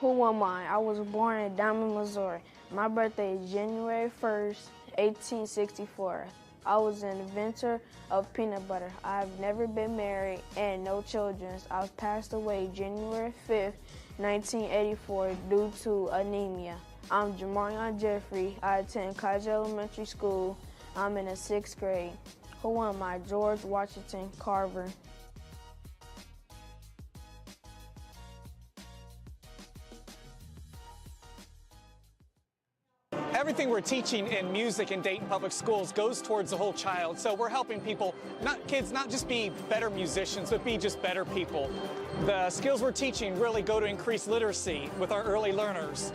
Who am I? I was born in Diamond, Missouri. My birthday is January 1st, 1864. I was an inventor of peanut butter. I've never been married and no children. I passed away January 5th, 1984 due to anemia. I'm Jamarion Jeffrey. I attend Kaiser Elementary School. I'm in the 6th grade. Who am I? George Washington Carver. Everything we're teaching in music in Dayton Public Schools goes towards the whole child. So we're helping people, kids not just be better musicians, but be just better people. The skills we're teaching really go to increase literacy with our early learners.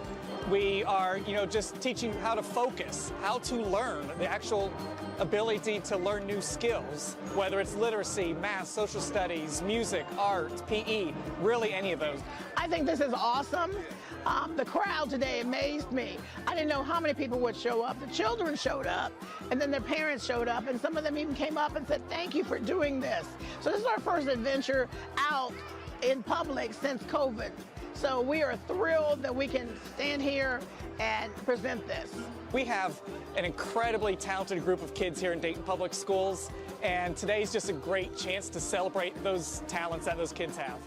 We are, just teaching how to focus, how to learn, the actual ability to learn new skills, whether it's literacy, math, social studies, music, art, PE, really any of those. I think this is awesome. The crowd today amazed me. I didn't know how many people would show up. The children showed up, and then their parents showed up, and some of them even came up and said, "Thank you for doing this." So this is our first adventure out in public since COVID. So we are thrilled that we can stand here and present this. We have an incredibly talented group of kids here in Dayton Public Schools, and today's just a great chance to celebrate those talents that those kids have.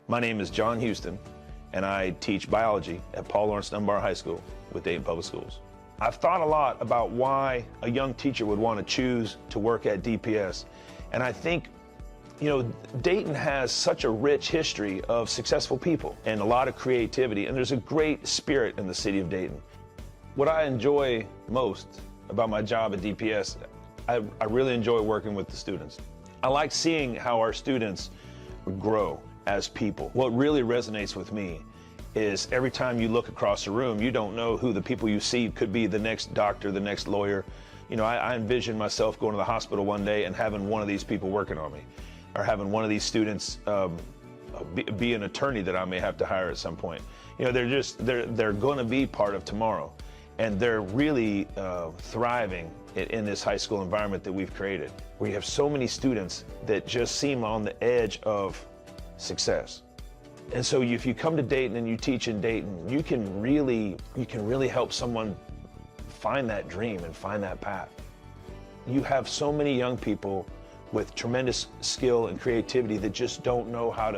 My name is John Houston, and I teach biology at Paul Laurence Dunbar High School with Dayton Public Schools. I've thought a lot about why a young teacher would want to choose to work at DPS, and I think, you know, Dayton has such a rich history of successful people and a lot of creativity, and there's a great spirit in the city of Dayton. What I enjoy most about my job at DPS, I really enjoy working with the students. I like seeing how our students grow as people. What really resonates with me is every time you look across the room, you don't know who the people you see could be, the next doctor, the next lawyer. You know, I envision myself going to the hospital one day and having one of these people working on me, or having one of these students be an attorney that I may have to hire at some point. You know, they're going to be part of tomorrow, and they're really thriving in this high school environment that we've created. We have so many students that just seem on the edge of success. And so if you come to Dayton and you teach in Dayton, you can really help someone find that dream and find that path. You have so many young people with tremendous skill and creativity that just don't know how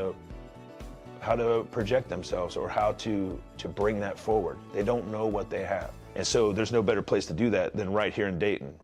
to project themselves or how to bring that forward. They don't know what they have. And so there's no better place to do that than right here in Dayton.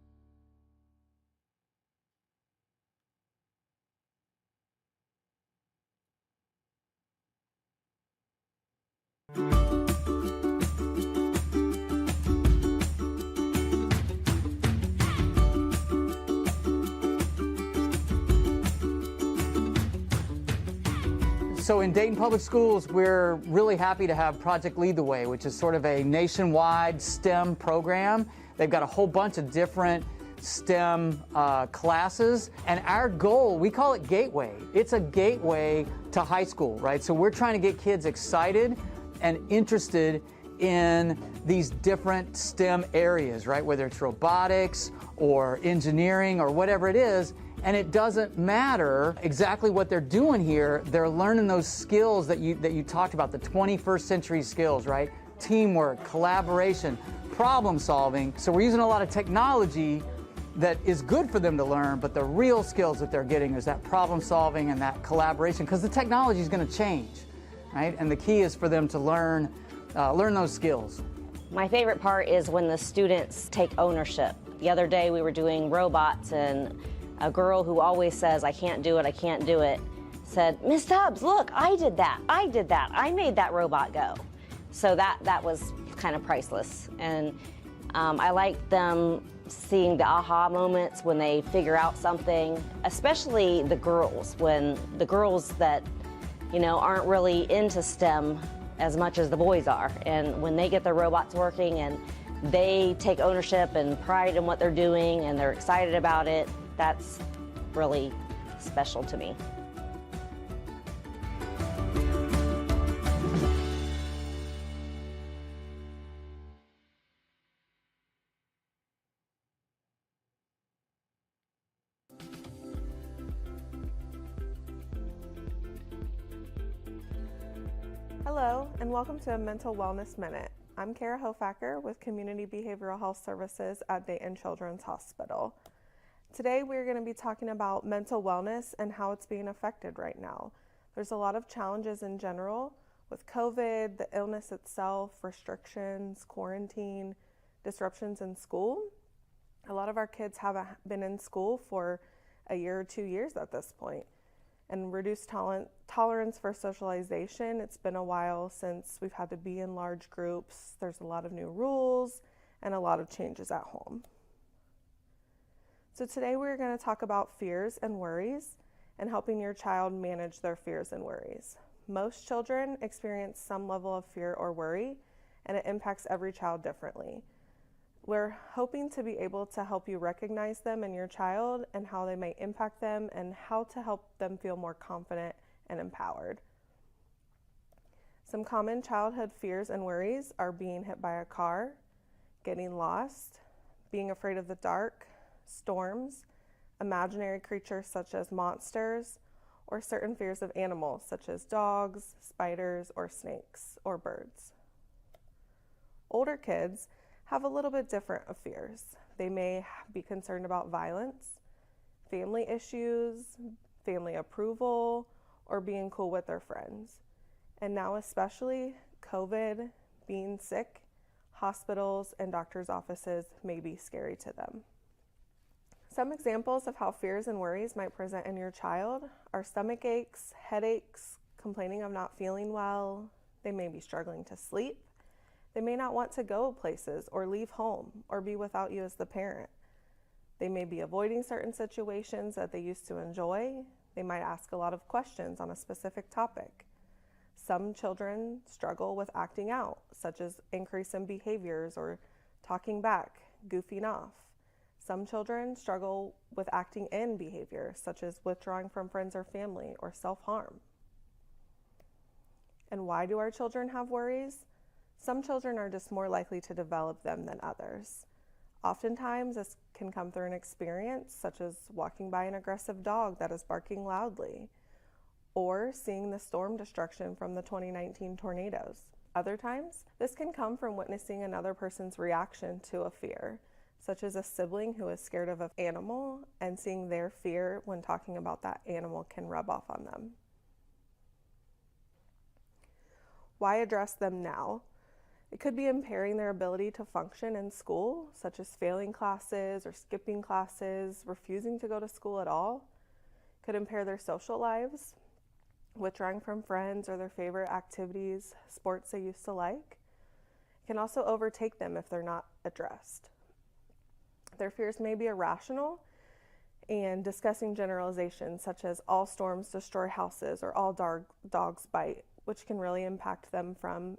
So in Dayton Public Schools, we're really happy to have Project Lead the Way, which is sort of a nationwide STEM program. They've got a whole bunch of different STEM classes, and our goal, we call it Gateway. It's a gateway to high school, right? So we're trying to get kids excited and interested in these different STEM areas, right? Whether it's robotics or engineering or whatever it is. And it doesn't matter exactly what they're doing here. They're learning those skills that you talked about, the 21st century skills, right? Teamwork, collaboration, problem solving. So we're using a lot of technology that is good for them to learn, but the real skills that they're getting is that problem solving and that collaboration, because the technology is going to change, right? And the key is for them to learn those skills. My favorite part is when the students take ownership. The other day we were doing robots, and a girl who always says, I can't do it, said, Miss Tubbs, look, I did that, I made that robot go. So that was kind of priceless. And I like them seeing the aha moments when they figure out something, especially the girls, when the girls that, you know, aren't really into STEM as much as the boys are. And when they get their robots working and they take ownership and pride in what they're doing and they're excited about it, that's really special to me. Hello, and welcome to a Mental Wellness Minute. I'm Kara Hofacker with Community Behavioral Health Services at Dayton Children's Hospital. Today we're going to be talking about mental wellness and how it's being affected right now. There's a lot of challenges in general with COVID, the illness itself, restrictions, quarantine, disruptions in school. A lot of our kids haven't been in school for a year or 2 years at this point. And reduced tolerance for socialization. It's been a while since we've had to be in large groups. There's a lot of new rules and a lot of changes at home. So today we're going to talk about fears and worries and helping your child manage their fears and worries. Most children experience some level of fear or worry, and it impacts every child differently. We're hoping to be able to help you recognize them in your child and how they may impact them and how to help them feel more confident and empowered. Some common childhood fears and worries are being hit by a car, getting lost, being afraid of the dark, storms, imaginary creatures such as monsters, or certain fears of animals such as dogs, spiders, or snakes, or birds. Older kids have a little bit different of fears. They may be concerned about violence, family issues, family approval, or being cool with their friends. And now especially COVID, being sick, hospitals and doctors' offices may be scary to them. Some examples of how fears and worries might present in your child are stomach aches, headaches, complaining of not feeling well. They may be struggling to sleep. They may not want to go places or leave home or be without you as the parent. They may be avoiding certain situations that they used to enjoy. They might ask a lot of questions on a specific topic. Some children struggle with acting out, such as increase in behaviors or talking back, goofing off. Some children struggle with acting in behavior, such as withdrawing from friends or family or self-harm. And why do our children have worries? Some children are just more likely to develop them than others. Oftentimes, this can come through an experience, such as walking by an aggressive dog that is barking loudly, or seeing the storm destruction from the 2019 tornadoes. Other times, this can come from witnessing another person's reaction to a fear, such as a sibling who is scared of an animal and seeing their fear when talking about that animal can rub off on them. Why address them now? It could be impairing their ability to function in school, such as failing classes or skipping classes, refusing to go to school at all. It could impair their social lives, withdrawing from friends or their favorite activities, sports they used to like. It can also overtake them if they're not addressed. Their fears may be irrational, and discussing generalizations such as all storms destroy houses or all dogs bite, which can really impact them from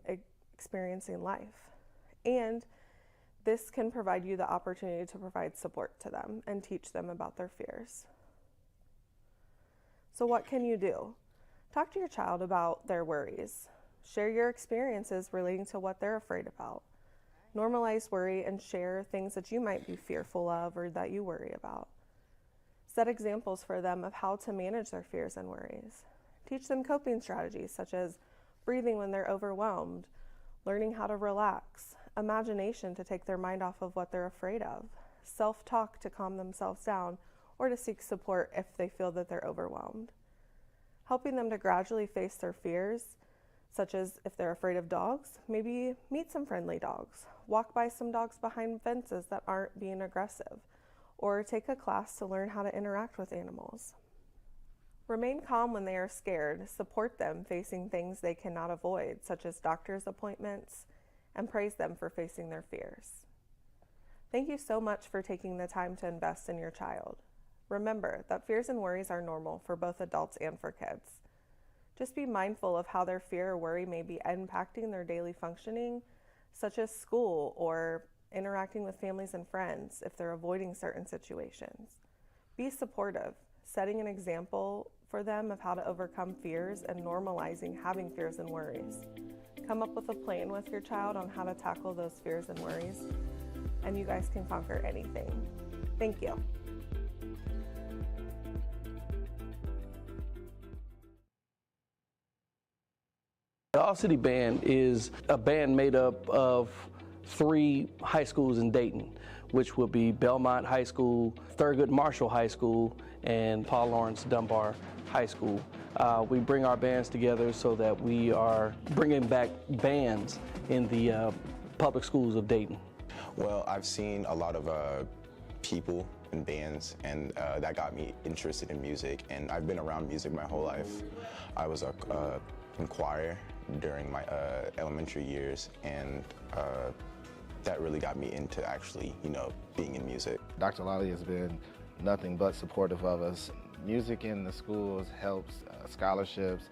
experiencing life. And this can provide you the opportunity to provide support to them and teach them about their fears. So what can you do? Talk to your child about their worries. Share your experiences relating to what they're afraid about. Normalize worry and share things that you might be fearful of or that you worry about. Set examples for them of how to manage their fears and worries. Teach them coping strategies such as breathing when they're overwhelmed, learning how to relax, imagination to take their mind off of what they're afraid of, self-talk to calm themselves down, or to seek support if they feel that they're overwhelmed. Helping them to gradually face their fears, such as if they're afraid of dogs, maybe meet some friendly dogs, walk by some dogs behind fences that aren't being aggressive, or take a class to learn how to interact with animals. Remain calm when they are scared, support them facing things they cannot avoid, such as doctor's appointments, and praise them for facing their fears. Thank you so much for taking the time to invest in your child. Remember that fears and worries are normal for both adults and for kids. Just be mindful of how their fear or worry may be impacting their daily functioning, such as school or interacting with families and friends if they're avoiding certain situations. Be supportive, setting an example for them of how to overcome fears and normalizing having fears and worries. Come up with a plan with your child on how to tackle those fears and worries, and you guys can conquer anything. Thank you. The All City Band is a band made up of 3 high schools in Dayton, which will be Belmont High School, Thurgood Marshall High School, and Paul Laurence Dunbar High School. We bring our bands together so that we are bringing back bands in the public schools of Dayton. Well, I've seen a lot of people in bands, and that got me interested in music, and I've been around music my whole life. I was in choir during my elementary years, and that really got me into actually, being in music. Dr. Lally has been nothing but supportive of us. Music in the schools helps scholarships.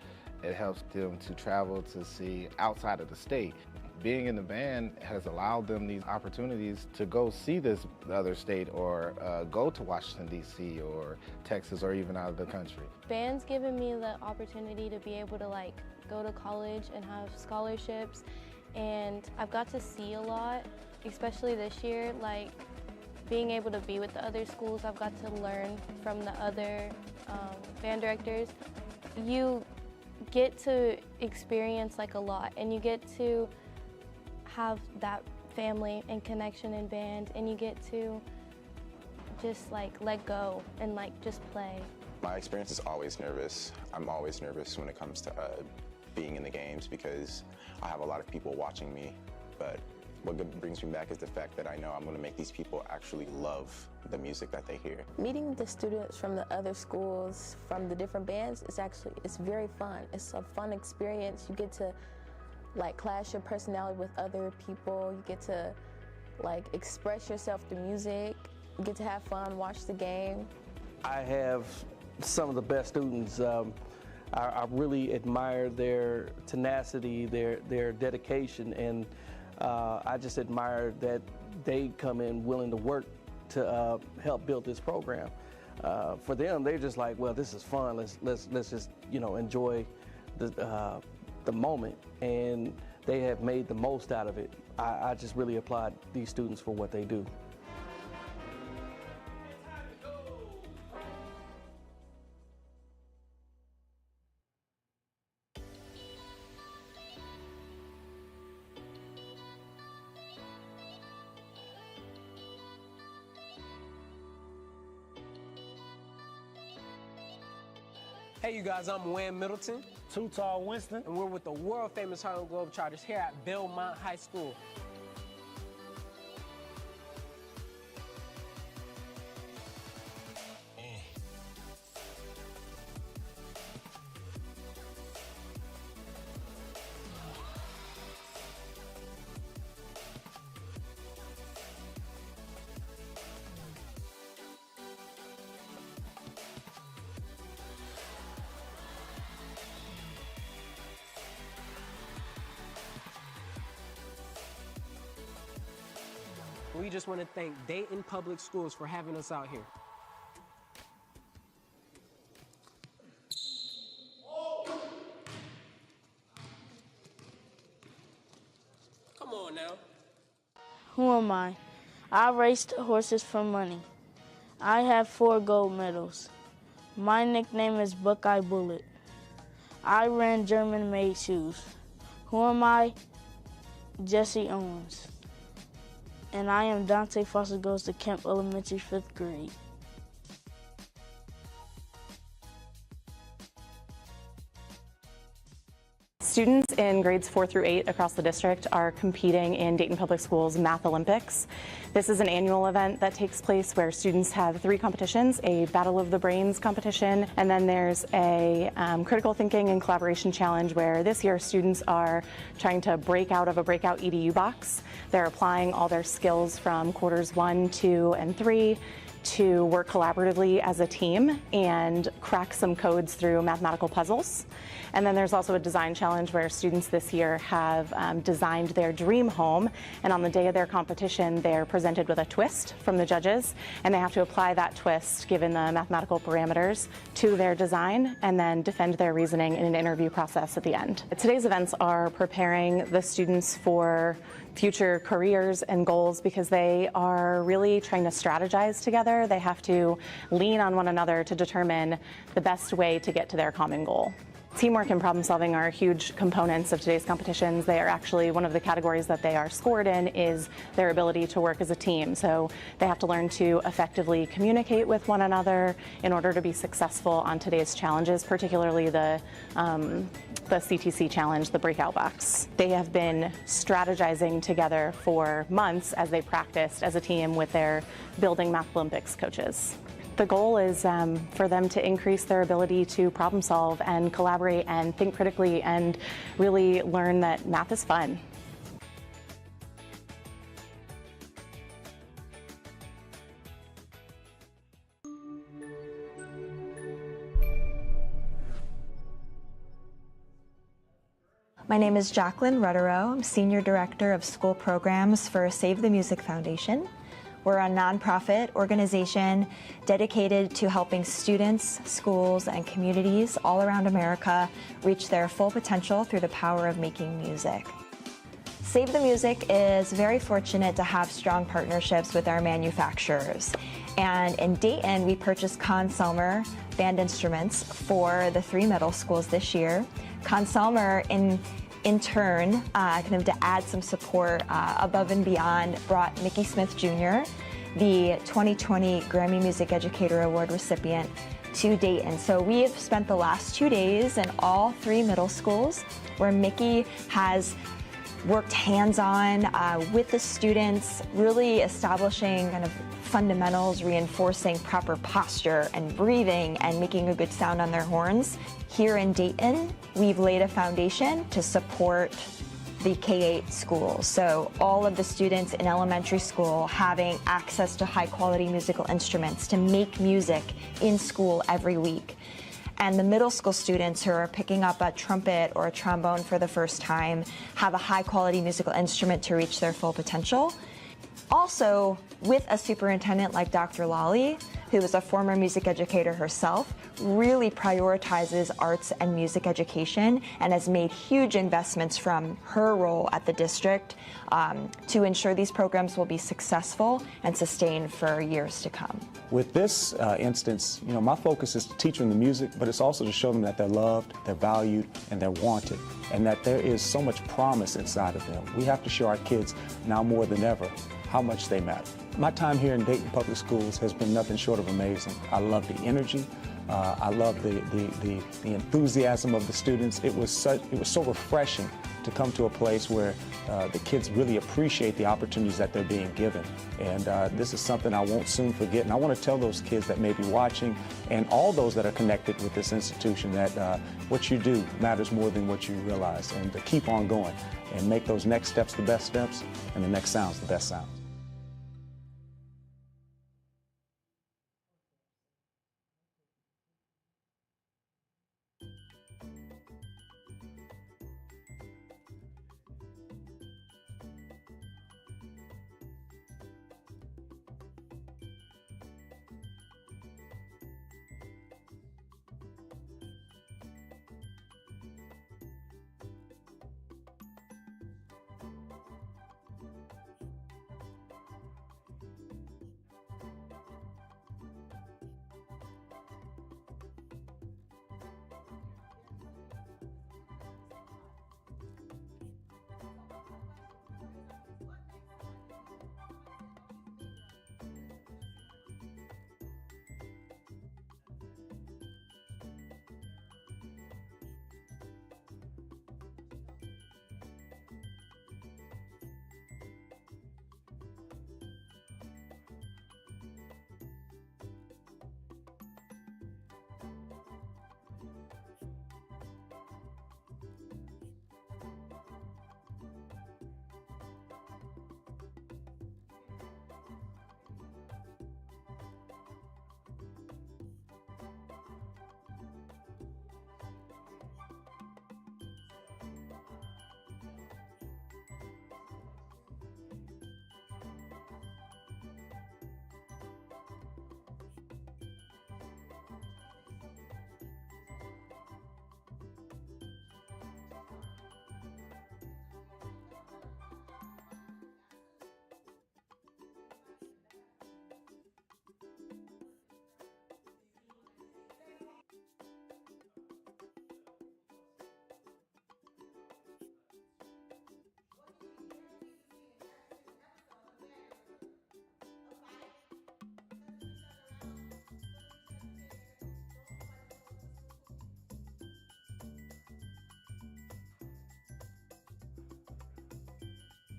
It helps them to travel to see outside of the state. Being in the band has allowed them these opportunities to go see this other state or go to Washington, D.C. or Texas or even out of the country. Band's given me the opportunity to be able to go to college and have scholarships, and I've got to see a lot, especially this year, being able to be with the other schools. I've got to learn from the other band directors, you get to experience like a lot, and you get to have that family and connection in band, and you get to just like let go and like just play. My experience is always nervous. I'm always nervous when it comes to being in the games because I have a lot of people watching me, but what brings me back is the fact that I know I'm going to make these people actually love the music that they hear. Meeting the students from the other schools, from the different bands, it's very fun. It's a fun experience. You get to like clash your personality with other people. You get to like express yourself through music. You get to have fun, watch the game. I have some of the best students. I really admire their tenacity, their dedication, and I just admire that they come in willing to work to help build this program. For them, they're just like, well, this is fun. Let's just enjoy the moment, and they have made the most out of it. I just really applaud these students for what they do. Hey you guys, I'm Wham Middleton. Too Tall Winston. And we're with the world famous Harlem Globetrotters here at Belmont High School. We just want to thank Dayton Public Schools for having us out here. Come on now. Who am I? I raced horses for money. I have 4 gold medals. My nickname is Buckeye Bullet. I ran German-made shoes. Who am I? Jesse Owens. And I am Dante Foster Goes to Kemp Elementary 5th grade. Students in grades 4 through 8 across the district are competing in Dayton Public Schools Math Olympics. This is an annual event that takes place where students have 3 competitions, a Battle of the Brains competition, and then there's a critical thinking and collaboration challenge where this year students are trying to break out of a breakout EDU box. They're applying all their skills from quarters 1, 2, and 3 to work collaboratively as a team and crack some codes through mathematical puzzles. And then there's also a design challenge where students this year have designed their dream home, and on the day of their competition they're presented with a twist from the judges, and they have to apply that twist given the mathematical parameters to their design and then defend their reasoning in an interview process at the end. Today's events are preparing the students for future careers and goals because they are really trying to strategize together. They have to lean on one another to determine the best way to get to their common goal. Teamwork and problem solving are huge components of today's competitions. They are actually one of the categories that they are scored in is their ability to work as a team. So they have to learn to effectively communicate with one another in order to be successful on today's challenges, particularly the CTC challenge, the breakout box. They have been strategizing together for months as they practiced as a team with their Building Math Olympics coaches. The goal is for them to increase their ability to problem solve and collaborate and think critically and really learn that math is fun. My name is Jacqueline Rutterow. I'm Senior Director of School Programs for Save the Music Foundation. We're a nonprofit organization dedicated to helping students, schools, and communities all around America reach their full potential through the power of making music. Save the Music is very fortunate to have strong partnerships with our manufacturers. And in Dayton, we purchased Conn-Selmer band instruments for the 3 middle schools this year. Conn-Selmer, in turn, kind of to add some support above and beyond, brought Mickey Smith Jr., the 2020 Grammy Music Educator Award recipient, to Dayton. So we have spent the last 2 days in all 3 middle schools where Mickey has worked hands-on with the students, really establishing kind of fundamentals, reinforcing proper posture and breathing and making a good sound on their horns. Here in Dayton, we've laid a foundation to support the K-8 schools. So all of the students in elementary school having access to high-quality musical instruments to make music in school every week. And the middle school students who are picking up a trumpet or a trombone for the first time have a high-quality musical instrument to reach their full potential. Also, with a superintendent like Dr. Lally, who is a former music educator herself, really prioritizes arts and music education and has made huge investments from her role at the district to ensure these programs will be successful and sustained for years to come. With this instance, my focus is to teach them the music, but it's also to show them that they're loved, they're valued, and they're wanted, and that there is so much promise inside of them. We have to show our kids now more than ever how much they matter. My time here in Dayton Public Schools has been nothing short of amazing. I love the energy. I love the enthusiasm of the students. It was so refreshing to come to a place where the kids really appreciate the opportunities that they're being given. And this is something I won't soon forget. And I want to tell those kids that may be watching and all those that are connected with this institution that what you do matters more than what you realize, and to keep on going and make those next steps the best steps and the next sounds the best sounds.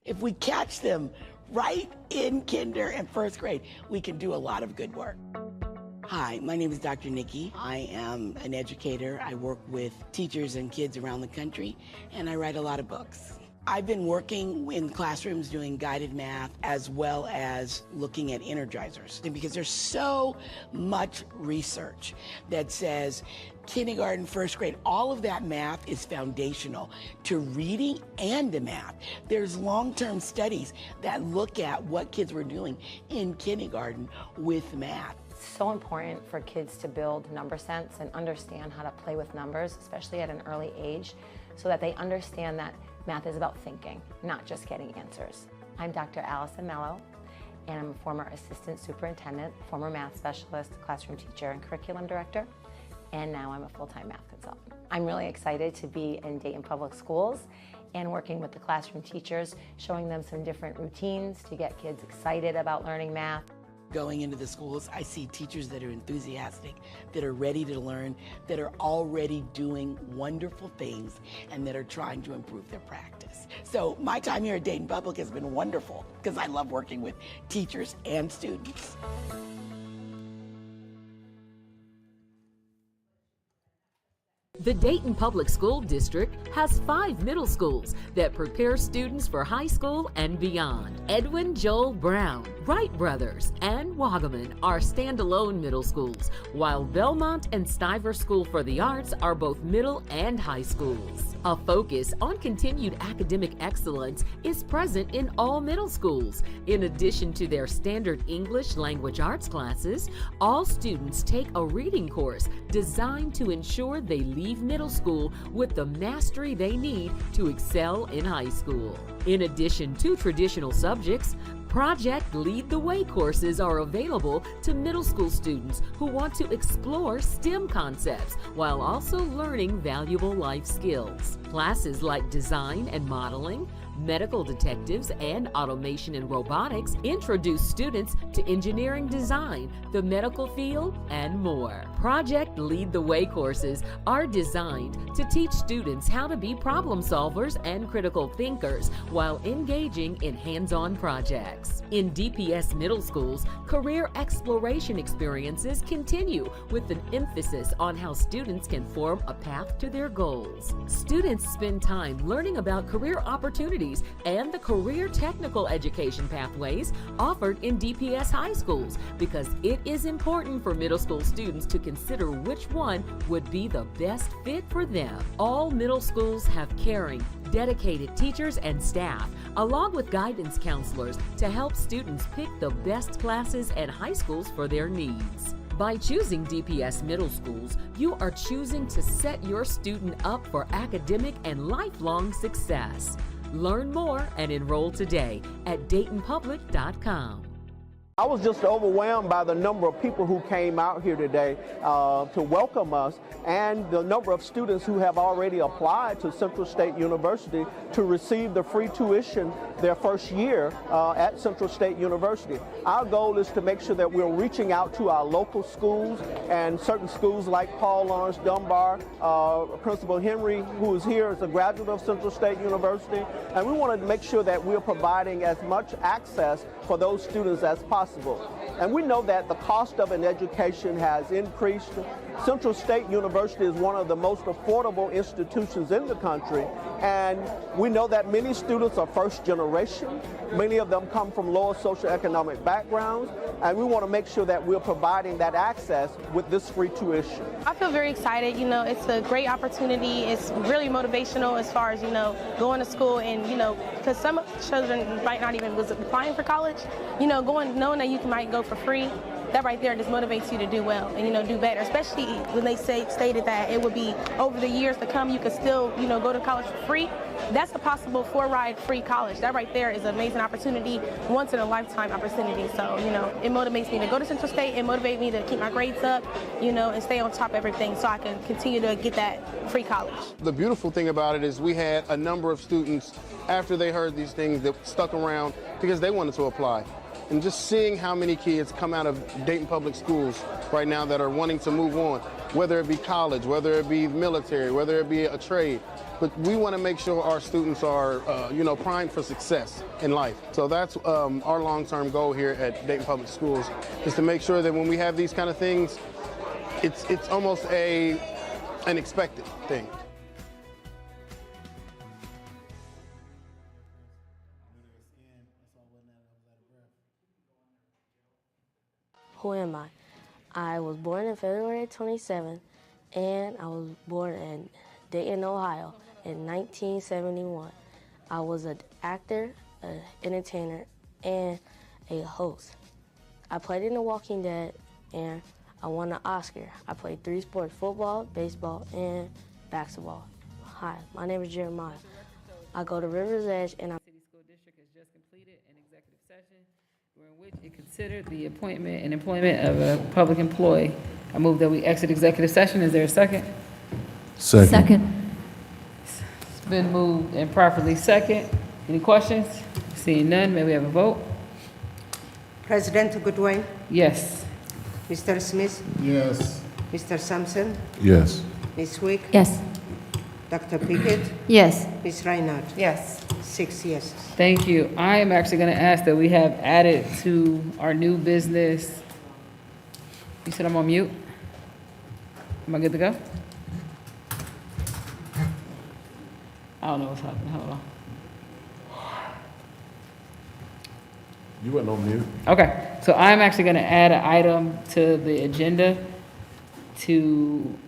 If we catch them right in kinder and first grade, we can do a lot of good work. Hi, my name is Dr. Nikki. I am an educator. I work with teachers and kids around the country, and I write a lot of books. I've been working in classrooms doing guided math as well as looking at energizers, because there's so much research that says kindergarten, first grade, all of that math is foundational to reading and to math. There's long-term studies that look at what kids were doing in kindergarten with math. It's so important for kids to build number sense and understand how to play with numbers, especially at an early age, so that they understand that math is about thinking, not just getting answers. I'm Dr. Allison Mello, and I'm a former assistant superintendent, former math specialist, classroom teacher, and curriculum director, and now I'm a full-time math consultant. I'm really excited to be in Dayton Public Schools and working with the classroom teachers, showing them some different routines to get kids excited about learning math. Going into the schools, I see teachers that are enthusiastic, that are ready to learn, that are already doing wonderful things, and that are trying to improve their practice. So my time here at Dayton Public has been wonderful because I love working with teachers and students. The Dayton Public School District has 5 middle schools that prepare students for high school and beyond. Edwin Joel Brown, Wright Brothers, and Wagaman are standalone middle schools, while Belmont and Stiver School for the Arts are both middle and high schools. A focus on continued academic excellence is present in all middle schools. In addition to their standard English language arts classes, all students take a reading course designed to ensure they leave middle school with the mastery they need to excel in high school. In addition to traditional subjects, Project Lead the Way courses are available to middle school students who want to explore STEM concepts while also learning valuable life skills. Classes like design and modeling, medical detectives, and automation and robotics introduce students to engineering design, the medical field, and more. Project Lead the Way courses are designed to teach students how to be problem solvers and critical thinkers while engaging in hands-on projects. In DPS middle schools, career exploration experiences continue with an emphasis on how students can form a path to their goals. Students spend time learning about career opportunities and the career technical education pathways offered in DPS high schools because it is important for middle school students to consider which one would be the best fit for them. All middle schools have caring, dedicated teachers and staff, along with guidance counselors to help students pick the best classes and high schools for their needs. By choosing DPS middle schools, you are choosing to set your student up for academic and lifelong success. Learn more and enroll today at DaytonPublic.com. I was just overwhelmed by the number of people who came out here today to welcome us and the number of students who have already applied to Central State University to receive the free tuition their first year at Central State University. Our goal is to make sure that we're reaching out to our local schools and certain schools like Paul Laurence Dunbar, Principal Henry, who is here as a graduate of Central State University, and we want to make sure that we're providing as much access for those students as possible. And we know that the cost of an education has increased. Central State University is one of the most affordable institutions in the country, and we know that many students are first generation. Many of them come from lower socioeconomic backgrounds, and we want to make sure that we're providing that access with this free tuition. I feel very excited. You know, it's a great opportunity. It's really motivational as far as, you know, going to school and, you know, because some children might not even was applying for college, you know, knowing that you might go for free, that right there just motivates you to do well and, you know, do better, especially when they stated that it would be over the years to come, you could still, you know, go to college for free. That's a possible 4-ride free college. That right there is an amazing opportunity, once in a lifetime opportunity. So, you know, it motivates me to go to Central State. It motivates me to keep my grades up, you know, and stay on top of everything so I can continue to get that free college. The beautiful thing about it is we had a number of students after they heard these things that stuck around because they wanted to apply. And just seeing how many kids come out of Dayton Public Schools right now that are wanting to move on, whether it be college, whether it be military, whether it be a trade. But we want to make sure our students are, you know, primed for success in life. So that's our long-term goal here at Dayton Public Schools, is to make sure that when we have these kind of things, it's almost an expected thing. Who am I? I was born on February 27th, and I was born in Dayton, Ohio in 1971. I was an actor, an entertainer, and a host. I played in The Walking Dead, and I won an Oscar. I played 3 sports, football, baseball, and basketball. Hi, my name is Jeremiah. I go to River's Edge, and I'm... City School District has just completed an executive session Consider the appointment and employment of a public employee. I move that we exit executive session. Is there a second? Second. It's been moved and properly second. Any questions? Seeing none, may we have a vote? President Goodwin, Yes. Mr. Smith, Yes. Mr. Sampson, Yes. Ms. Wick, Yes. Dr. Pickett, Yes. Ms. Reinhardt. Yes. 6 yeses. Thank you. I am actually going to ask that we have added to our new business. You said I'm on mute? Am I good to go? I don't know what's happening. Hold on. You weren't on mute. Okay, so I'm actually going to add an item to the agenda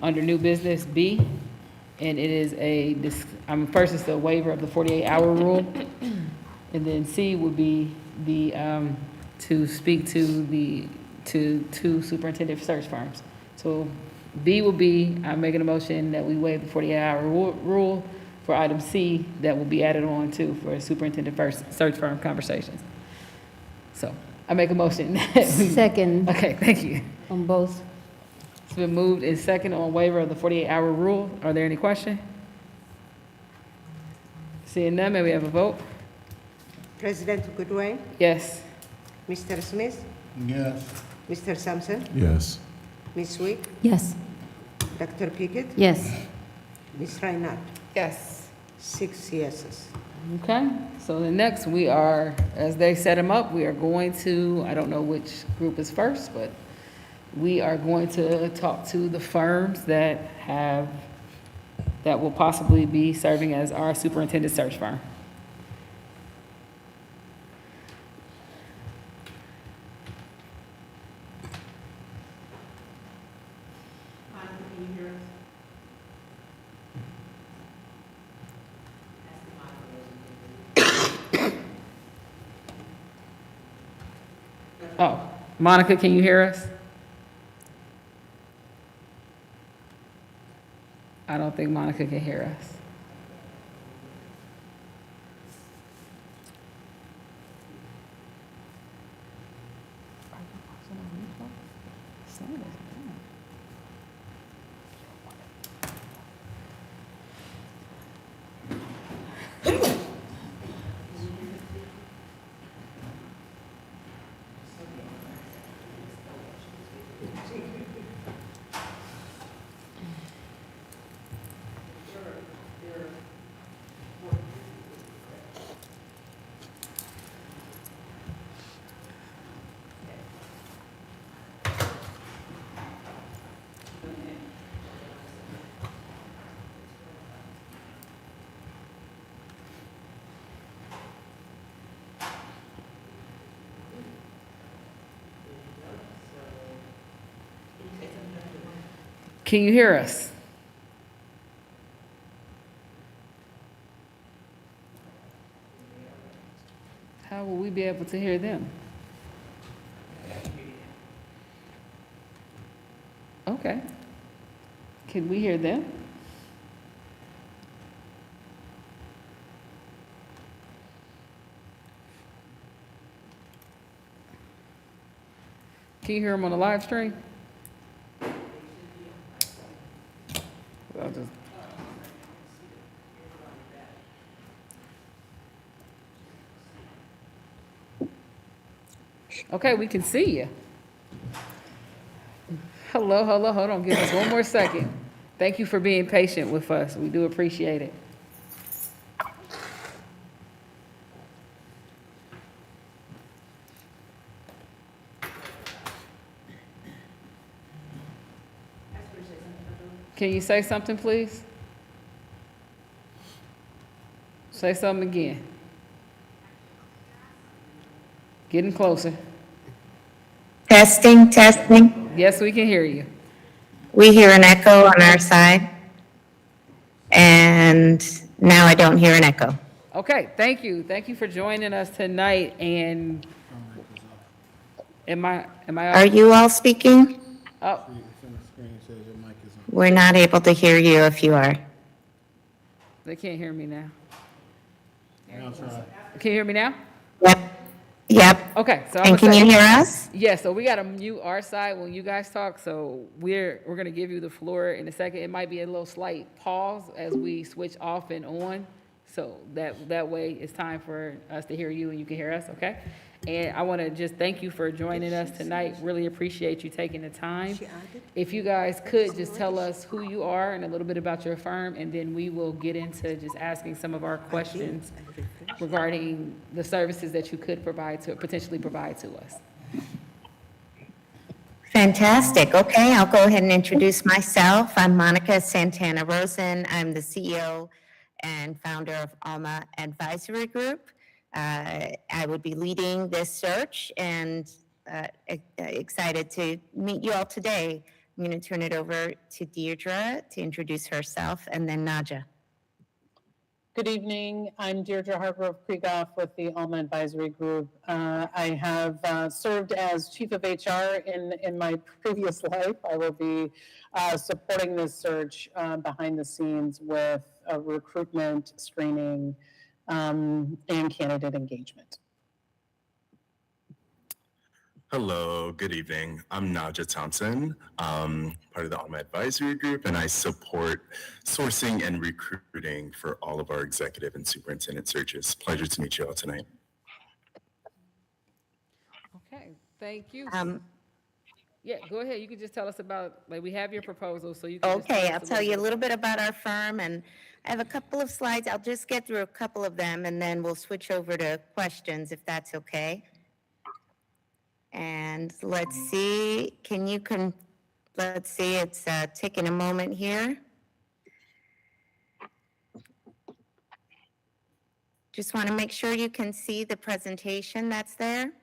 under new business B, and it is first it's the waiver of the 48-hour rule, and then C would be to speak to two superintendent search firms. So B will be, I'm making a motion that we waive the 48-hour rule. For item C, that will be added on to for superintendent search firm conversations. So I make a motion. Second. Okay, thank you. On both. It's been moved and second on waiver of the 48-hour rule. Are there any questions? Seeing none, may we have a vote? President Goodwin, Yes. Mr. Smith, Yes. Mr. Sampson, Yes. Ms. Wick, Yes. Dr. Pickett, Yes. Ms. Reinhardt. Yes. 6 yeses. Okay, so the next we are, as they set them up, we are going to, I don't know which group is first, but we are going to talk to the firms that will possibly be serving as our superintendent search firm. Oh, Monica, can you hear us? I don't think Monica can hear us. Can you hear us? How will we be able to hear them? Okay. Can we hear them? Can you hear them on the live stream? Okay, we can see you. Hello, hello, hold on, give us one more second. Thank you for being patient with us. We do appreciate it. Can you say something, please? Say something again. Getting closer. Testing, testing. Yes, we can hear you. We hear an echo on our side. And now I don't hear an echo. Okay, thank you. Thank you for joining us tonight. And am I Are you all speaking? Oh, We're not able to hear you if you are. they can't hear me now. Can you hear me now? Yep. Yep. Okay, so And can you hear us? Yeah, so we gotta mute our side when you guys talk, so we're gonna give you the floor in a second. It might be a little slight pause as we switch off and on, so that way it's time for us to hear you and you can hear us, okay? And I wanna just thank you for joining us tonight. Really appreciate you taking the time. If you guys could just tell us who you are and a little bit about your firm, and then we will get into just asking some of our questions regarding the services that you could potentially provide to us. Fantastic. Okay, I'll go ahead and introduce myself. I'm Monica Santana Rosen. I'm the CEO and founder of Alma Advisory Group. I would be leading this search and excited to meet you all today. I'm going to turn it over to Deirdre to introduce herself, and then Naja. Good evening. I'm Deirdre Hargrove Krieghoff with the Alma Advisory Group. I have served as Chief of HR in my previous life. I will be supporting this search behind the scenes with recruitment, screening, and candidate engagement. Hello, good evening. I'm Naja Thompson, part of the Alma Advisory Group, and I support sourcing and recruiting for all of our executive and superintendent searches. Pleasure to meet you all tonight. Okay, thank you. Yeah, go ahead. You can just tell us about, we have your proposal, so you can. Okay, I'll tell you a little bit about our firm, and I have a couple of slides. I'll just get through a couple of them, and then we'll switch over to questions, if that's okay. And let's see, let's see, it's taking a moment here. Just want to make sure you can see the presentation that's there.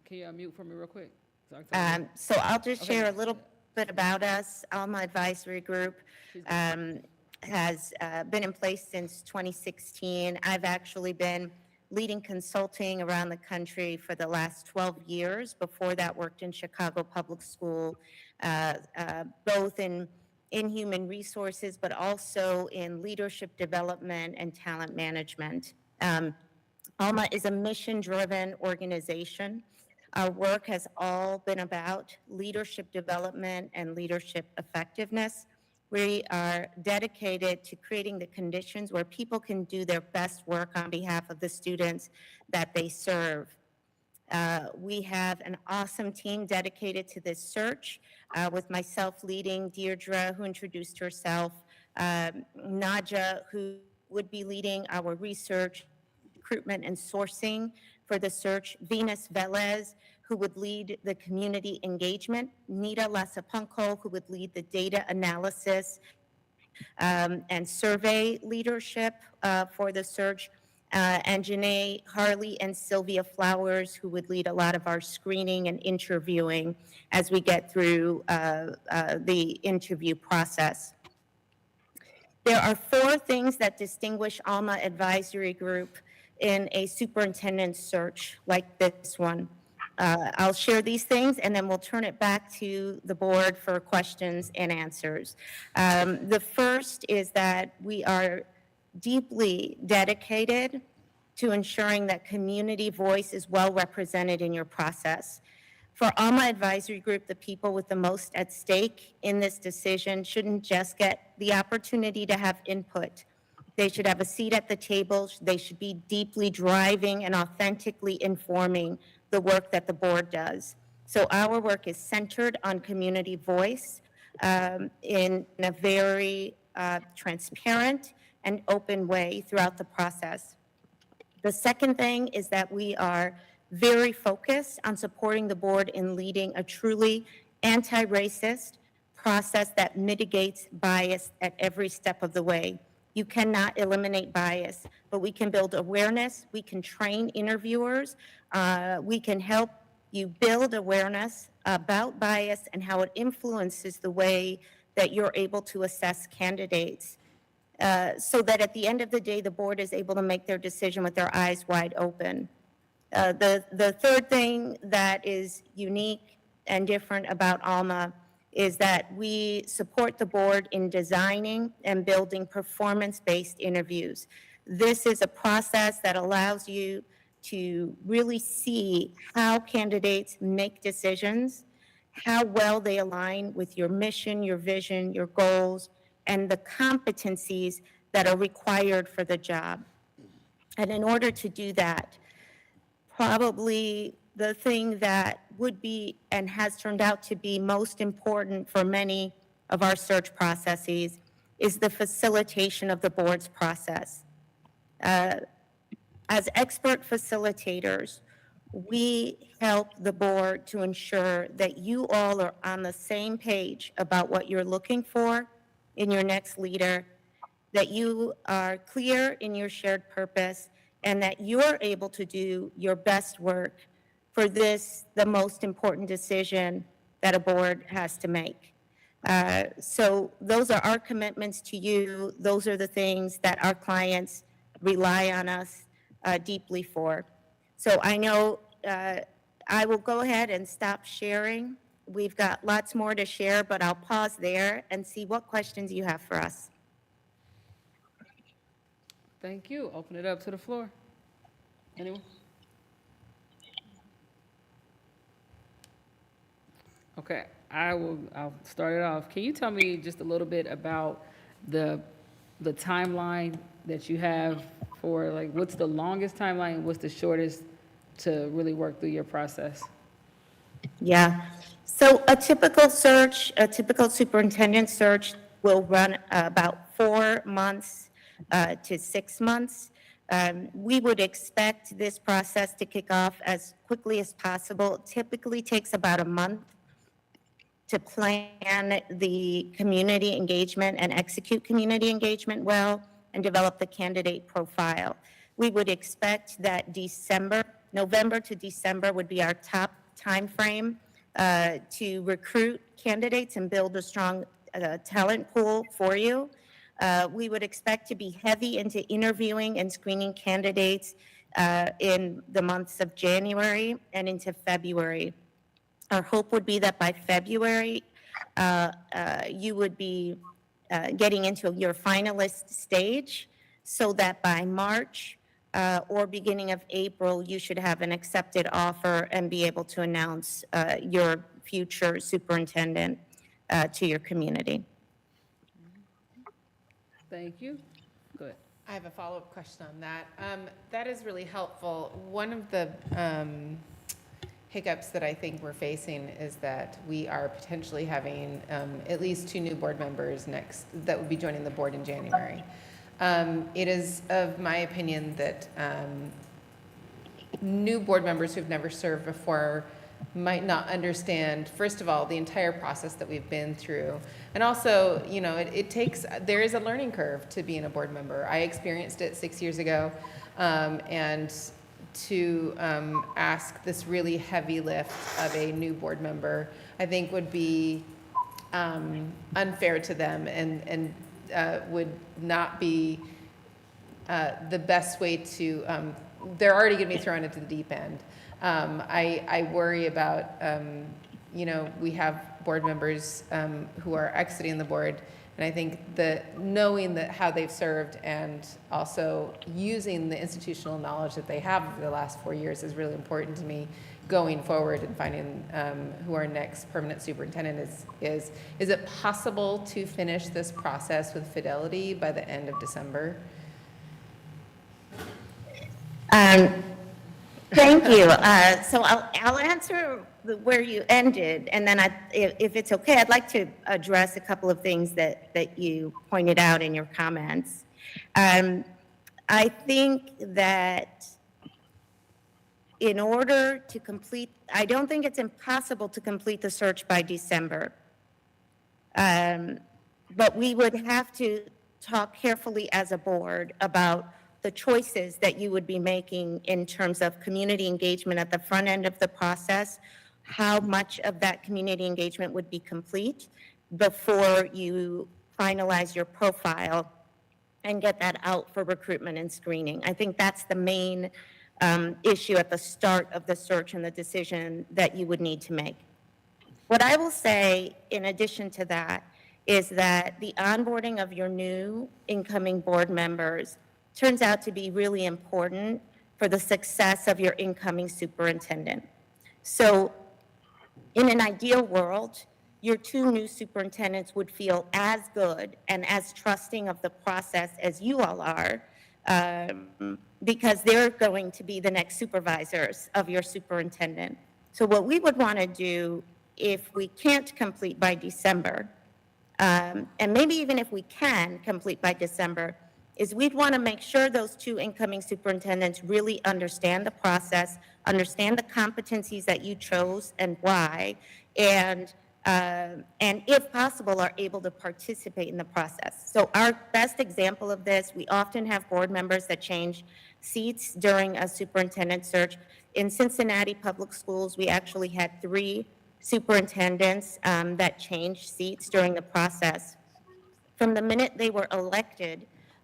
Can you unmute for me real quick? So I'll just share a little bit about us. Alma Advisory Group has been in place since 2016. I've actually been leading consulting around the country for the last 12 years. Before that, worked in Chicago Public School, both in human resources, but also in leadership development and talent management. Alma is a mission-driven organization. Our work has all been about leadership development and leadership effectiveness. We are dedicated to creating the conditions where people can do their best work on behalf of the students that they serve. We have an awesome team dedicated to this search, with myself leading, Deirdre, who introduced herself, Naja, who would be leading our research, recruitment, and sourcing for the search, Venus Velez, who would lead the community engagement, Nita Lasapunko, who would lead the data analysis and survey leadership for the search, and Janae Harley and Sylvia Flowers, who would lead a lot of our screening and interviewing as we get through the interview process. There are 4 things that distinguish Alma Advisory Group in a superintendent search like this one. I'll share these things, and then we'll turn it back to the board for questions and answers. The first is that we are deeply dedicated to ensuring that community voice is well represented in your process. For Alma Advisory Group, the people with the most at stake in this decision shouldn't just get the opportunity to have input. They should have a seat at the table. They should be deeply driving and authentically informing the work that the board does. So our work is centered on community voice in a very transparent and open way throughout the process. The second thing is that we are very focused on supporting the board in leading a truly anti-racist process that mitigates bias at every step of the way. You cannot eliminate bias, but we can build awareness, we can train interviewers, we can help you build awareness about bias and how it influences the way that you're able to assess candidates, so that at the end of the day, the board is able to make their decision with their eyes wide open. The third thing that is unique and different about Alma is that we support the board in designing and building performance-based interviews. This is a process that allows you to really see how candidates make decisions, how well they align with your mission, your vision, your goals, and the competencies that are required for the job. And in order to do that, probably the thing that would be and has turned out to be most important for many of our search processes is the facilitation of the board's process. As expert facilitators, we help the board to ensure that you all are on the same page about what you're looking for in your next leader, that you are clear in your shared purpose, and that you're able to do your best work for this, the most important decision that a board has to make. So those are our commitments to you. Those are the things that our clients rely on us deeply for. So I know I will go ahead and stop sharing. We've got lots more to share, but I'll pause there and see what questions you have for us. Thank you. Open it up to the floor. Anyone? Okay, I'll start it off. Can you tell me just a little bit about the timeline that you have for, like, what's the longest timeline and what's the shortest to really work through your process? Yeah. So a typical search, a typical superintendent search will run about 4 months to 6 months. We would expect this process to kick off as quickly as possible. It typically takes about a month to plan the community engagement and execute community engagement well and develop the candidate profile. We would expect that November to December would be our top time frame to recruit candidates and build a strong talent pool for you. We would expect to be heavy into interviewing and screening candidates in the months of January and into February. Our hope would be that by February, you would be getting into your finalist stage so that by March or beginning of April, you should have an accepted offer and be able to announce your future superintendent to your community. Thank you. Good. I have a follow-up question on that. That is really helpful. One of the hiccups that I think we're facing is that we are potentially having at least 2 new board members that would be joining the board in January. It is of my opinion that new board members who've never served before might not understand, first of all, the entire process that we've been through. And also, you know, there is a learning curve to being a board member. I experienced it 6 years ago, and to ask this really heavy lift of a new board member, I think would be unfair to them and would not be the best way to, they're already gonna be thrown into the deep end. I worry about, you know, we have board members who are exiting the board, and I think that knowing that how they've served and also using the institutional knowledge that they have over the last 4 years is really important to me going forward and finding who our next permanent superintendent is. Is it possible to finish this process with fidelity by the end of December? Thank you. So I'll answer where you ended, and then if it's okay, I'd like to address a couple of things that you pointed out in your comments. I think that in order to complete, I don't think it's impossible to complete the search by December, but we would have to talk carefully as a board about the choices that you would be making in terms of community engagement at the front end of the process, how much of that community engagement would be complete before you finalize your profile and get that out for recruitment and screening. I think that's the main issue at the start of the search and the decision that you would need to make. What I will say in addition to that is that the onboarding of your new incoming board members turns out to be really important for the success of your incoming superintendent. So in an ideal world, your two new superintendents would feel as good and as trusting of the process as you all are, because they're going to be the next supervisors of your superintendent. So what we would want to do, if we can't complete by December, and maybe even if we can complete by December, is we'd want to make sure those two incoming superintendents really understand the process, understand the competencies that you chose and why, and if possible, are able to participate in the process. So our best example of this, we often have board members that change seats during a superintendent search. In Cincinnati Public Schools, we actually had 3 superintendents that changed seats during the process. From the minute they were elected,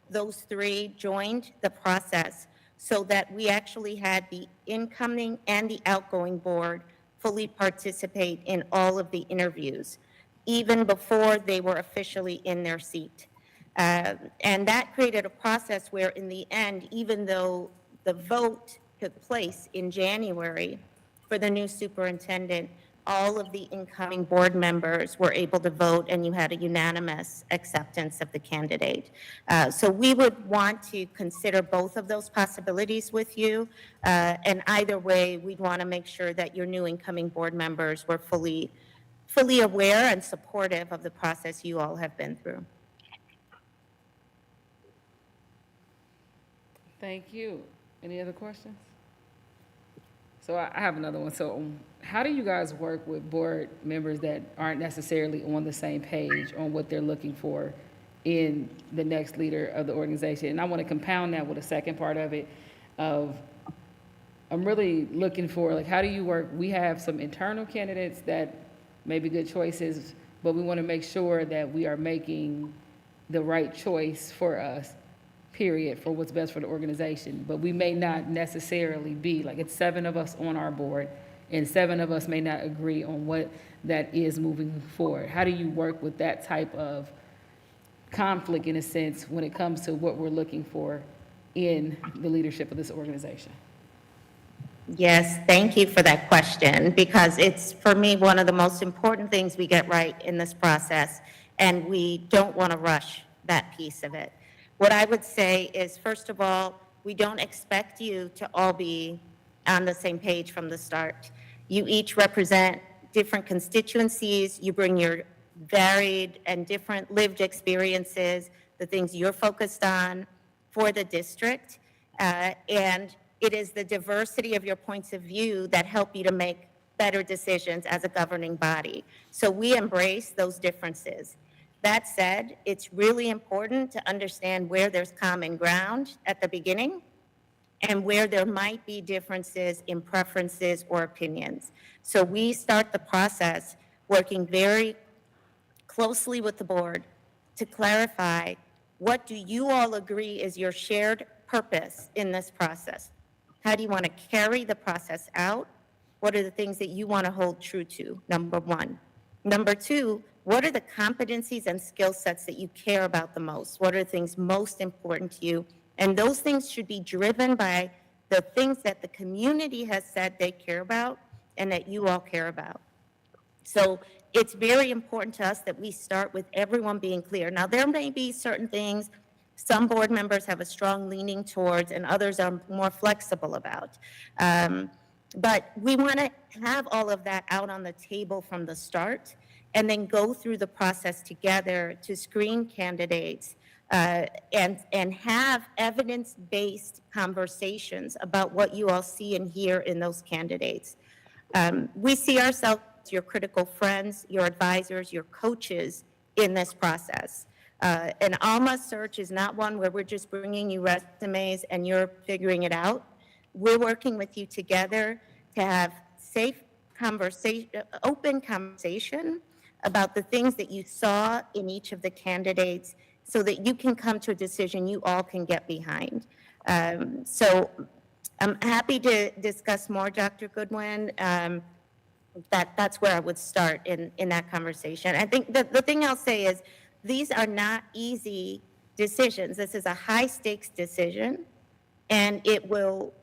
those 3 joined the process so that we actually had the incoming and the outgoing board fully participate in all of the interviews, even before they were officially in their seat. And that created a process where in the end, even though the vote took place in January for the new superintendent, all of the incoming board members were able to vote and you had a unanimous acceptance of the candidate. So we would want to consider both of those possibilities with you. And either way, we'd want to make sure that your new incoming board members were fully aware and supportive of the process you all have been through. Thank you. Any other questions? So I have another one. So how do you guys work with board members that aren't necessarily on the same page on what they're looking for in the next leader of the organization? And I want to compound that with a second part of it of I'm really looking for, like, how do you work? We have some internal candidates that may be good choices, but we want to make sure that we are making the right choice for us, period, for what's best for the organization. But we may not necessarily be, like, it's 7 of us on our board, and 7 of us may not agree on what that is moving forward. How do you work with that type of conflict, in a sense, when it comes to what we're looking for in the leadership of this organization? Yes, thank you for that question, because it's, for me, one of the most important things we get right in this process, and we don't want to rush that piece of it. What I would say is, first of all, we don't expect you to all be on the same page from the start. You each represent different constituencies. You bring your varied and different lived experiences, the things you're focused on for the district, and it is the diversity of your points of view that help you to make better decisions as a governing body. So we embrace those differences. That said, it's really important to understand where there's common ground at the beginning and where there might be differences in preferences or opinions. So we start the process working very closely with the board to clarify, what do you all agree is your shared purpose in this process? How do you want to carry the process out? What are the things that you want to hold true to, number 1? Number 2, what are the competencies and skill sets that you care about the most? What are the things most important to you? And those things should be driven by the things that the community has said they care about and that you all care about. So it's very important to us that we start with everyone being clear. Now, there may be certain things some board members have a strong leaning towards and others are more flexible about. But we want to have all of that out on the table from the start and then go through the process together to screen candidates and have evidence-based conversations about what you all see and hear in those candidates. We see ourselves as your critical friends, your advisors, your coaches in this process. An ALMA search is not one where we're just bringing you resumes and you're figuring it out. We're working with you together to have safe conversation, open conversation about the things that you saw in each of the candidates so that you can come to a decision you all can get behind. So I'm happy to discuss more, Dr. Goodwin. That's where I would start in that conversation. I think the thing I'll say is these are not easy decisions. This is a high stakes decision, and it will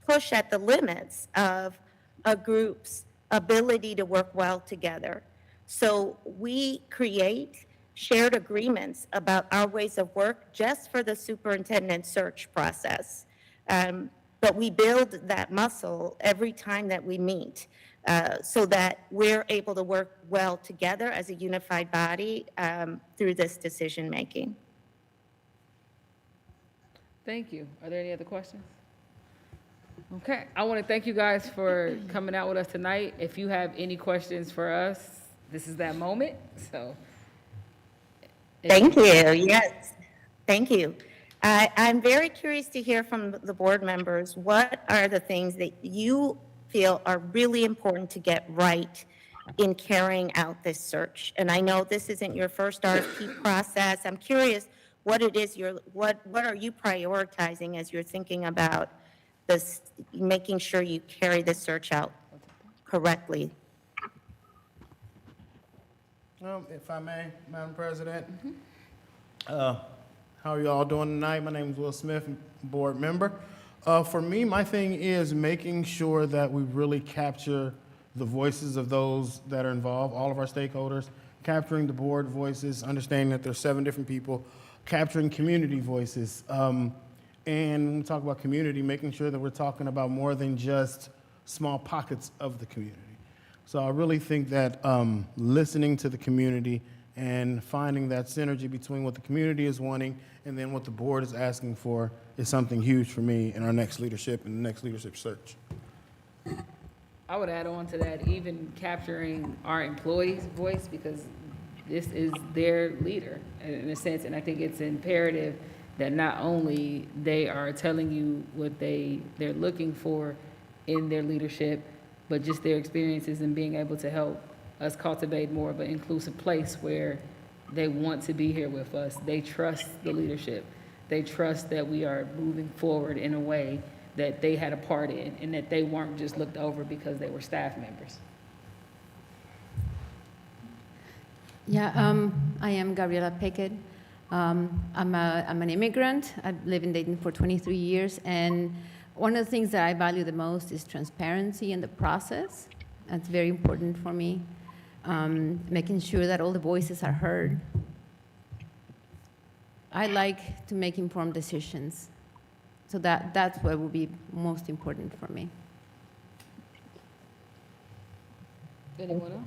push at the limits of a group's ability to work well together. So we create shared agreements about our ways of work just for the superintendent search process. But we build that muscle every time that we meet so that we're able to work well together as a unified body through this decision making. Thank you. Are there any other questions? Okay, I want to thank you guys for coming out with us tonight. If you have any questions for us, this is that moment, so. Thank you, yes, thank you. I'm very curious to hear from the board members, what are the things that you feel are really important to get right in carrying out this search? And I know this isn't your first RFP process. I'm curious what it is what are you prioritizing as you're thinking about this, making sure you carry the search out correctly? If I may, Madam President. How are you all doing tonight? My name is Will Smith, board member. For me, my thing is making sure that we really capture the voices of those that are involved, all of our stakeholders, capturing the board voices, understanding that there's 7 different people, capturing community voices. And when we talk about community, making sure that we're talking about more than just small pockets of the community. So I really think that listening to the community and finding that synergy between what the community is wanting and then what the board is asking for is something huge for me in our next leadership and the next leadership search. I would add on to that, even capturing our employees' voice, because this is their leader in a sense, and I think it's imperative that not only they are telling you what they're looking for in their leadership, but just their experiences and being able to help us cultivate more of an inclusive place where they want to be here with us. They trust the leadership. They trust that we are moving forward in a way that they had a part in and that they weren't just looked over because they were staff members. Yeah, I am Gabriela Pickett. I'm an immigrant. I've lived in Dayton for 23 years, and one of the things that I value the most is transparency in the process. That's very important for me. Making sure that all the voices are heard. I like to make informed decisions. So that's what will be most important for me. Anyone else?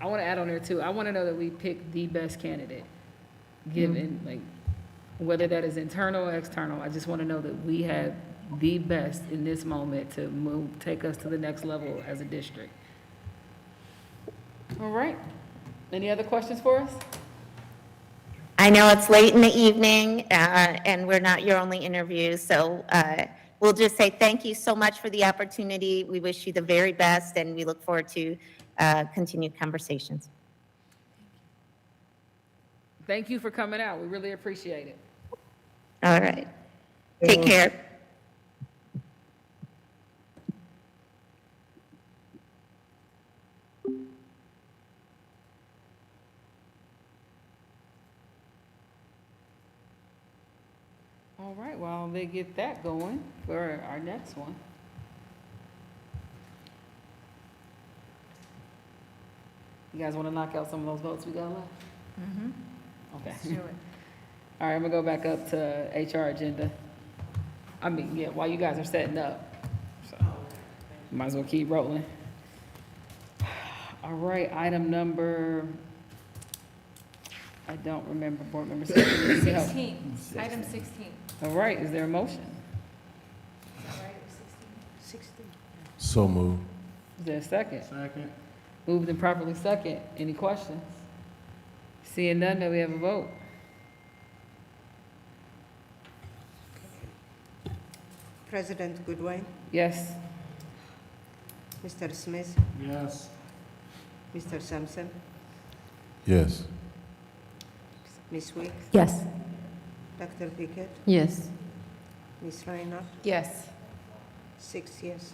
I want to add on there too. I want to know that we pick the best candidate, given like whether that is internal or external. I just want to know that we have the best in this moment to take us to the next level as a district. All right. Any other questions for us? I know it's late in the evening and we're not your only interview, so we'll just say thank you so much for the opportunity. We wish you the very best and we look forward to continued conversations. Thank you for coming out. We really appreciate it. All right. Take care. All right, well, they get that going for our next one. You guys want to knock out some of those votes we got left? Mm-hmm. Okay. Let's do it. All right, I'm gonna go back up to HR agenda. I mean, yeah, while you guys are setting up, so might as well keep rolling. All right, item number, I don't remember board member. 16, item 16. All right, is there a motion? Is that right, or 16? So moved. Is there a second? Second. Moved and properly second. Any questions? Seeing none, may we have a vote? President Goodwin, Yes. Mr. Smith, Yes. Mr. Sampson, Yes. Ms. Wick, Yes. Dr. Pickett, Yes. Ms. Reinhardt, Yes. 6 yeses.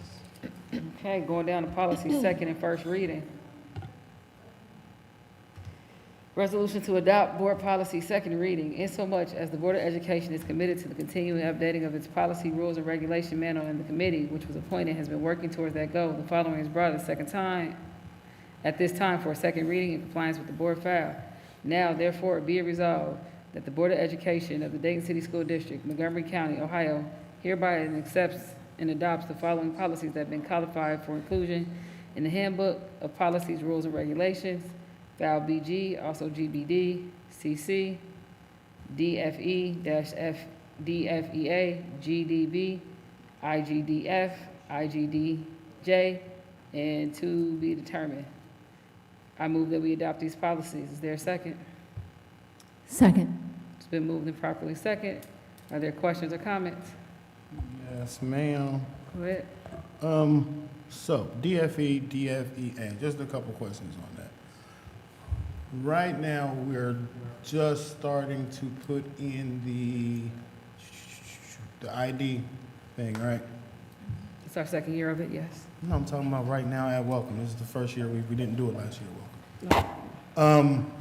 Okay, going down to policy, second and first reading. Resolution to adopt board policy second reading, insomuch as the Board of Education is committed to the continuing updating of its policy, rules, and regulation manual, and the committee, which was appointed, has been working towards that goal. The following is brought at this time for a second reading in compliance with the board file. Now, therefore, be it resolved that the Board of Education of the Dayton City School District, Montgomery County, Ohio, hereby accepts and adopts the following policies that have been codified for inclusion in the Handbook of Policies, Rules, and Regulations, File BG, also GBD, CC, DFE-DFEA, GDB, IGDF, IGDJ, and to be determined. I move that we adopt these policies. Is there a second? Second. It's been moved and properly second. Are there questions or comments? Yes, ma'am. Go ahead. So DFE, DFEA, just a couple questions on that. Right now, we're just starting to put in the ID thing, right? It's our second year of it, yes. No, I'm talking about right now at Welcome. This is the first year we didn't do it last year at Welcome.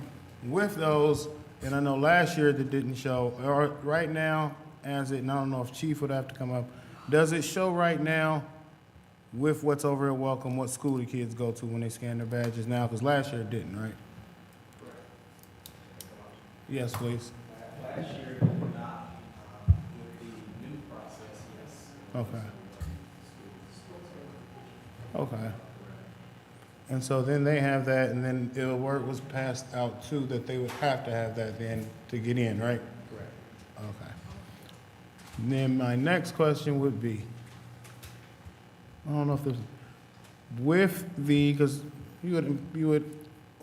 With those, and I know last year that didn't show, or right now, as it, and I don't know if Chief would have to come up, does it show right now with what's over at Welcome, what school the kids go to when they scan their badges now? Because last year it didn't, right? Yes, please. Last year it did not. With the new process, yes. Okay. Okay. And so then they have that, and then the word was passed out too that they would have to have that then to get in, right? Correct. Okay. Then my next question would be, I don't know if there's, with the, because you would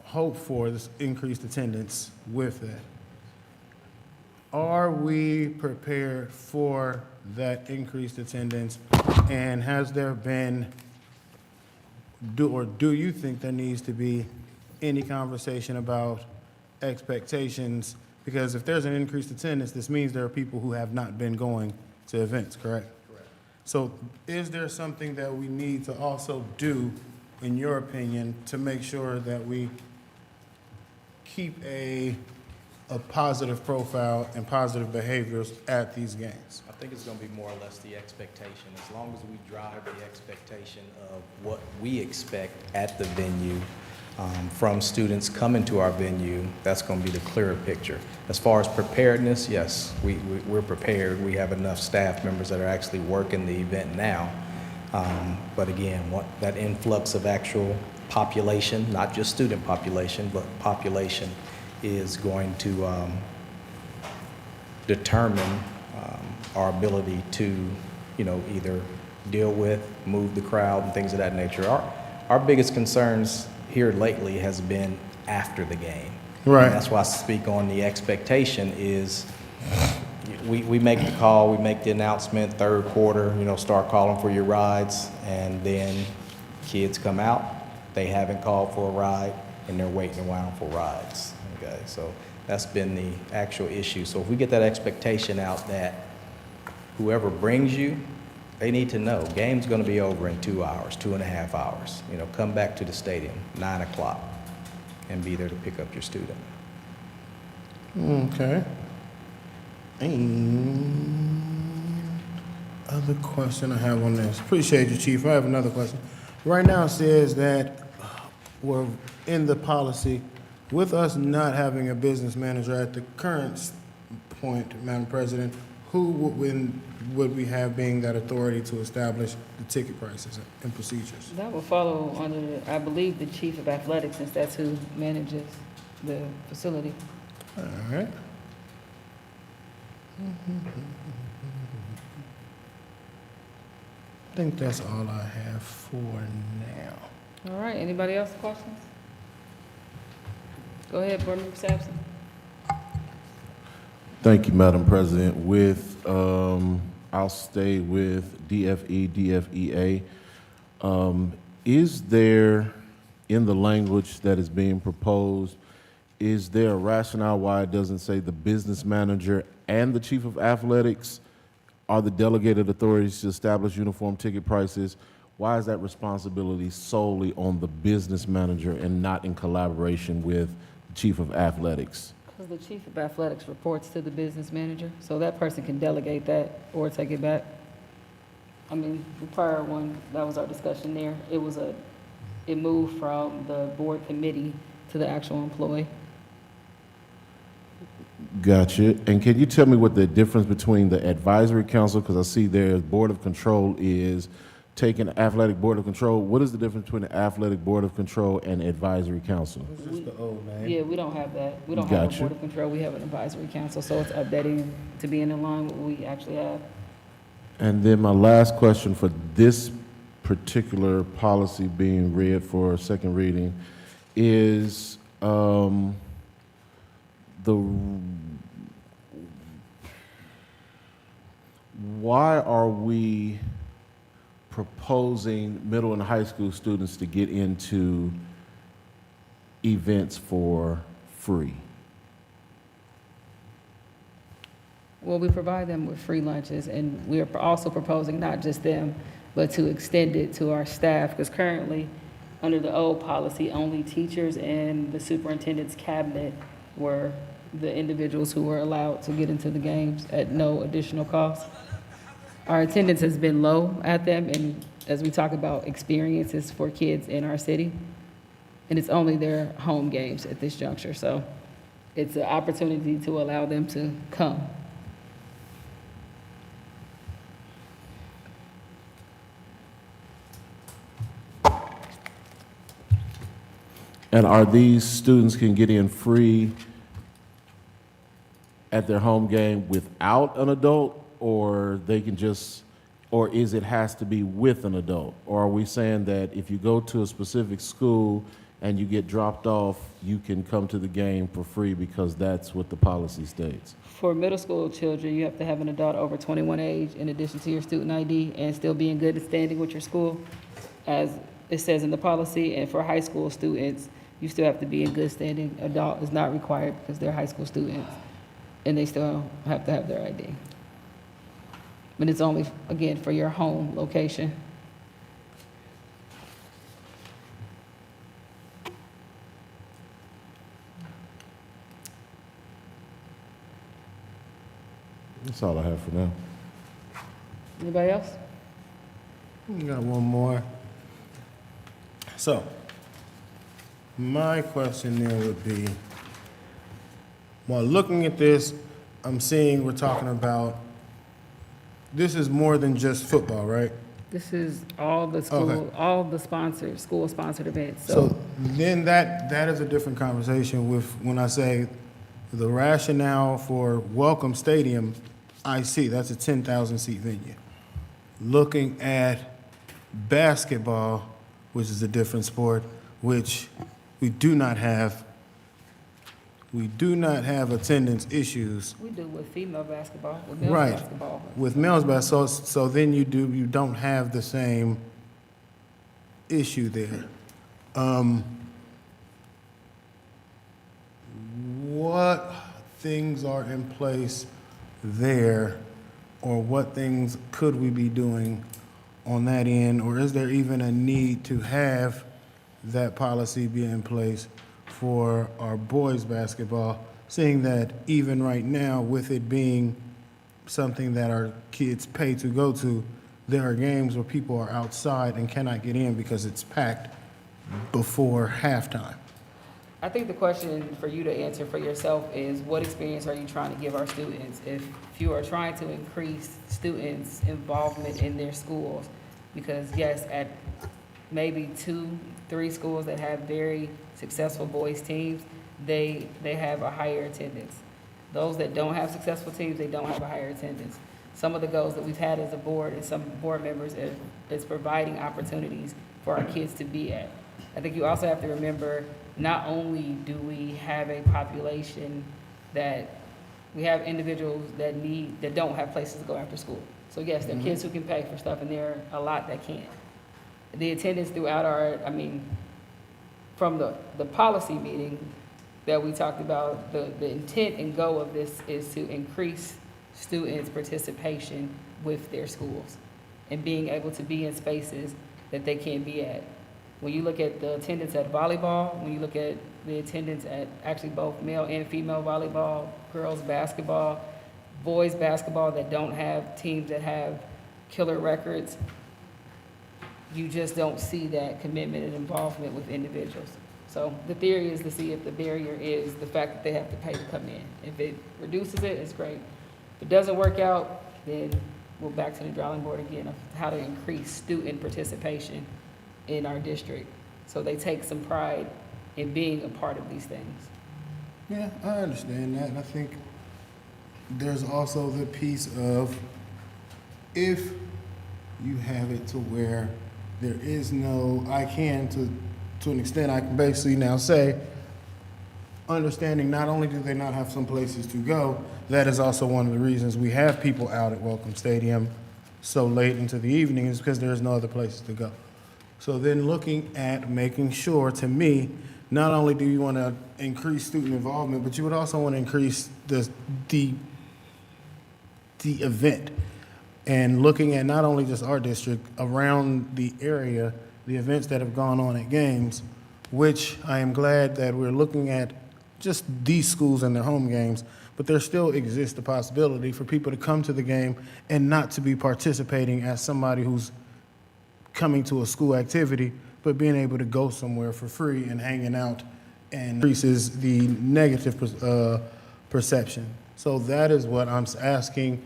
hope for this increased attendance with that. Are we prepared for that increased attendance? And has there been, do you think there needs to be any conversation about expectations? Because if there's an increased attendance, this means there are people who have not been going to events, correct? Correct. So is there something that we need to also do, in your opinion, to make sure that we keep a positive profile and positive behaviors at these games? I think it's going to be more or less the expectation. As long as we drive the expectation of what we expect at the venue from students coming to our venue, that's going to be the clearer picture. As far as preparedness, yes, we're prepared. We have enough staff members that are actually working the event now. But again, that influx of actual population, not just student population, but population, is going to determine our ability to, either deal with, move the crowd, and things of that nature. Our biggest concerns here lately has been after the game. Right. And that's why I speak on the expectation is we make the call, we make the announcement, third quarter, start calling for your rides, and then kids come out, they haven't called for a ride, and they're waiting around for rides. Okay, so that's been the actual issue. So if we get that expectation out that whoever brings you, they need to know game's going to be over in 2 hours, 2.5 hours. Come back to the stadium 9 o'clock and be there to pick up your student. Okay. And other question I have on this. Appreciate you, Chief. I have another question. Right now it says that we're in the policy with us not having a business manager at the current point, Madam President, who would we have being that authority to establish the ticket prices and procedures? That will follow under, I believe, the chief of athletics, since that's who manages the facility. All right. I think that's all I have for now. All right, anybody else questions? Go ahead, Board Member Sampson. Thank you, Madam President. I'll stay with DFE, DFEA. Is there, in the language that is being proposed, is there a rationale why it doesn't say the business manager and the chief of athletics are the delegated authorities to establish uniform ticket prices? Why is that responsibility solely on the business manager and not in collaboration with chief of athletics? Because the chief of athletics reports to the business manager, so that person can delegate that or take it back. I mean, the prior one, that was our discussion there. It moved from the board committee to the actual employee. Gotcha. And can you tell me what the difference between the advisory council, because I see their board of control is taking athletic board of control. What is the difference between the athletic board of control and advisory council? Yeah, we don't have that. We don't have a Gotcha. board of control. We have an advisory council, so it's updating to be in line with what we actually have. And then my last question for this particular policy being read for second reading is why are we proposing middle and high school students to get into events for free? Well, we provide them with free lunches, and we're also proposing not just them, but to extend it to our staff, because currently, under the old policy, only teachers and the superintendent's cabinet were the individuals who were allowed to get into the games at no additional cost. Our attendance has been low at them, and as we talk about experiences for kids in our city, and it's only their home games at this juncture, so it's an opportunity to allow them to come. And are these students can get in free at their home game without an adult, or they can just, or is it has to be with an adult? Or are we saying that if you go to a specific school and you get dropped off, you can come to the game for free because that's what the policy states? For middle school children, you have to have an adult over 21 age in addition to your student ID and still be in good standing with your school, as it says in the policy. And for high school students, you still have to be in good standing. Adult is not required because they're high school students, and they still have to have their ID. But it's only, again, for your home location. That's all I have for now. Anybody else? We got one more. So, my question there would be, while looking at this, I'm seeing we're talking about, this is more than just football, right? This is all the school, Okay. all the sponsored, school-sponsored events. So then that is a different conversation with, when I say the rationale for Welcome Stadium, I see, that's a 10,000 seat venue. Looking at basketball, which is a different sport, which we do not have attendance issues. We do with female basketball, with male Right. basketball. With men's basketball, so then you don't have the same issue there. What things are in place there, or what things could we be doing on that end, or is there even a need to have that policy be in place for our boys basketball, seeing that even right now, with it being something that our kids pay to go to, there are games where people are outside and cannot get in because it's packed before halftime? I think the question for you to answer for yourself is, what experience are you trying to give our students? If you are trying to increase students' involvement in their schools, because yes, at maybe 2-3 schools that have very successful boys teams, they have a higher attendance. Those that don't have successful teams, they don't have a higher attendance. Some of the goals that we've had as a board and some board members is providing opportunities for our kids to be at. I think you also have to remember, not only do we have a population that we have individuals that don't have places to go after school. So yes, there are kids who can pay for stuff, and there are a lot that can't. The attendance throughout from the policy meeting that we talked about, the intent and goal of this is to increase students' participation with their schools and being able to be in spaces that they can't be at When you look at the attendance at volleyball, when you look at the attendance at actually both male and female volleyball, girls basketball, boys basketball that don't have teams that have killer records, you just don't see that commitment and involvement with individuals. So the theory is to see if the barrier is the fact that they have to pay to come in. If it reduces it, it's great. If it doesn't work out, then we're back to the drawing board again of how to increase student participation in our district, so they take some pride in being a part of these things. Yeah, I understand that, and I think there's also the piece of if you have it to where there is no, to an extent, I can basically now say, understanding not only do they not have some places to go, that is also one of the reasons we have people out at Welcome Stadium so late into the evening is because there's no other places to go. So then looking at making sure, to me, not only do you want to increase student involvement, but you would also want to increase the event. And looking at not only just our district, around the area, the events that have gone on at games, which I am glad that we're looking at just these schools and their home games, but there still exists the possibility for people to come to the game and not to be participating as somebody who's coming to a school activity, but being able to go somewhere for free and hanging out and increases the negative perception. So that is what I'm asking,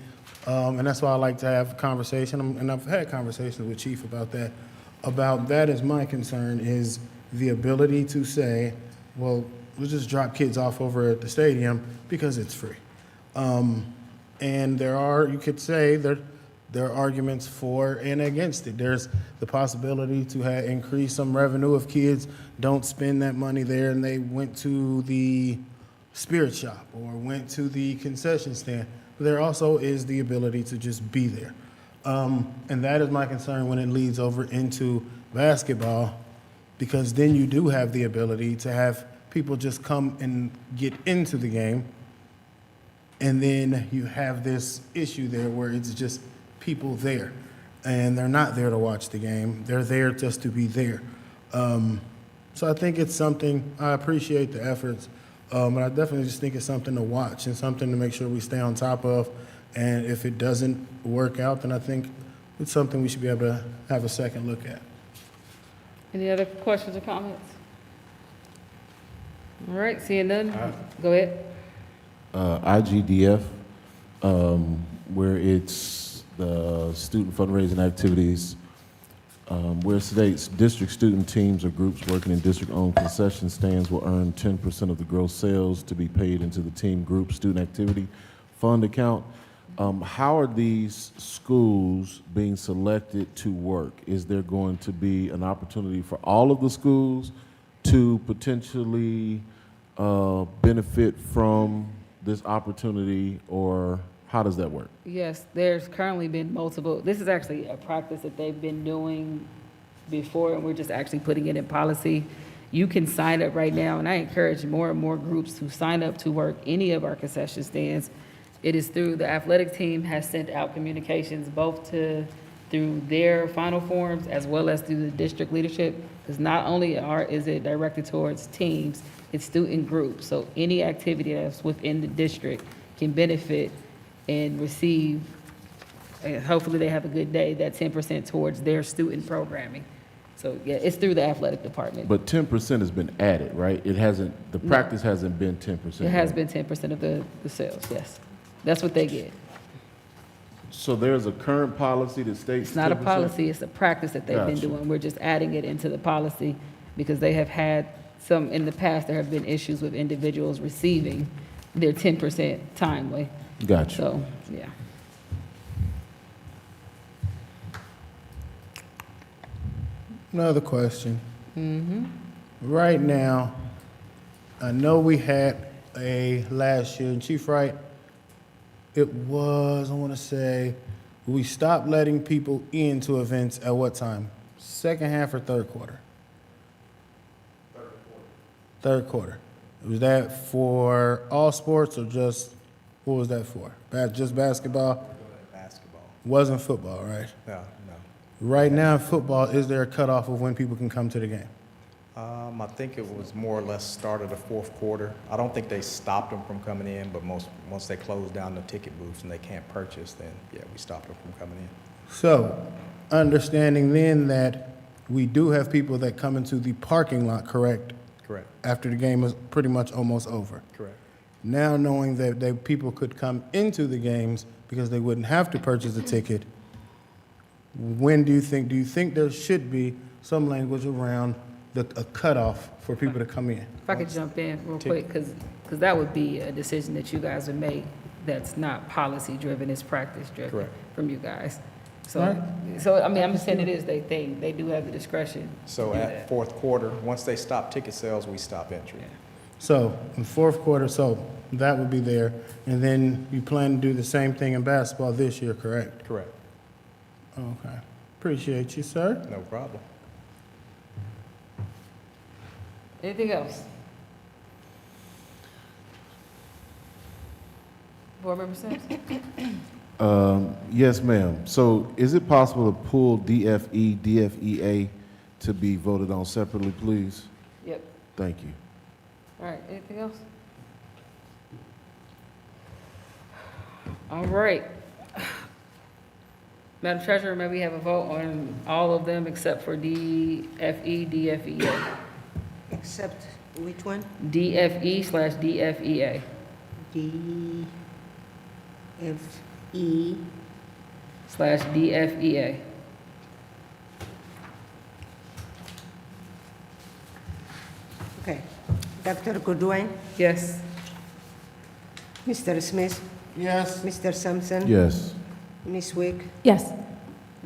and that's why I like to have a conversation, and I've had conversations with Chief about that. That is my concern, is the ability to say, well, we'll just drop kids off over at the stadium because it's free. And there are, you could say, there are arguments for and against it. There's the possibility to increase some revenue if kids don't spend that money there and they went to the spirit shop or went to the concession stand. But there also is the ability to just be there. And that is my concern when it leads over into basketball, because then you do have the ability to have people just come and get into the game, and then you have this issue there where it's just people there, and they're not there to watch the game. They're there just to be there. So I think it's something, I appreciate the efforts, but I definitely just think it's something to watch and something to make sure we stay on top of. And if it doesn't work out, then I think it's something we should be able to have a second look at. Any other questions or comments? All right, seeing none, go ahead. IGDF, where it's the student fundraising activities, where it states district student teams or groups working in district-owned concession stands will earn 10% of the gross sales to be paid into the team group student activity fund account. How are these schools being selected to work? Is there going to be an opportunity for all of the schools to potentially benefit from this opportunity, or how does that work? Yes, there's currently been multiple, this is actually a practice that they've been doing before, and we're just actually putting it in policy. You can sign up right now, and I encourage more and more groups to sign up to work any of our concession stands. It is through, the athletic team has sent out communications both through their final forms as well as through the district leadership, because not only is it directed towards teams, it's student groups. So any activity that's within the district can benefit and receive, and hopefully they have a good day, that 10% towards their student programming. So yeah, it's through the athletic department. But 10% has been added, right? It hasn't, the practice hasn't been 10%. It has been 10% of the sales, yes. That's what they get. So there's a current policy that states It's not a 10%? policy, it's a practice that they've been Gotcha. doing. We're just adding it into the policy because they have had some, in the past, there have been issues with individuals receiving their 10% timely. Gotcha. So, yeah. Another question. Right now, I know we had a last year, and Chief Wright, it was, I want to say, we stopped letting people into events at what time? Second half or third quarter? Third quarter. Was that for all sports or just, what was that for? Just basketball? Basketball. Wasn't football, right? No. Right now, in football, is there a cutoff of when people can come to the game? I think it was more or less start of the fourth quarter. I don't think they stopped them from coming in, but once they closed down the ticket booths and they can't purchase, then yeah, we stopped them from coming in. So, understanding then that we do have people that come into the parking lot, correct? Correct. After the game is pretty much almost over. Correct. Now knowing that people could come into the games because they wouldn't have to purchase a ticket, when do you think there should be some language around a cutoff for people to come in? If I could jump in real quick, because that would be a decision that you guys would make that's not policy-driven, it's practice-driven Correct. from you guys. So, Right. I mean, I'm just saying it is their thing. They do have the discretion. So to do at that. fourth quarter, once they stop ticket sales, we stop entry. So, in fourth quarter, so that would be there. And then you plan to do the same thing in basketball this year, correct? Correct. Okay. Appreciate you, sir. No problem. Anything else? Board Member Sims? Yes, ma'am. So is it possible to pull DFE, DFEA to be voted on separately, please? Yep. Thank you. All right, anything else? All right. Madam Treasurer, may we have a vote on all of them except for DFE, DFEA? Except which one? DFE/DFEA. DFE/DFEA. Okay. Dr. Goodwin? Yes. Mr. Smith? Yes. Mr. Sampson? Yes. Ms. Wick? Yes.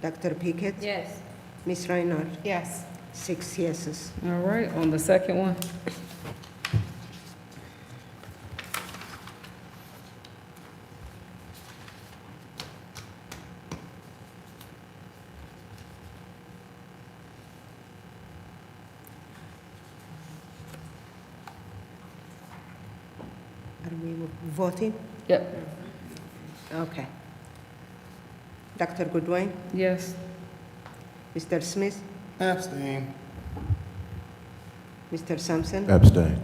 Dr. Pickett? Yes. Ms. Reinhardt? Yes. 6 yeses. All right, on the second one. Are we voting? Yep. Okay. Dr. Goodwin? Yes. Mr. Smith? Abstain. Mr. Sampson? Abstain.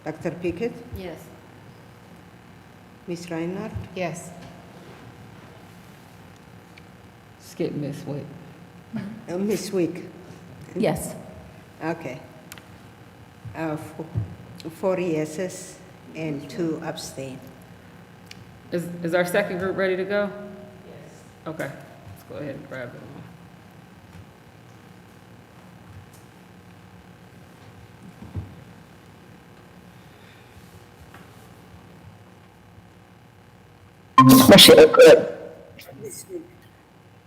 Dr. Pickett? Yes. Ms. Reinhardt? Yes. Skip Miss Wick. Ms. Wick? Yes. Okay. 4 yeses and 2 abstain. Is our second group ready to go? Yes. Okay, let's go ahead and grab them.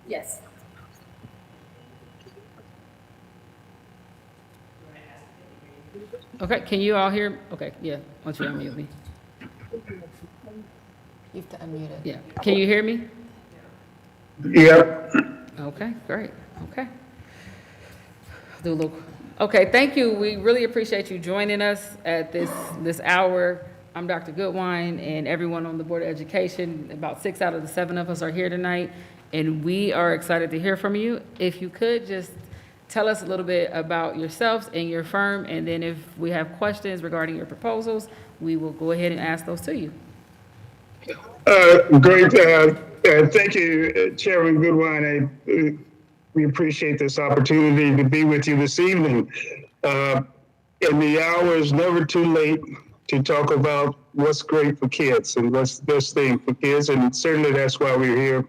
Yes. Okay, can you all hear? Okay, yeah, why don't you unmute me? You have to unmute it. Yeah, can you hear me? Yep. Okay, great, okay. Do a little, okay, thank you. We really appreciate you joining us at this hour. I'm Dr. Goodwine, and everyone on the Board of Education, about 6 out of the 7 of us are here tonight, and we are excited to hear from you. If you could just tell us a little bit about yourselves and your firm, and then if we have questions regarding your proposals, we will go ahead and ask those to you. Great. Thank you, Chairman Goodwine. We appreciate this opportunity to be with you this evening. And the hour is never too late to talk about what's great for kids and what's the best thing for kids. And certainly that's why we're here,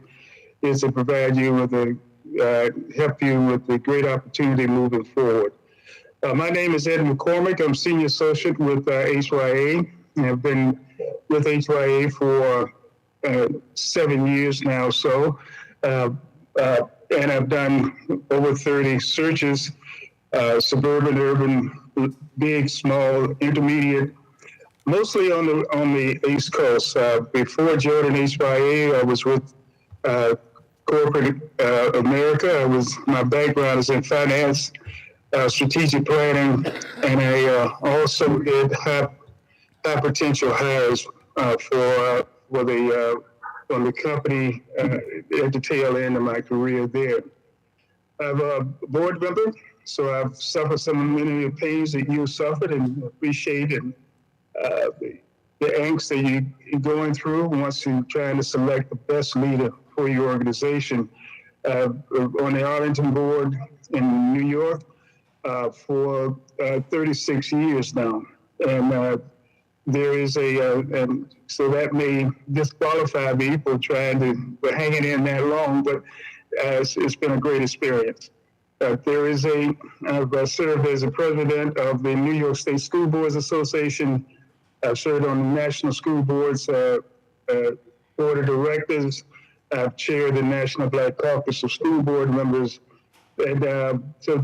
is to provide you with help you with a great opportunity moving forward. My name is Ed McCormick. I'm Senior Associate with HYA. I've been with HYA for 7 years now, and I've done over 30 searches, suburban, urban, big, small, intermediate, mostly on the East Coast. Before Jordan HYA, I was with corporate America. My background is in finance, strategic planning, and I also did high potential hires for the on the company at the tail end of my career there. I'm a board member, so I've suffered many of the pains that you suffered, and appreciate the angst that you're going through once you're trying to select the best leader for your organization. On the Arlington board in New York for 36 years now. And there is and so that may disqualify me for for hanging in that long, but it's been a great experience. I've served as a president of the New York State School Boards Association. I've served on the National School Board's Board of Directors. I've chaired the National Black Caucus of School Board members. And so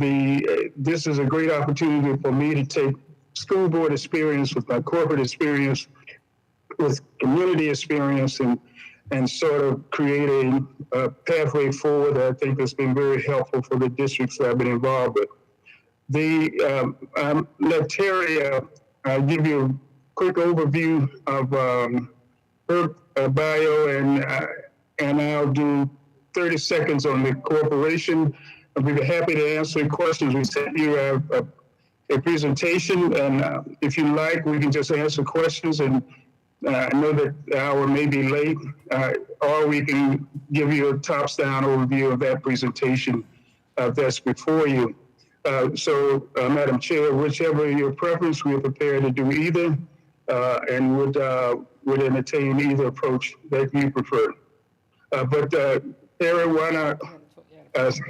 this is a great opportunity for me to take school board experience with my corporate experience, with community experience, and sort of create a pathway forward that I think has been very helpful for the districts that I've been involved with. Let Terry give you a quick overview of her bio, and I'll do 30 seconds on the corporation. I'll be happy to answer questions. We sent you a presentation, and if you like, we can just answer questions. And I know that the hour may be late, or we can give you a tops-down overview of that presentation that's before you. So, Madam Chair, whichever your preference, we are prepared to do either, and would entertain either approach that you prefer. But Terry, why not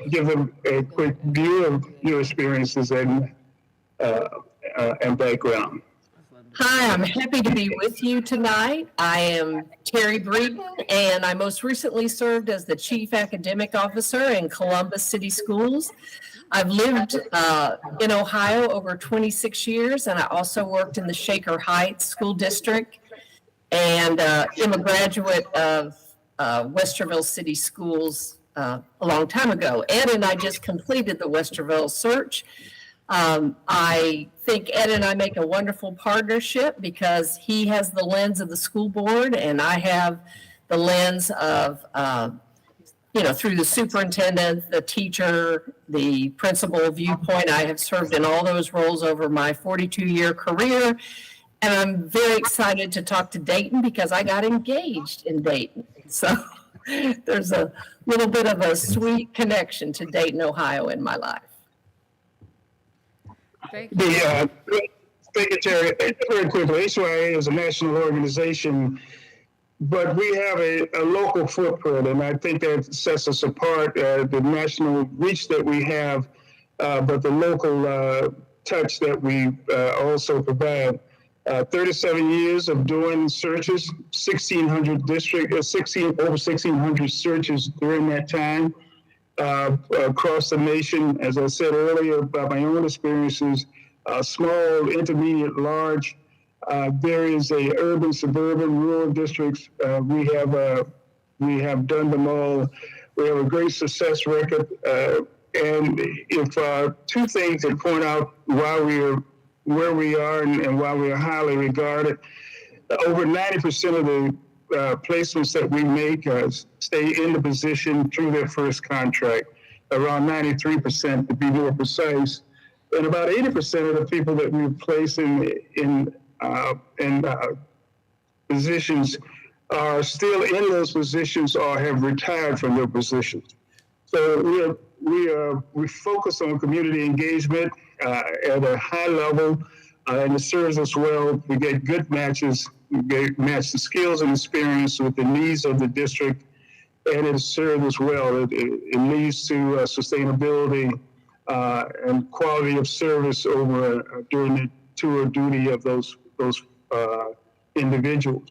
give them a quick view of your experiences and background. Hi, I'm happy to be with you tonight. I am Terry Breeden, and I most recently served as the Chief Academic Officer in Columbus City Schools. I've lived in Ohio over 26 years, and I also worked in the Shaker Heights School District, and am a graduate of Westerville City Schools a long time ago. Ed and I just completed the Westerville search. I think Ed and I make a wonderful partnership because he has the lens of the school board and I have the lens of, through the superintendent, the teacher, the principal viewpoint. I have served in all those roles over my 42-year career. And I'm very excited to talk to Dayton because I got engaged in Dayton. So there's a little bit of a sweet connection to Dayton, Ohio in my life. Thank you. Thank you, Terry. Very quickly, HYA is a national organization, but we have a local footprint, and I think that sets us apart, the national reach that we have, but the local touch that we also provide. 37 years of doing searches, 1,600 over 1,600 searches during that time across the nation. As I said earlier, by my own experiences, small, intermediate, large. There is a urban, suburban, rural districts. We have done them all. We have a great success record. And if two things that point out why we are where we are and why we are highly regarded. Over 90% of the placements that we make stay in the position through their first contract, around 93% to be more precise. And about 80% of the people that we place in positions are still in those positions or have retired from their positions. So we focus on community engagement at a high level, and it serves us well. We get good matches. We match the skills and experience with the needs of the district, and it serves us well. It leads to sustainability and quality of service during the tour of duty of those individuals.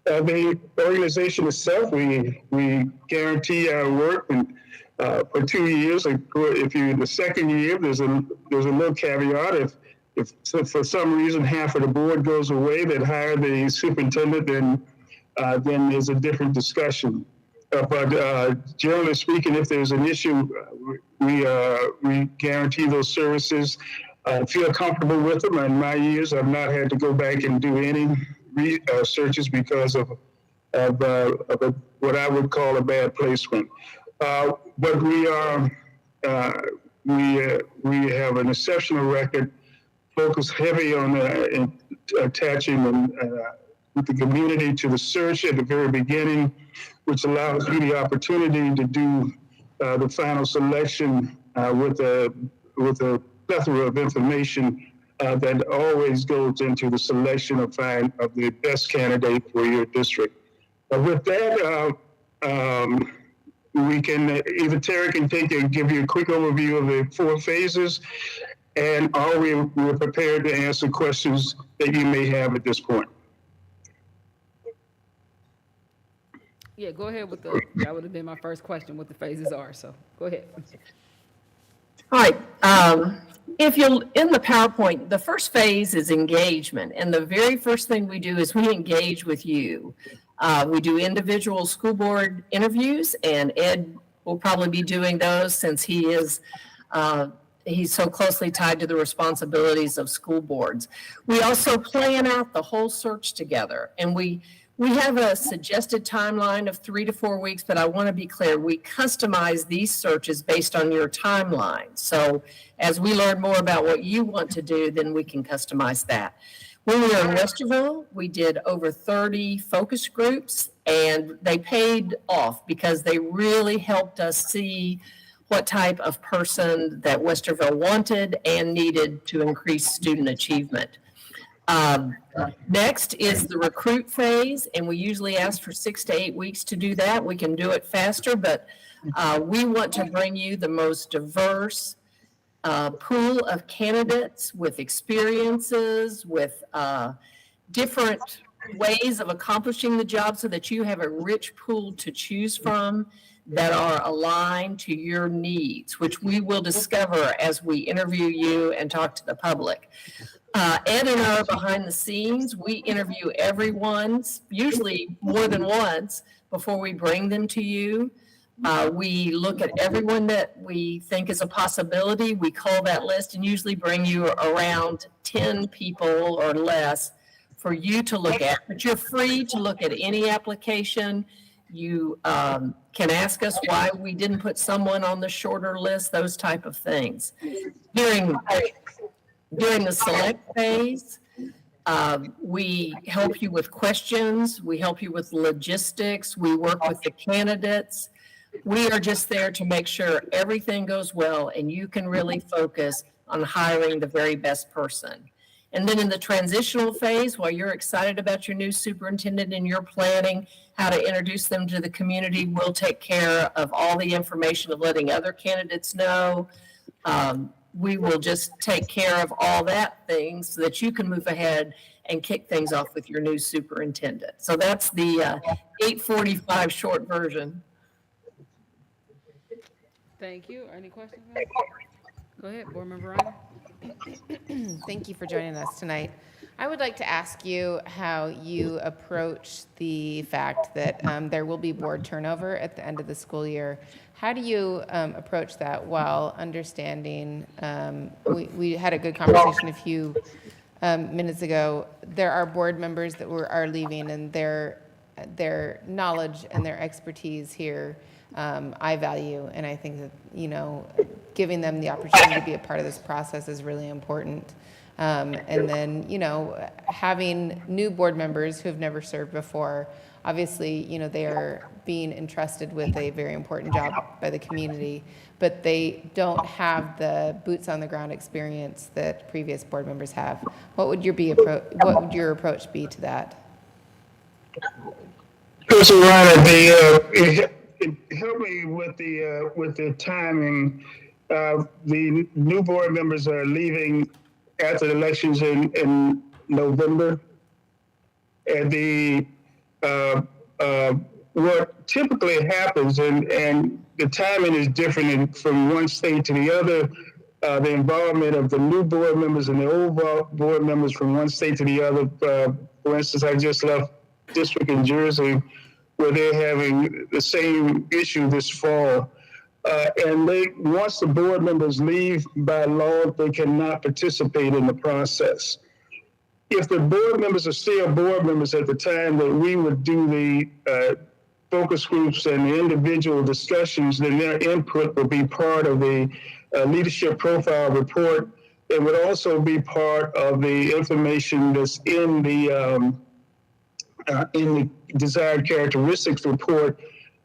The organization itself, we guarantee our work and for 2 years. If you're in the second year, there's a little caveat. If for some reason half of the board goes away that hired the superintendent, then there's a different discussion. But generally speaking, if there's an issue, we guarantee those services. Feel comfortable with them. In my years, I've not had to go back and do any searches because of what I would call a bad placement. But we have an exceptional record, focused heavy on attaching with the community to the search at the very beginning, which allows you the opportunity to do the final selection with a plethora of information that always goes into the selection of the best candidate for your district. With that, we can, either Terry can give you a quick overview of the 4 phases, and we're prepared to answer questions that you may have at this point. Yeah, go ahead with that would have been my first question, what the phases are, so go ahead. All right. If you're in the PowerPoint, the first phase is engagement. And the very first thing we do is we engage with you. We do individual school board interviews, and Ed will probably be doing those since he's so closely tied to the responsibilities of school boards. We also plan out the whole search together, and we have a suggested timeline of 3 to 4 weeks, but I want to be clear, we customize these searches based on your timeline. So as we learn more about what you want to do, then we can customize that. When we were in Westerville, we did over 30 focus groups, and they paid off because they really helped us see what type of person that Westerville wanted and needed to increase student achievement. Next is the recruit phase, and we usually ask for 6 to 8 weeks to do that. We can do it faster, but we want to bring you the most diverse pool of candidates with experiences, with different ways of accomplishing the job so that you have a rich pool to choose from that are aligned to your needs, which we will discover as we interview you and talk to the public. Ed and I are behind the scenes. We interview everyone, usually more than once, before we bring them to you. We look at everyone that we think is a possibility. We call that list and usually bring you around 10 people or less for you to look at. But you're free to look at any application. You can ask us why we didn't put someone on the shorter list, those type of things. During the select phase, we help you with questions. We help you with logistics. We work with the candidates. We are just there to make sure everything goes well and you can really focus on hiring the very best person. And then in the transitional phase, while you're excited about your new superintendent and you're planning how to introduce them to the community, we'll take care of all the information of letting other candidates know. We will just take care of all that things so that you can move ahead and kick things off with your new superintendent. So that's the 8:45 short version. Thank you. Any questions? Go ahead, Board Member Ryan. Thank you for joining us tonight. I would like to ask you how you approach the fact that there will be board turnover at the end of the school year. How do you approach that while understanding, we had a good conversation a few minutes ago, there are board members that are leaving, and their knowledge and their expertise here I value, and I think that, you know, giving them the opportunity to be a part of this process is really important. And then, you know, having new board members who have never served before, obviously, you know, they are being entrusted with a very important job by the community, but they don't have the boots on the ground experience that previous board members have. What would your approach be to that? Mr. Ryan, help me with the timing. The new board members are leaving after the elections in November, and what typically happens, and the timing is different from one state to the other. The involvement of the new board members and the old board members from one state to the other. For instance, I just left district in Jersey, where they're having the same issue this fall. And once the board members leave, by law, they cannot participate in the process. if the board members are still board members at the time that we would do the focus groups and the individual discussions, then their input would be part of the leadership profile report. It would also be part of the information that's in the desired characteristics report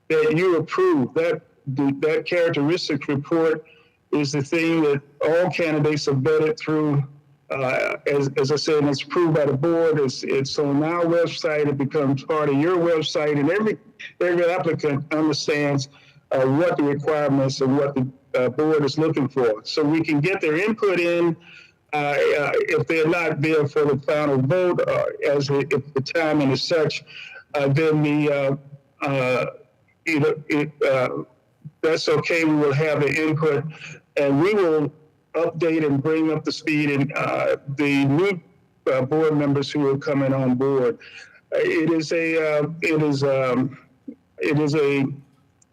that you approve. That characteristics report is the thing that all candidates are vetted through. As I said, it's approved by the board. It's on our website. It becomes part of your website, and every applicant understands what the requirements and what the board is looking for. So we can get their input in. If they're not there for the final vote, if the timing is such, then that's okay. We will have the input, and we will update and bring up the speed and the new board members who are coming on board. It is a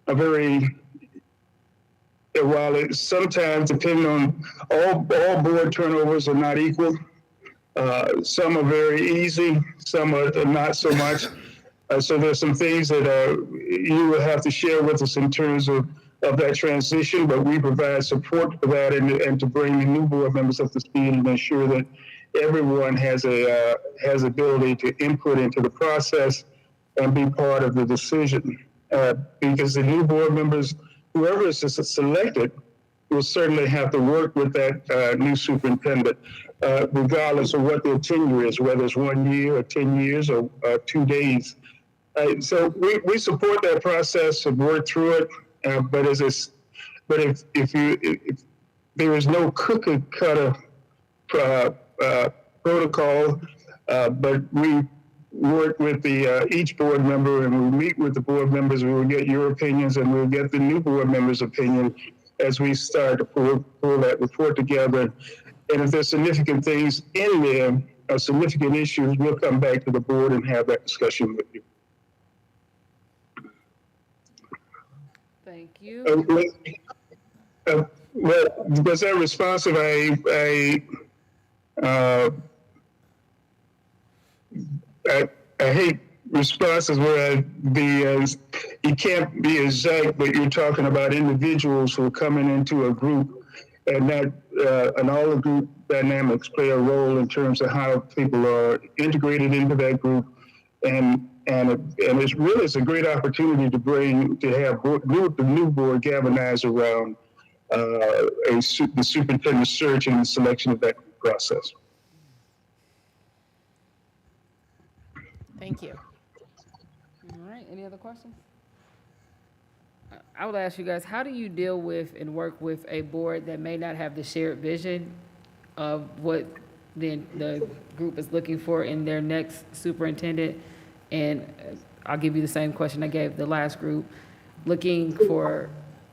very, while it's sometimes, depending on all board turnovers are not equal. Some are very easy, some are not so much. So there's some things that you will have to share with us in terms of that transition, but we provide support for that and to bring the new board members up to speed and ensure that everyone has ability to input into the process and be part of the decision. Because the new board members, whoever is selected, will certainly have to work with that new superintendent, regardless of what their tenure is, whether it's 1 year or 10 years or 2 days. So we support that process and work through it. But if there is no cookie cutter protocol, but we work with each board member and we meet with the board members, we will get your opinions and we'll get the new board members' opinion as we start to pull that report together. And if there's significant things in there, or significant issues, we'll come back to the board and have that discussion with you. Thank you. Well, was that responsive? I hate responses where you can't be exact, but you're talking about individuals who are coming into a group, and all the group dynamics play a role in terms of how people are integrated into that group, and it's a great opportunity to have the new board galvanize around the superintendent search and the selection of that process. Thank you. All right, any other questions? I would ask you guys, how do you deal with and work with a board that may not have the shared vision of what the group is looking for in their next superintendent? And I'll give you the same question I gave the last group. Looking for,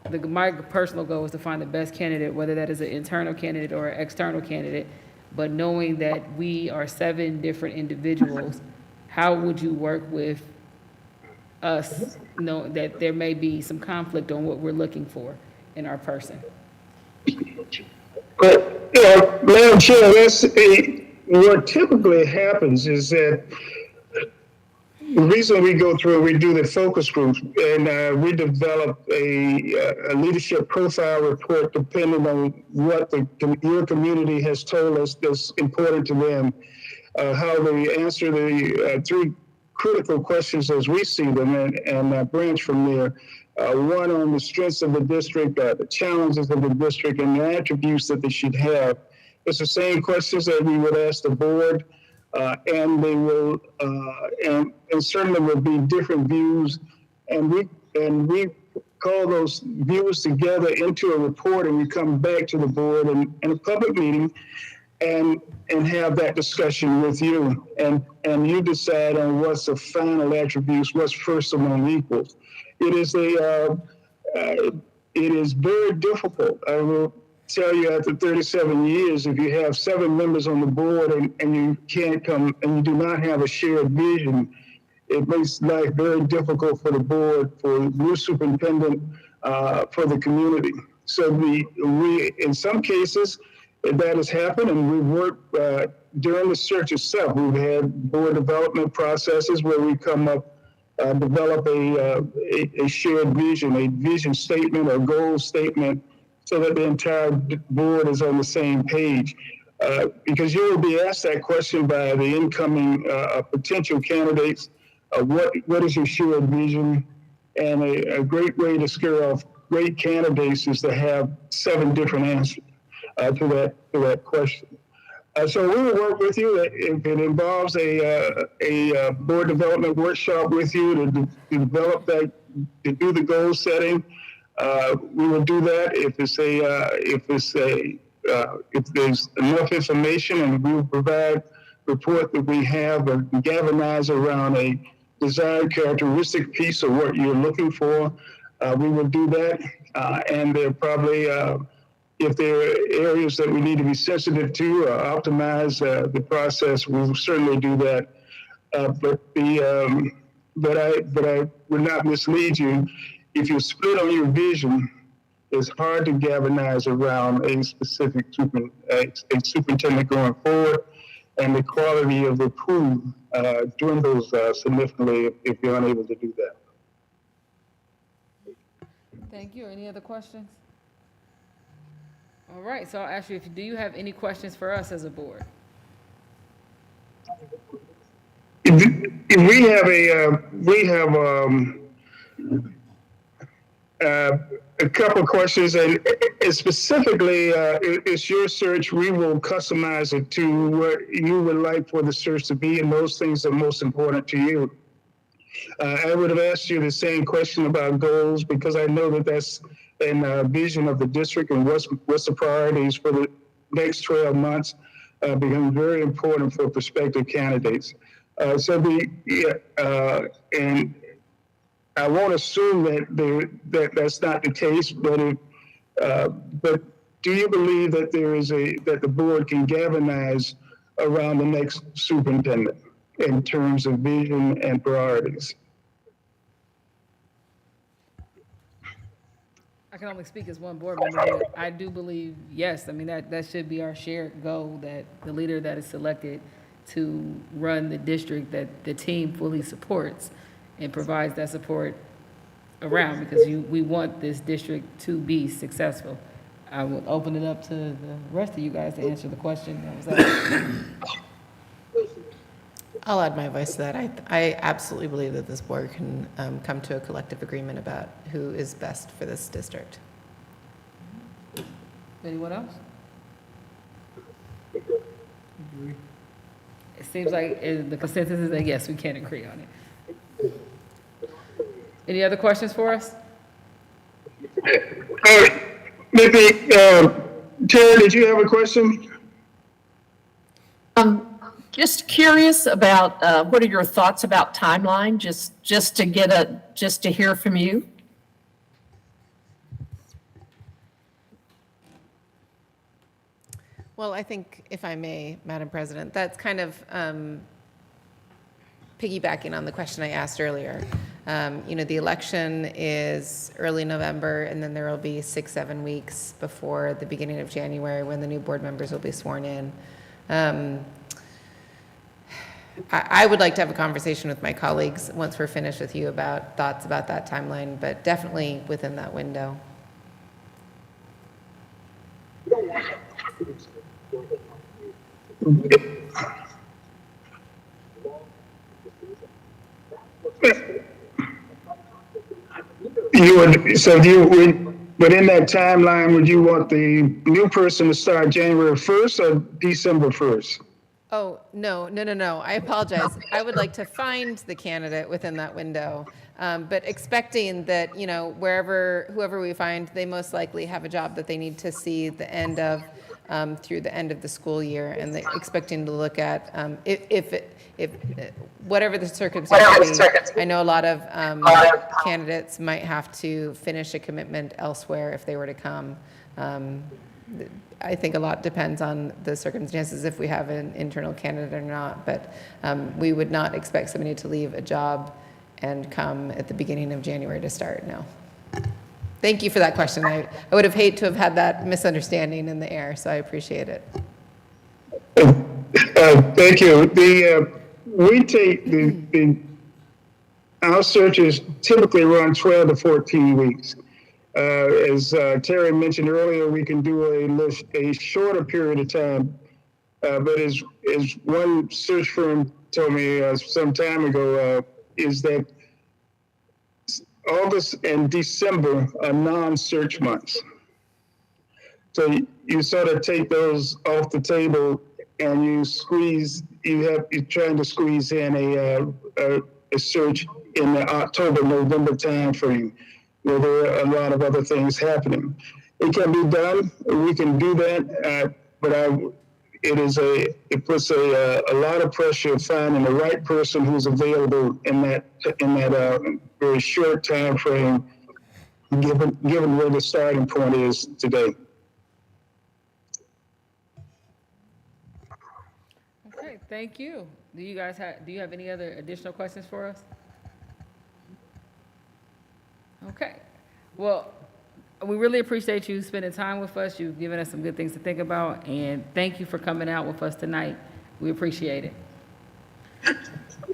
my personal goal is to find the best candidate, whether that is an internal candidate or an external candidate, but knowing that we are 7 different individuals, how would you work with us, know that there may be some conflict on what we're looking for in our person? But, Madam Chair, what typically happens is that the reason we go through, we do the focus groups, and we develop a leadership profile report depending on what your community has told us that's important to them, how they answer the 3 critical questions as we see them, and branch from there. One on the strengths of the district, the challenges of the district, and the attributes that they should have. It's the same questions that we would ask the board. And they will, and certainly will be different views, and we call those views together into a report, and we come back to the board in a public meeting, and have that discussion with you, and you decide on what's the final attributes, what's first among equals. It is very difficult. I will tell you, after 37 years, if you have 7 members on the board and you can't come and you do not have a shared vision, it makes life very difficult for the board, for the new superintendent, for the community. So we in some cases, that has happened, and we've worked during the search itself. We've had board development processes where we come up, develop a shared vision, a vision statement or goal statement, so that the entire board is on the same page. Because you will be asked that question by the incoming potential candidates. What is your shared vision? And a great way to scare off great candidates is to have 7 different answers to that question. So we will work with you if it involves a board development workshop with you to develop that, to do the goal setting. We will do that if there's enough information, and we will provide report that we have galvanize around a desired characteristic piece of what you're looking for. We will do that, and there probably, if there are areas that we need to be sensitive to or optimize the process, we will certainly do that. But I would not mislead you. If you're split on your vision, it's hard to galvanize around a specific superintendent going forward, and the quality of the pool dwindles significantly if you're unable to do that. Thank you. Any other questions? All right, so I'll ask you, do you have any questions for us as a board? We have a couple of questions, and specifically, it's your search. We will customize it to what you would like for the search to be, and those things are most important to you. I would have asked you the same question about goals, because I know that that's a vision of the district, and what's the priorities for the next 12 months becomes very important for prospective candidates. And I won't assume that that's not the case, but do you believe that that the board can galvanize around the next superintendent in terms of vision and priorities? I can only speak as one board member, but I do believe, yes, I mean, that should be our shared goal, that the leader that is selected to run the district, that the team fully supports and provides that support around, because we want this district to be successful. I will open it up to the rest of you guys to answer the question that was asked. I'll add my voice to that. I absolutely believe that this board can come to a collective agreement about who is best for this district. Anyone else? It seems like the consensus is that yes, we can agree on it. Any other questions for us? Maybe, Terry, did you have a question? Just curious about what are your thoughts about timeline? Just to hear from you. Well, I think, if I may, Madam President, that's kind of piggybacking on the question I asked earlier. The election is early November, and then there will be 6-7 weeks before the beginning of January when the new board members will be sworn in. I would like to have a conversation with my colleagues once we're finished with you about thoughts about that timeline, but definitely within that window. But in that timeline, would you want the new person to start January 1st or December 1st? Oh, no. I apologize. I would like to find the candidate within that window, but expecting that, whoever we find, they most likely have a job that they need to see the end of through the end of the school year, and expecting to look at if whatever the circumstances. I know a lot of candidates might have to finish a commitment elsewhere if they were to come. I think a lot depends on the circumstances, if we have an internal candidate or not, but we would not expect somebody to leave a job and come at the beginning of January to start, no. Thank you for that question. I would have hated to have had that misunderstanding in the air, so I appreciate it. Thank you. We take our searches typically run 12 to 14 weeks. As Terry mentioned earlier, we can do a shorter period of time. But as one search firm told me some time ago, is that August and December are non-search months. So you sort of take those off the table and you're trying to squeeze in a search in the October-November timeframe, where there are a lot of other things happening. It can be done. We can do that, but it puts a lot of pressure finding the right person who's available in that very short time frame, given where the starting point is today. Okay, thank you. Do you have any other additional questions for us? Okay, well, we really appreciate you spending time with us. You've given us some good things to think about, and thank you for coming out with us tonight. We appreciate it.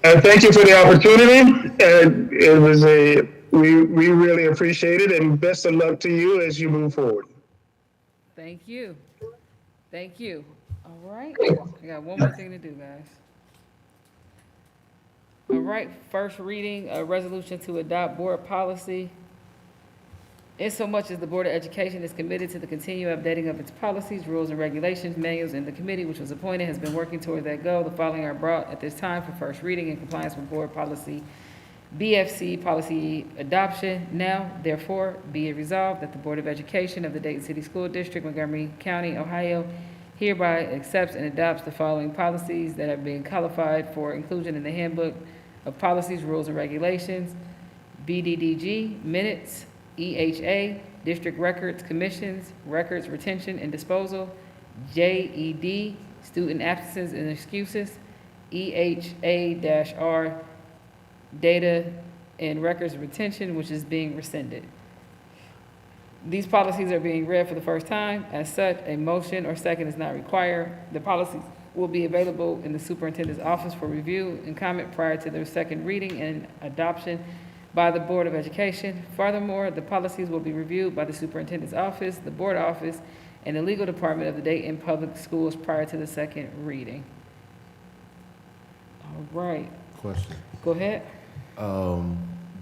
Thank you for the opportunity. We really appreciate it, and best of luck to you as you move forward. Thank you. Thank you. All right, I got one more thing to do, guys. All right, first reading, a resolution to adopt board policy. Insomuch as the Board of Education is committed to the continued updating of its policies, rules, and regulations, manuals, and the committee which was appointed has been working toward that goal. The following are brought at this time for first reading in compliance with Board Policy BFC policy adoption. Now, therefore, be it resolved that the Board of Education of the Dayton City School District, Montgomery County, Ohio, hereby accepts and adopts the following policies that have been qualified for inclusion in the Handbook of Policies, Rules, and Regulations: BDDG, minutes; EHA, district records, commissions, records retention and disposal; JED, student absences and excuses; EHA-R, data and records retention, which is being rescinded. These policies are being read for the first time. As such, a motion or second is not required. The policies will be available in the superintendent's office for review and comment prior to their second reading and adoption by the Board of Education. Furthermore, the policies will be reviewed by the superintendent's office, the board office, and the legal department of the Dayton Public Schools prior to the second reading. All right. Question. Go ahead.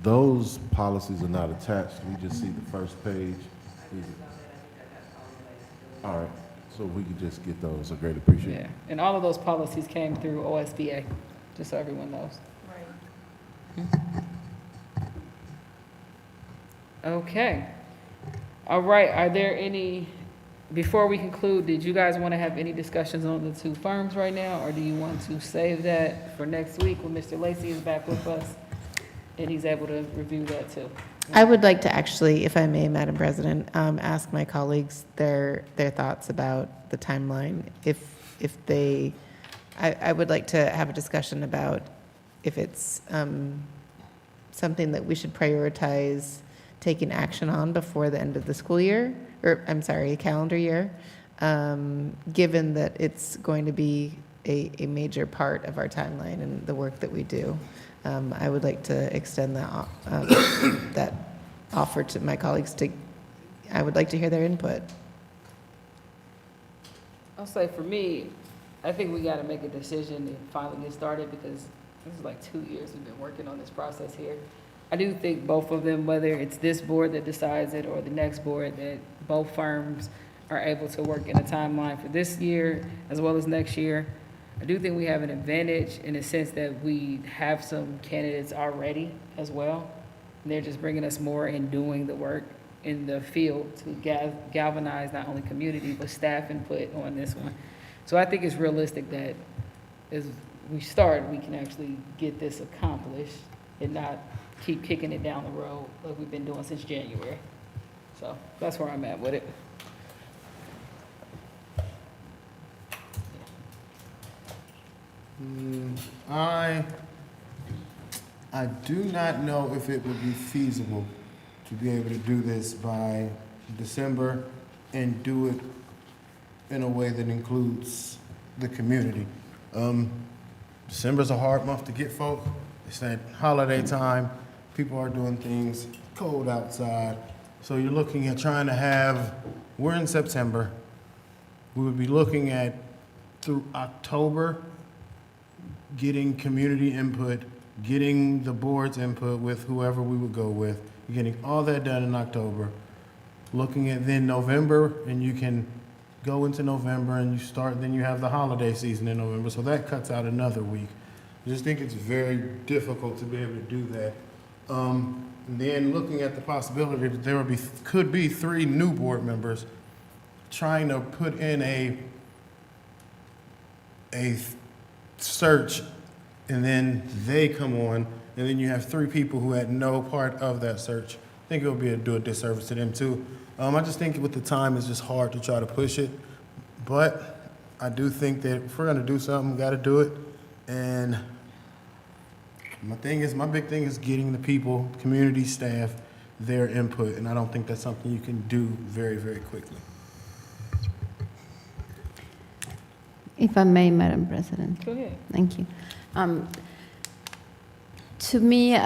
Those policies are not attached. We just see the first page. All right. So if we could just get those, I'd greatly appreciate it. Yeah, and all of those policies came through OSBA, just so everyone knows. Okay. All right, are there any, before we conclude, did you guys want to have any discussions on the two firms right now, or do you want to save that for next week when Mr. Lacy is back with us and he's able to review that too? I would like to actually, if I may, Madam President, ask my colleagues their thoughts about the timeline. I would like to have a discussion about if it's something that we should prioritize taking action on before the end of the school year, or I'm sorry, calendar year, given that it's going to be a major part of our timeline and the work that we do. I would like to extend that offer to my colleagues. I would like to hear their input. I'll say for me, I think we got to make a decision and finally get started, because this is like 2 years we've been working on this process here. I do think both of them, whether it's this board that decides it or the next board, that both firms are able to work in a timeline for this year as well as next year. I do think we have an advantage in the sense that we have some candidates already as well. And they're just bringing us more and doing the work in the field to galvanize not only community, but staff input on this one. So I think it's realistic that as we start, we can actually get this accomplished and not keep kicking it down the road like we've been doing since January. So that's where I'm at with it. I do not know if it would be feasible to be able to do this by December and do it in a way that includes the community. December's a hard month to get folk. It's that holiday time. People are doing things cold outside. So you're looking at trying to have, we're in September. We would be looking at through October, getting community input, getting the board's input with whoever we would go with, getting all that done in October. Looking at then November, and you can go into November and you start, then you have the holiday season in November, so that cuts out another week. I just think it's very difficult to be able to do that. And then looking at the possibility that there could be 3 new board members trying to put in a search, and then they come on, and then you have 3 people who had no part of that search. I think it would do a disservice to them too. I just think with the time, it's just hard to try to push it. But I do think that if we're gonna do something, we gotta do it. And my big thing is getting the people, community staff, their input. And I don't think that's something you can do very, very quickly. If I may, Madam President. Go ahead. Thank you. To me,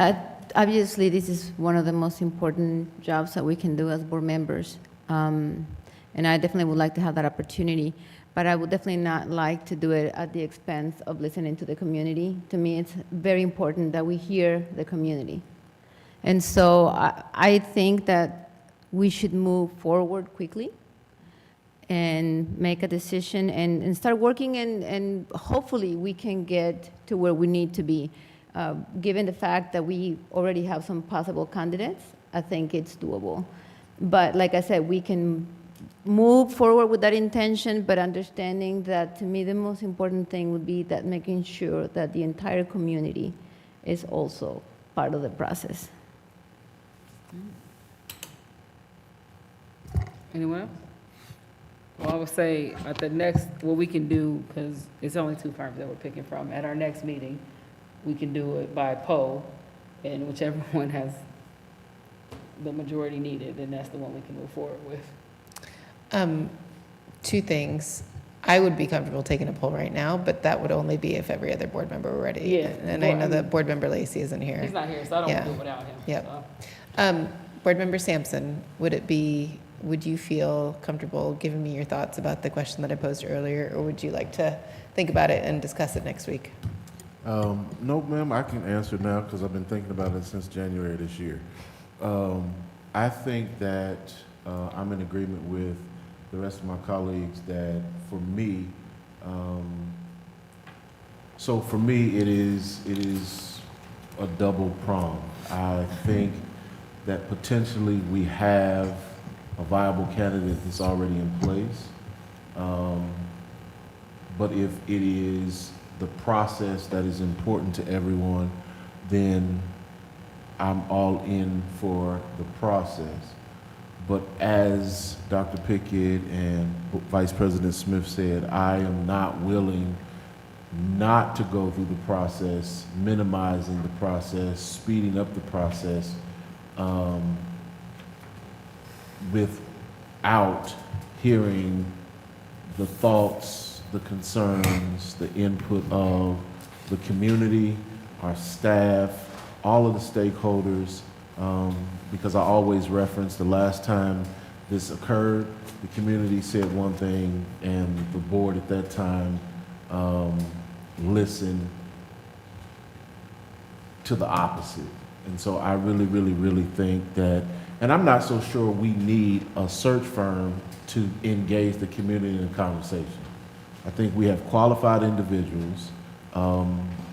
obviously, this is one of the most important jobs that we can do as board members. And I definitely would like to have that opportunity, but I would definitely not like to do it at the expense of listening to the community. To me, it's very important that we hear the community. And so I think that we should move forward quickly and make a decision and start working, and hopefully we can get to where we need to be. Given the fact that we already have some possible candidates, I think it's doable. But like I said, we can move forward with that intention, but understanding that, to me, the most important thing would be that making sure that the entire community is also part of the process. Anyone else? Well, I would say at the next, what we can do, because it's only 2 firms that we're picking from, at our next meeting, we can do it by poll, and whichever one has the majority needed, then that's the one we can move forward with. 2 things. I would be comfortable taking a poll right now, but that would only be if every other board member were ready. Yeah. And I know that Board Member Lacey isn't here. He's not here, so I don't want to do it without him. Yep. So. Board Member Sampson, would you feel comfortable giving me your thoughts about the question that I posed earlier, or would you like to think about it and discuss it next week? No, ma'am, I can answer now because I've been thinking about it since January this year. I think that I'm in agreement with the rest of my colleagues that for me, it is a double prong. I think that potentially we have a viable candidate that's already in place. But if it is the process that is important to everyone, then I'm all in for the process. But as Dr. Pickett and Vice President Smith said, I am not willing not to go through the process, minimizing the process, speeding up the process, without hearing the thoughts, the concerns, the input of the community, our staff, all of the stakeholders, because I always reference the last time this occurred, the community said one thing and the board at that time listened to the opposite. And so I really, really, really think that, and I'm not so sure we need a search firm to engage the community in a conversation. I think we have qualified individuals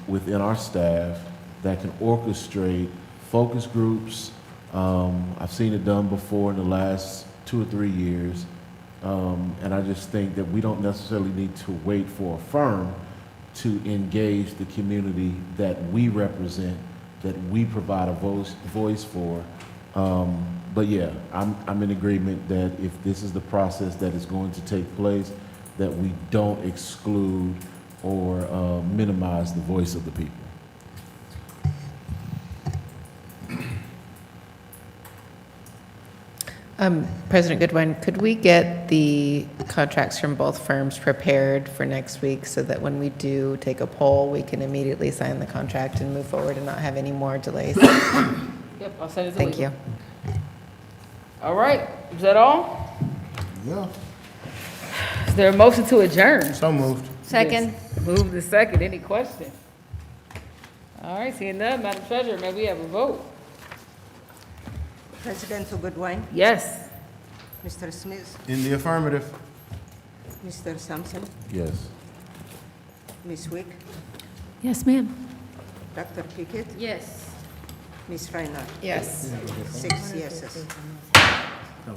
within our staff that can orchestrate focus groups. I've seen it done before in the last 2 or 3 years. And I just think that we don't necessarily need to wait for a firm to engage the community that we represent, that we provide a voice for. But yeah, I'm in agreement that if this is the process that is going to take place, that we don't exclude or minimize the voice of the people. President Goodwin, could we get the contracts from both firms prepared for next week so that when we do take a poll, we can immediately sign the contract and move forward and not have any more delays? Yep, I'll send it to Thank Lisa. you. All right, is that all? Yeah. Is there a motion to adjourn? So moved. Second. Yes. Move the second. Any questions? All right, seeing none, Madam Treasurer, may we have a vote? President Goodwin, Yes. Mr. Smith, In the affirmative. Mr. Sampson, Yes. Ms. Wick, Yes, ma'am. Dr. Pickett, Yes. Ms. Reinhardt. Yes. 6 yeses. No.